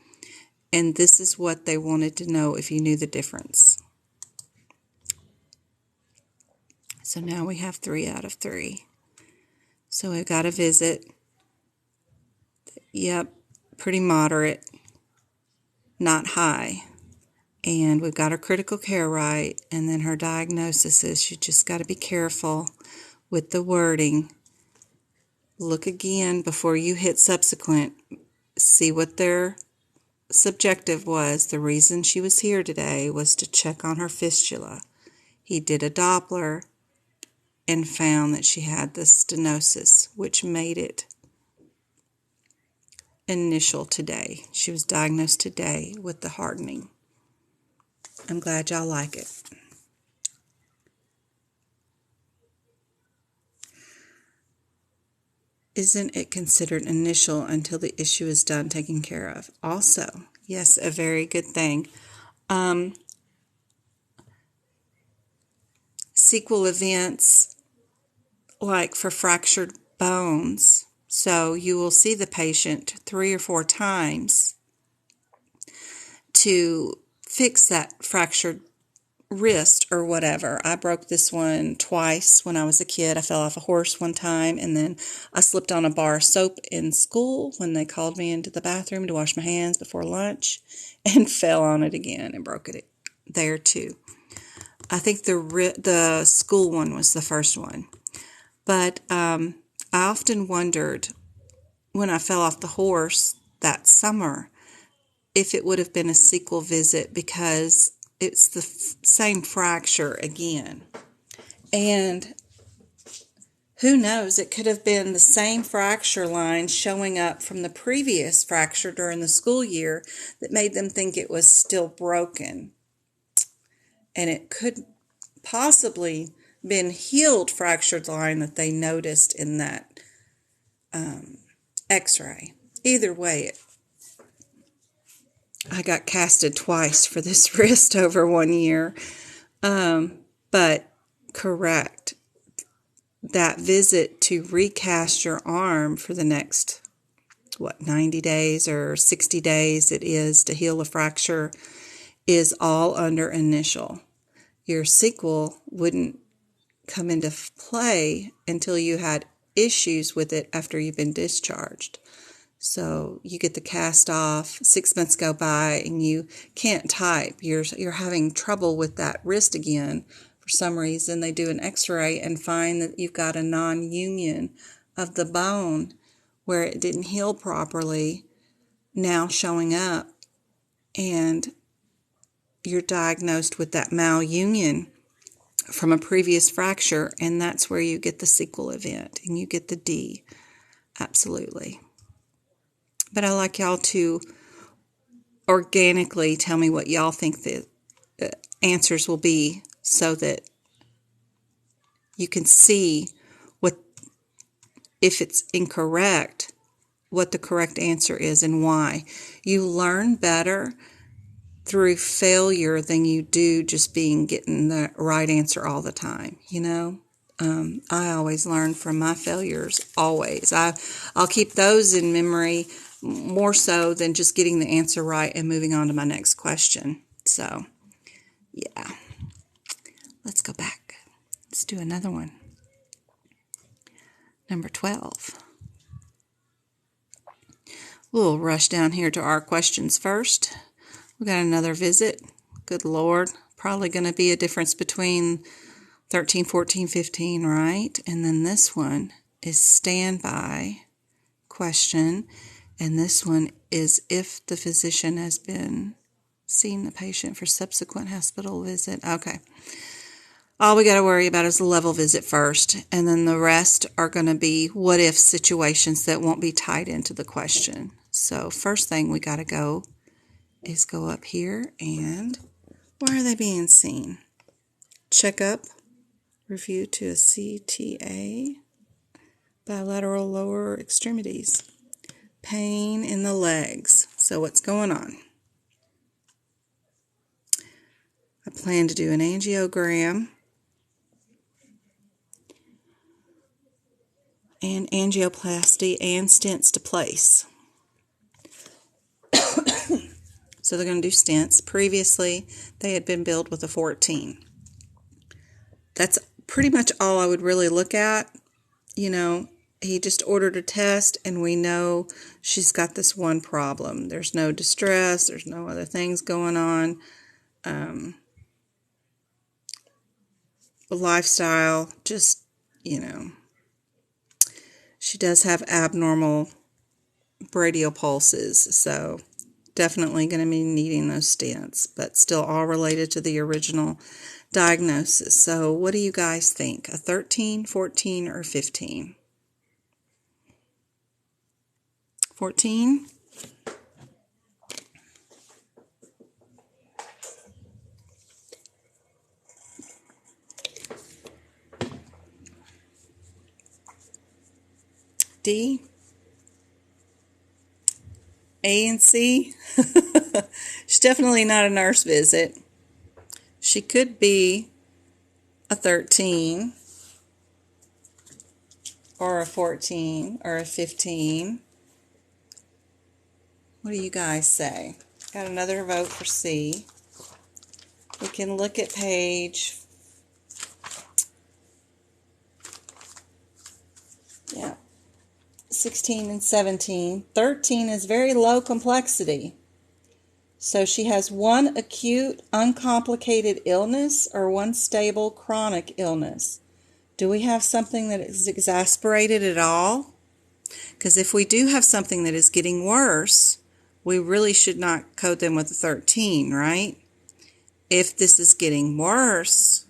and this is what they wanted to know if you knew the difference. So now we have 3 out of 3. So we've got a visit. Yep, pretty moderate, not high. And we've got her critical care right, and then her diagnosis is you just got to be careful with the wording. Look again before you hit subsequent. See what their subjective was. The reason she was here today was to check on her fistula. He did a Doppler and found that she had the stenosis, which made it initial today. She was diagnosed today with the hardening. I'm glad y'all like it. Isn't it considered initial until the issue is done taken care of? Also, yes, a very good thing. Sequel events, like for fractured bones, so you will see the patient 3 or 4 times to fix that fractured wrist or whatever. I broke this one twice when I was a kid. I fell off a horse one time, and then I slipped on a bar of soap in school when they called me into the bathroom to wash my hands before lunch and fell on it again and broke it there too. I think the school one was the first one. But I often wondered when I fell off the horse that summer if it would have been a sequel visit because it's the same fracture again. And who knows, it could have been the same fracture line showing up from the previous fracture during the school year that made them think it was still broken. And it could possibly been healed fractured line that they noticed in that x-ray. Either way, I got casted twice for this wrist over 1 year. But correct, that visit to recast your arm for the next, 90 days or 60 days it is to heal a fracture is all under initial. Your sequel wouldn't come into play until you had issues with it after you've been discharged. So you get the cast off, 6 months go by, and you can't type. You're having trouble with that wrist again. For some reason, they do an x-ray and find that you've got a non-union of the bone where it didn't heal properly, now showing up, and you're diagnosed with that malunion from a previous fracture, and that's where you get the sequel event, and you get the D. Absolutely. But I'd like y'all to organically tell me what y'all think the answers will be so that you can see what, if it's incorrect, what the correct answer is and why. You learn better through failure than you do just getting the right answer all the time, I always learn from my failures, always. I'll keep those in memory more so than just getting the answer right and moving on to my next question. So, yeah. Let's go back. Let's do another one. Number 12. We'll rush down here to our questions first. We got another visit. Good Lord. Probably going to be a difference between 13, 14, 15, right? And then this one is standby question. And this one is if the physician has been seeing the patient for subsequent hospital visit. Okay. All we got to worry about is the level visit first. And then the rest are going to be what if situations that won't be tied into the question. So first thing we got to go is go up here and why are they being seen? Checkup, review to a CTA, bilateral lower extremities, pain in the legs. So what's going on? I plan to do an angiogram and angioplasty and stents to place. So they're going to do stents. Previously, they had been billed with a 14. That's pretty much all I would really look at. He just ordered a test, and we know she's got this one problem. There's no distress. There's no other things going on. Lifestyle, just, she does have abnormal radial pulses, so definitely going to be needing those stents, but still all related to the original diagnosis. So what do you guys think? A 13, 14, or 15? 14? D? A and C? She's definitely not a nurse visit. She could be a 13 or a 14 or a 15. What do you guys say? Got another vote for C. We can look at page 16 and 17. 13 is very low complexity. So she has one acute, uncomplicated illness or one stable, chronic illness. Do we have something that is exasperated at all? Because if we do have something that is getting worse, we really should not code them with a 13, right? If this is getting worse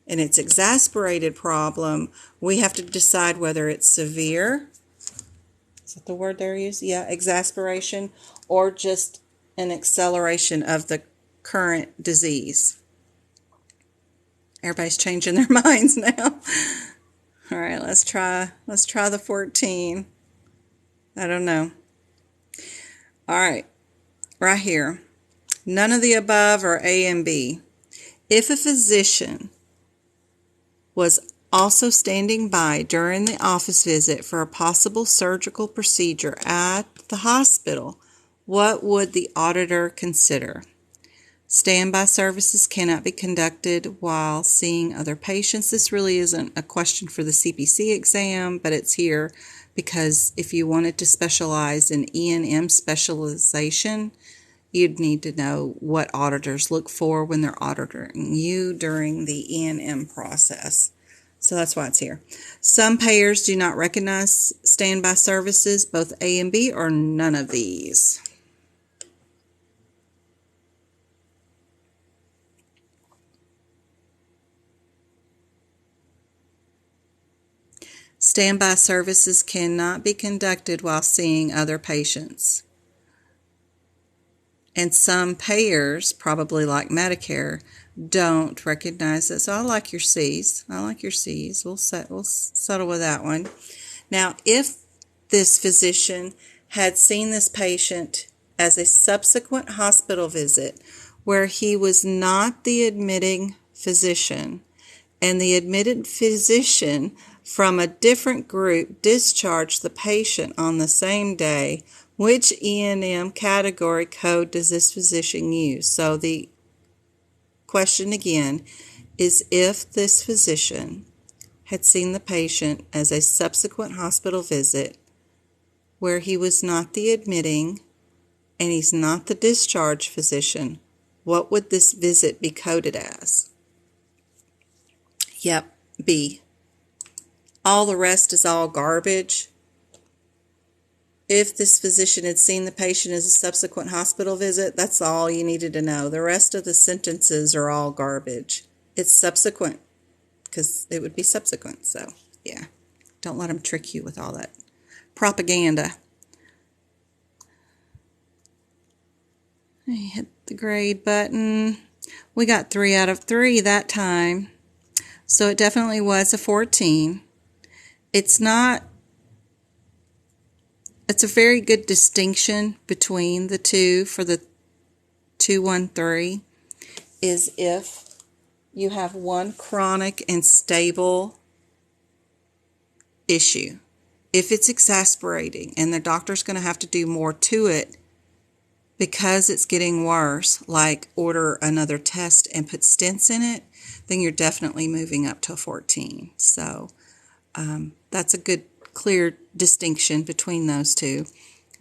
and it's exasperated problem, we have to decide whether it's severe. Is that the word there is? Yeah, exasperation, or just an acceleration of the current disease. Everybody's changing their minds now. All right, let's try the 14. I don't know. All right, right here. None of the above are A and B. If a physician was also standing by during the office visit for a possible surgical procedure at the hospital, what would the auditor consider? Standby services cannot be conducted while seeing other patients. This really isn't a question for the CPC exam, but it's here because if you wanted to specialize in E&M specialization, you'd need to know what auditors look for when they're auditing you during the E&M process. So that's why it's here. Some payers do not recognize standby services, both A and B, or none of these. Standby services cannot be conducted while seeing other patients. And some payers, probably like Medicare, don't recognize it. So I like your C's. We'll settle with that one. Now, if this physician had seen this patient as a subsequent hospital visit where he was not the admitting physician, and the admitted physician from a different group discharged the patient on the same day, which E&M category code does this physician use? So the question again is, if this physician had seen the patient as a subsequent hospital visit where he was not the admitting and he's not the discharge physician, what would this visit be coded as? Yep, B. All the rest is all garbage. If this physician had seen the patient as a subsequent hospital visit, that's all you needed to know. The rest of the sentences are all garbage. It's subsequent, because it would be subsequent. So, yeah, don't let them trick you with all that propaganda. I hit the grade button. We got 3 out of 3 that time. So it definitely was a 14. It's a very good distinction between the two for the 213 is if you have one chronic and stable issue. If it's exasperating and the doctor's going to have to do more to it because it's getting worse, like order another test and put stents in it, then you're definitely moving up to a 14. So that's a good, clear distinction between those two.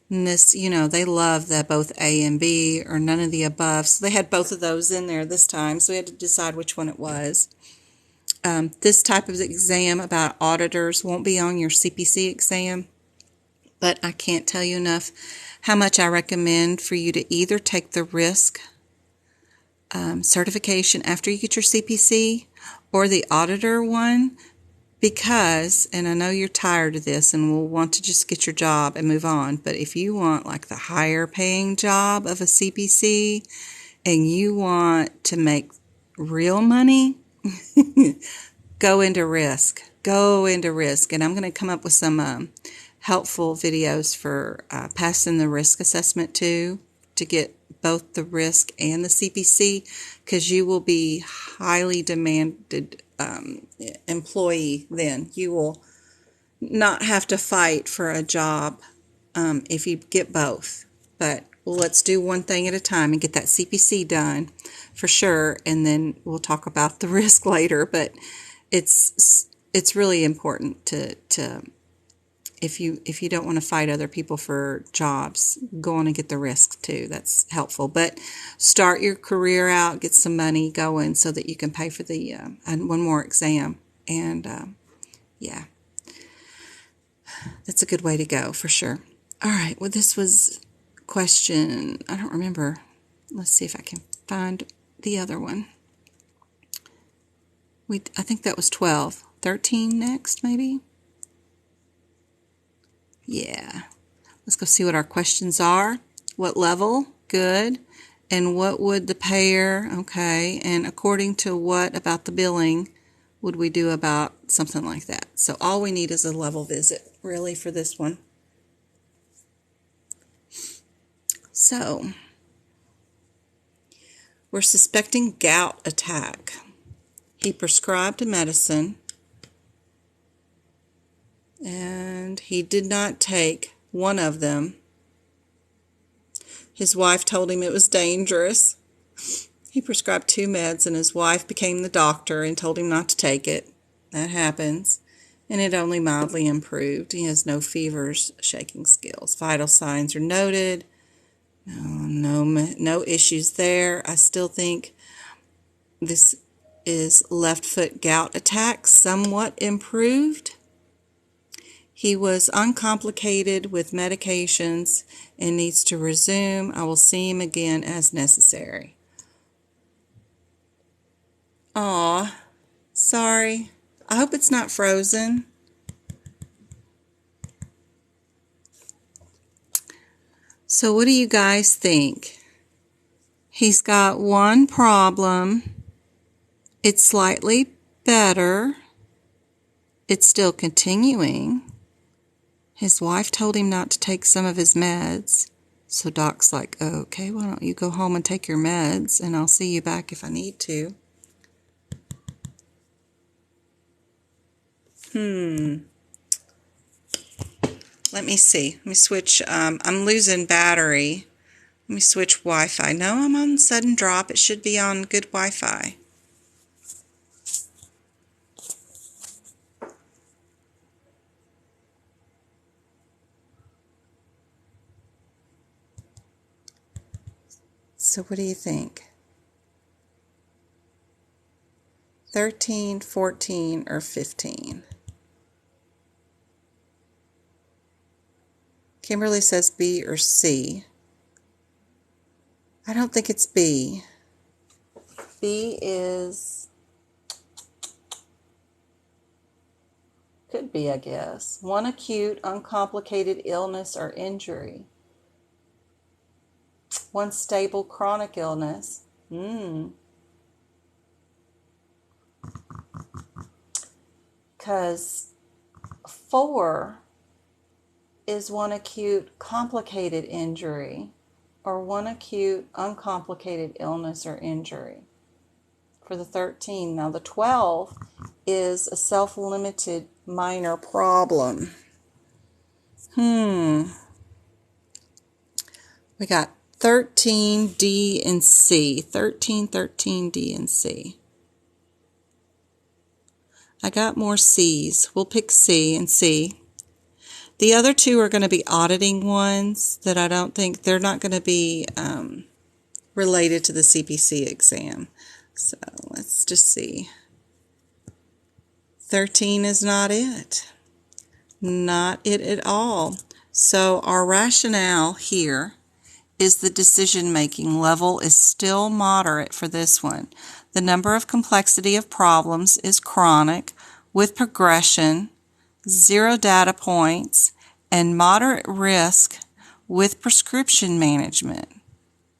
And this, they love that both A and B or none of the above. So they had both of those in there this time. So we had to decide which one it was. This type of exam about auditors won't be on your CPC exam. But I can't tell you enough how much I recommend for you to either take the risk certification after you get your CPC or the auditor one, because, and I know you're tired of this and will want to just get your job and move on, but if you want like the higher paying job of a CPC and you want to make real money, go into risk. And I'm going to come up with some helpful videos for passing the risk assessment too, to get both the risk and the CPC, because you will be highly demanded employee then. You will not have to fight for a job if you get both. But let's do one thing at a time and get that CPC done for sure, and then we'll talk about the risk later. But it's really important to if you don't want to fight other people for jobs, go on and get the risk too. That's helpful. But start your career out, get some money going so that you can pay for the and one more exam. And yeah, that's a good way to go for sure. All right. Well, this was question, I don't remember. Let's see if I can find the other one. I think that was 12. 13 next, maybe? Yeah. Let's go see what our questions are. What level? Good. And what would the payer? Okay. And according to what about the billing would we do about something like that? So all we need is a level visit, really, for this one. So, we're suspecting gout attack. He prescribed a medicine, and he did not take one of them. His wife told him it was dangerous. He prescribed 2 meds, and his wife became the doctor and told him not to take it. That happens. And it only mildly improved. He has no fevers, shaking skills. Vital signs are noted. No issues there. I still think this is left foot gout attack, somewhat improved. He was uncomplicated with medications and needs to resume. I will see him again as necessary. Aw, sorry. I hope it's not frozen. So what do you guys think? He's got one problem. It's slightly better. It's still continuing. His wife told him not to take some of his meds. So Doc's like, okay, why don't you go home and take your meds, and I'll see you back if I need to. Let me see. Let me switch. I'm losing battery. Let me switch Wi-Fi. No, I'm on sudden drop. It should be on good Wi-Fi. So what do you think? 13, 14, or 15? Kimberly says B or C. I don't think it's B. B is, could be, I guess. One acute, uncomplicated illness or injury. One stable chronic illness. Because 4 is one acute complicated injury or one acute uncomplicated illness or injury for the 13. Now the 12 is a self-limited minor problem. We got 13, D, and C. 13, D, and C. I got more C's. We'll pick C and C. The other 2 are going to be auditing ones that I don't think, they're not going to be related to the CPC exam. So let's just see. 13 is not it. Not it at all. So our rationale here is the decision-making level is still moderate for this one. The number of complexity of problems is chronic with progression, 0 data points, and moderate risk with prescription management.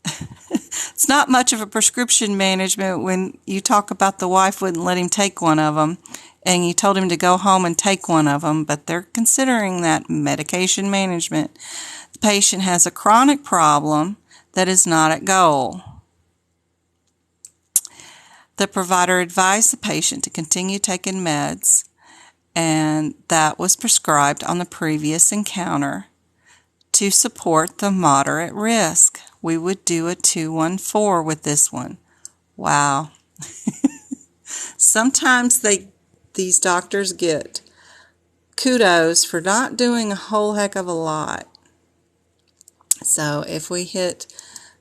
It's not much of a prescription management when you talk about the wife wouldn't let him take one of them, and you told him to go home and take one of them, but they're considering that medication management. The patient has a chronic problem that is not at goal. The provider advised the patient to continue taking meds, and that was prescribed on the previous encounter to support the moderate risk. We would do a 214 with this one. Wow. Sometimes these doctors get kudos for not doing a whole heck of a lot. So if we hit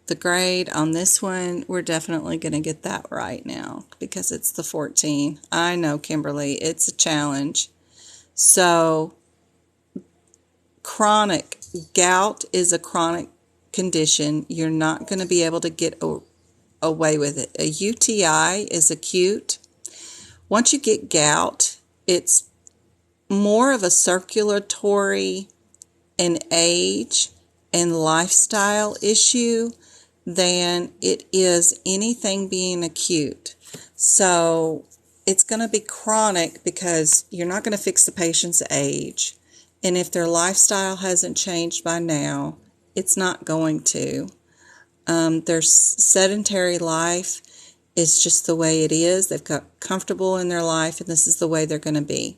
the grade on this one, we're definitely going to get that right now because it's the 14. I know, Kimberly, it's a challenge. So chronic gout is a chronic condition. You're not going to be able to get away with it. A UTI is acute. Once you get gout, it's more of a circulatory and age and lifestyle issue than it is anything being acute. So it's going to be chronic because you're not going to fix the patient's age. And if their lifestyle hasn't changed by now, it's not going to. Their sedentary life is just the way it is. They've got comfortable in their life, and this is the way they're going to be.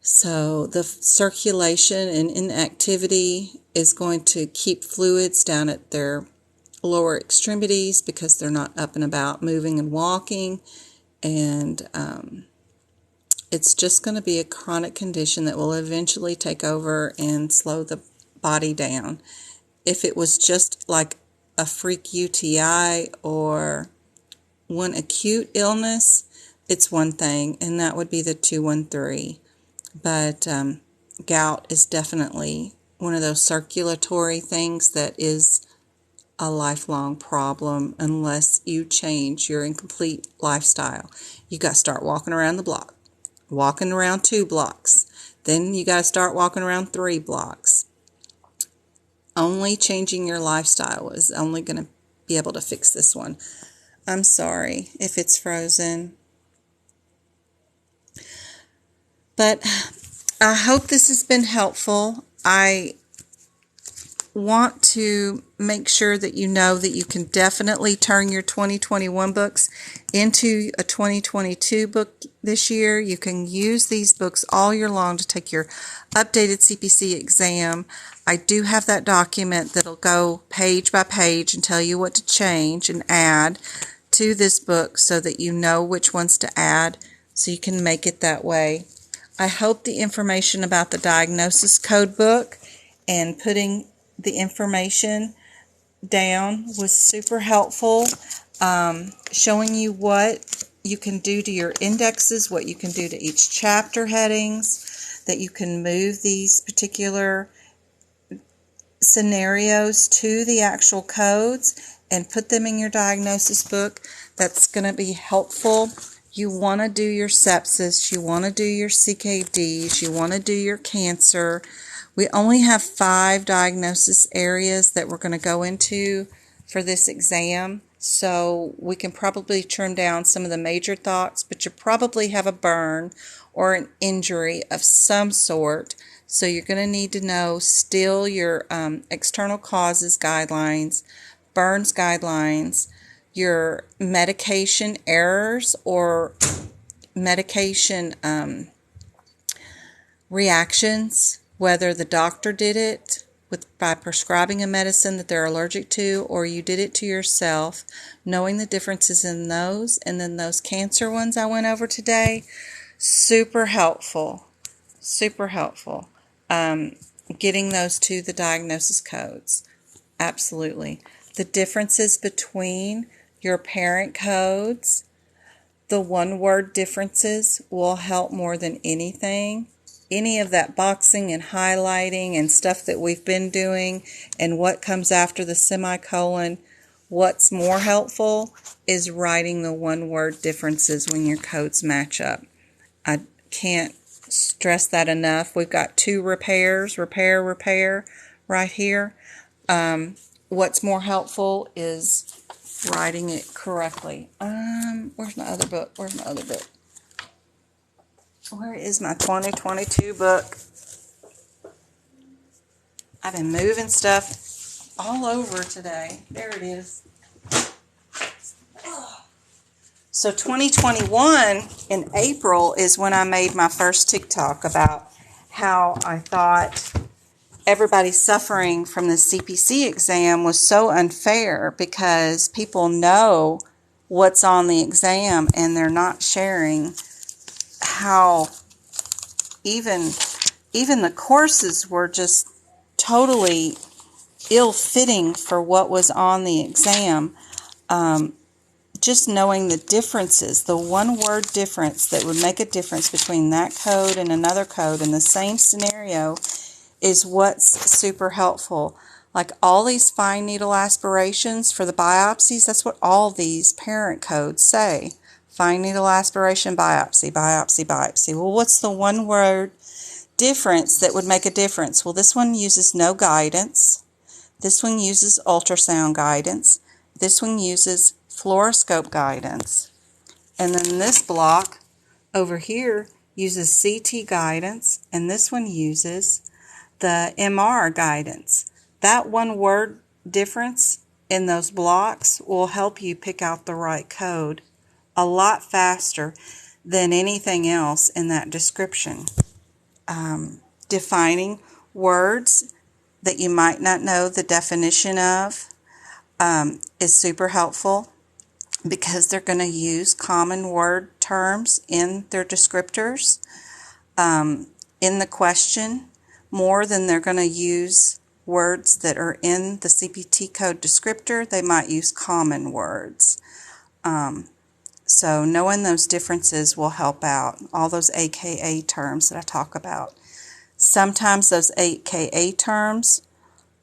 So the circulation and inactivity is going to keep fluids down at their lower extremities because they're not up and about moving and walking. And it's just going to be a chronic condition that will eventually take over and slow the body down. If it was just like a freak UTI or one acute illness, it's one thing, and that would be the 213. But gout is definitely one of those circulatory things that is a lifelong problem unless you change your incomplete lifestyle. You got to start walking around the block, walking around 2 blocks. Then you got to start walking around 3 blocks. Only changing your lifestyle is only going to be able to fix this one. I'm sorry if it's frozen. But I hope this has been helpful. I want to make sure that you know that you can definitely turn your 2021 books into a 2022 book this year. You can use these books all year long to take your updated CPC exam. I do have that document that'll go page by page and tell you what to change and add to this book so that you know which ones to add so you can make it that way. I hope the information about the diagnosis code book and putting the information down was super helpful, showing you what you can do to your indexes, what you can do to each chapter headings, that you can move these particular scenarios to the actual codes and put them in your diagnosis book. That's going to be helpful. You want to do your sepsis, you want to do your CKDs, you want to do your cancer. We only have 5 diagnosis areas that we're going to go into for this exam, so we can probably trim down some of the major thoughts, but you probably have a burn or an injury of some sort, so you're going to need to know still your external causes guidelines, burns guidelines, your medication errors or medication reactions, whether the doctor did it by prescribing a medicine that they're allergic to or you did it to yourself, knowing the differences in those, and then those cancer ones I went over today, super helpful, super helpful. Getting those to the diagnosis codes, absolutely. The differences between your parent codes, the one-word differences will help more than anything. Any of that boxing and highlighting and stuff that we've been doing and what comes after the semicolon, what's more helpful is writing the one-word differences when your codes match up. I can't stress that enough. We've got 2 repairs, repair right here. What's more helpful is writing it correctly. Where's my other book? Where is my 2022 book? I've been moving stuff all over today. There it is. So 2021 in April is when I made my first TikTok about how I thought everybody suffering from the CPC exam was so unfair because people know what's on the exam and they're not sharing how even the courses were just totally ill-fitting for what was on the exam. Just knowing the differences, the one-word difference that would make a difference between that code and another code in the same scenario is what's super helpful. Like all these fine needle aspirations for the biopsies, that's what all these parent codes say. Fine needle aspiration, biopsy, biopsy, biopsy. Well, what's the one word difference that would make a difference? Well, this one uses no guidance. This one uses ultrasound guidance. This one uses fluoroscope guidance. And then this block over here uses CT guidance, and this one uses the MR guidance. That one word difference in those blocks will help you pick out the right code a lot faster than anything else in that description. Defining words that you might not know the definition of is super helpful, because they're going to use common word terms in their descriptors in the question more than they're going to use words that are in the CPT code descriptor. They might use common words. So knowing those differences will help out. All those AKA terms that I talk about. Sometimes those AKA terms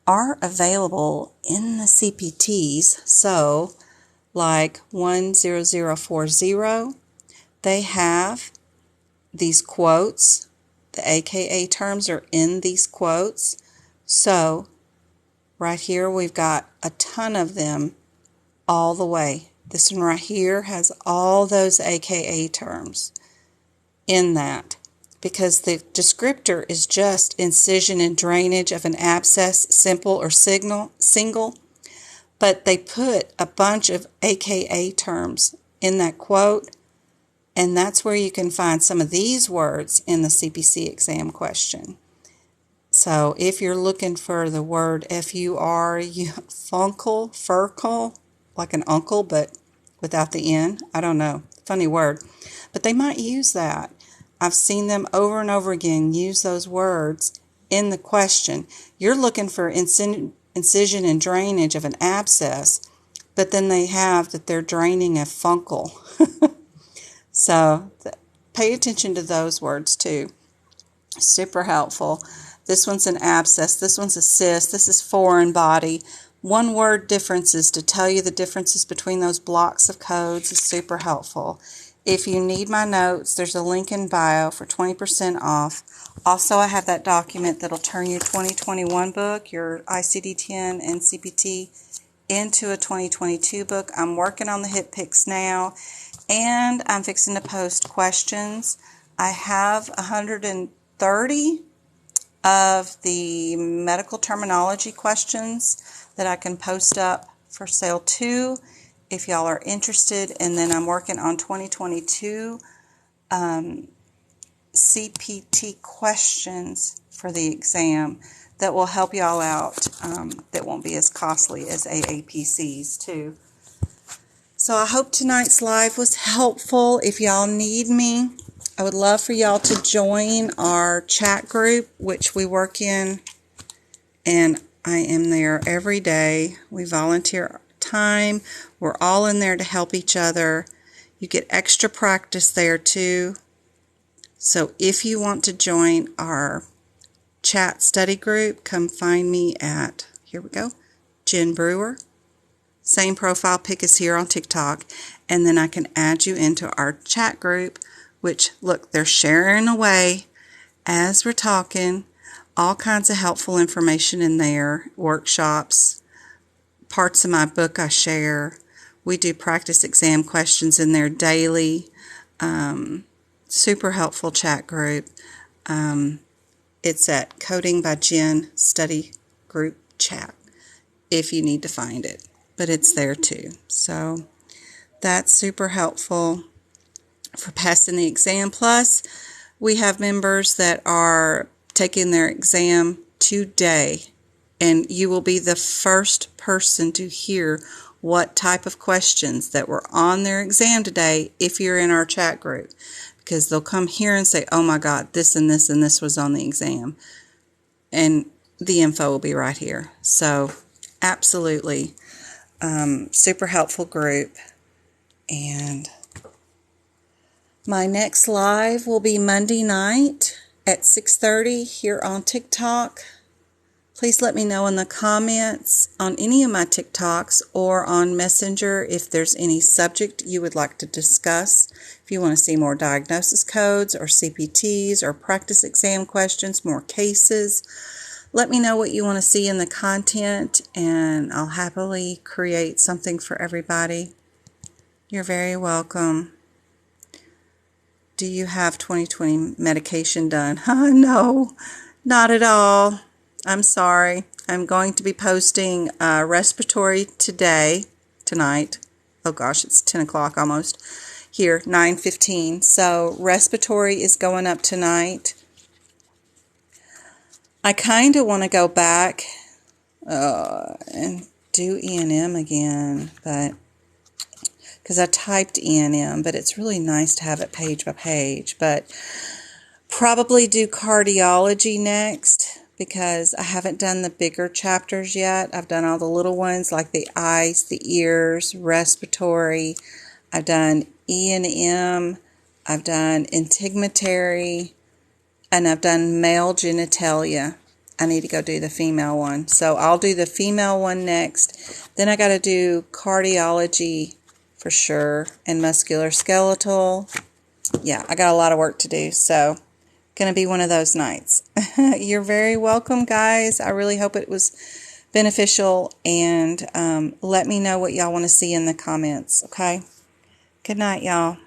are available in the CPTs. So like 10040, they have these quotes. The AKA terms are in these quotes. So right here we've got a ton of them all the way. This one right here has all those AKA terms in that, because the descriptor is just incision and drainage of an abscess, simple or single. But they put a bunch of AKA terms in that quote, and that's where you can find some of these words in the CPC exam question. So if you're looking for the word furcle, like an uncle, but without the N, I don't know, funny word, but they might use that. I've seen them over and over again use those words in the question. You're looking for incision and drainage of an abscess, but then they have that they're draining a funkel. So pay attention to those words too. Super helpful. This one's an abscess. This one's a cyst. This is foreign body. One word differences to tell you the differences between those blocks of codes is super helpful. If you need my notes, there's a link in bio for 20% off. Also, I have that document that'll turn your 2021 book, your ICD10 and CPT, into a 2022 book. I'm working on the hip picks now, and I'm fixing to post questions. I have 130 of the medical terminology questions that I can post up for sale too, if y'all are interested. And then I'm working on 2022 CPT questions for the exam that will help y'all out, that won't be as costly as AAPCs too. So I hope tonight's live was helpful. If y'all need me, I would love for y'all to join our chat group, which we work in, and I am there every day. We volunteer time. We're all in there to help each other. You get extra practice there too. So if you want to join our chat study group, come find me at, here we go, Jen Brewer. Same profile pic as here on TikTok. And then I can add you into our chat group, which, look, they're sharing away as we're talking. All kinds of helpful information in there, workshops, parts of my book I share. We do practice exam questions in there daily. Super helpful chat group. It's at Coding by Jen Study Group Chat if you need to find it. But it's there too. So that's super helpful for passing the exam. Plus, we have members that are taking their exam today, and you will be the first person to hear what type of questions that were on their exam today if you're in our chat group, because they'll come here and say, oh my God, this and this and this was on the exam. And the info will be right here. So absolutely super helpful group. And my next live will be Monday night at 6:30 here on TikTok. Please let me know in the comments on any of my TikToks or on Messenger if there's any subject you would like to discuss. If you want to see more diagnosis codes or CPTs or practice exam questions, more cases, let me know what you want to see in the content, and I'll happily create something for everybody. You're very welcome. Do you have 2020 medication done? No, not at all. I'm sorry. I'm going to be posting respiratory tonight. Oh gosh, it's 10 o'clock almost. Here, 9:15. So respiratory is going up tonight. I kind of want to go back and do E&M again, but because I typed E&M, but it's really nice to have it page by page. But probably do cardiology next, because I haven't done the bigger chapters yet. I've done all the little ones like the eyes, the ears, respiratory. I've done E&M. I've done integumentary, and I've done male genitalia. I need to go do the female one. So I'll do the female one next. Then I got to do cardiology for sure, and musculoskeletal. Yeah, I got a lot of work to do, so going to be one of those nights. You're very welcome, guys. I really hope it was beneficial, and let me know what y'all want to see in the comments, okay? Good night, y'all.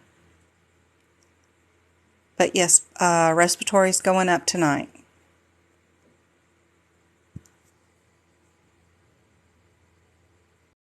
But yes, respiratory is going up tonight.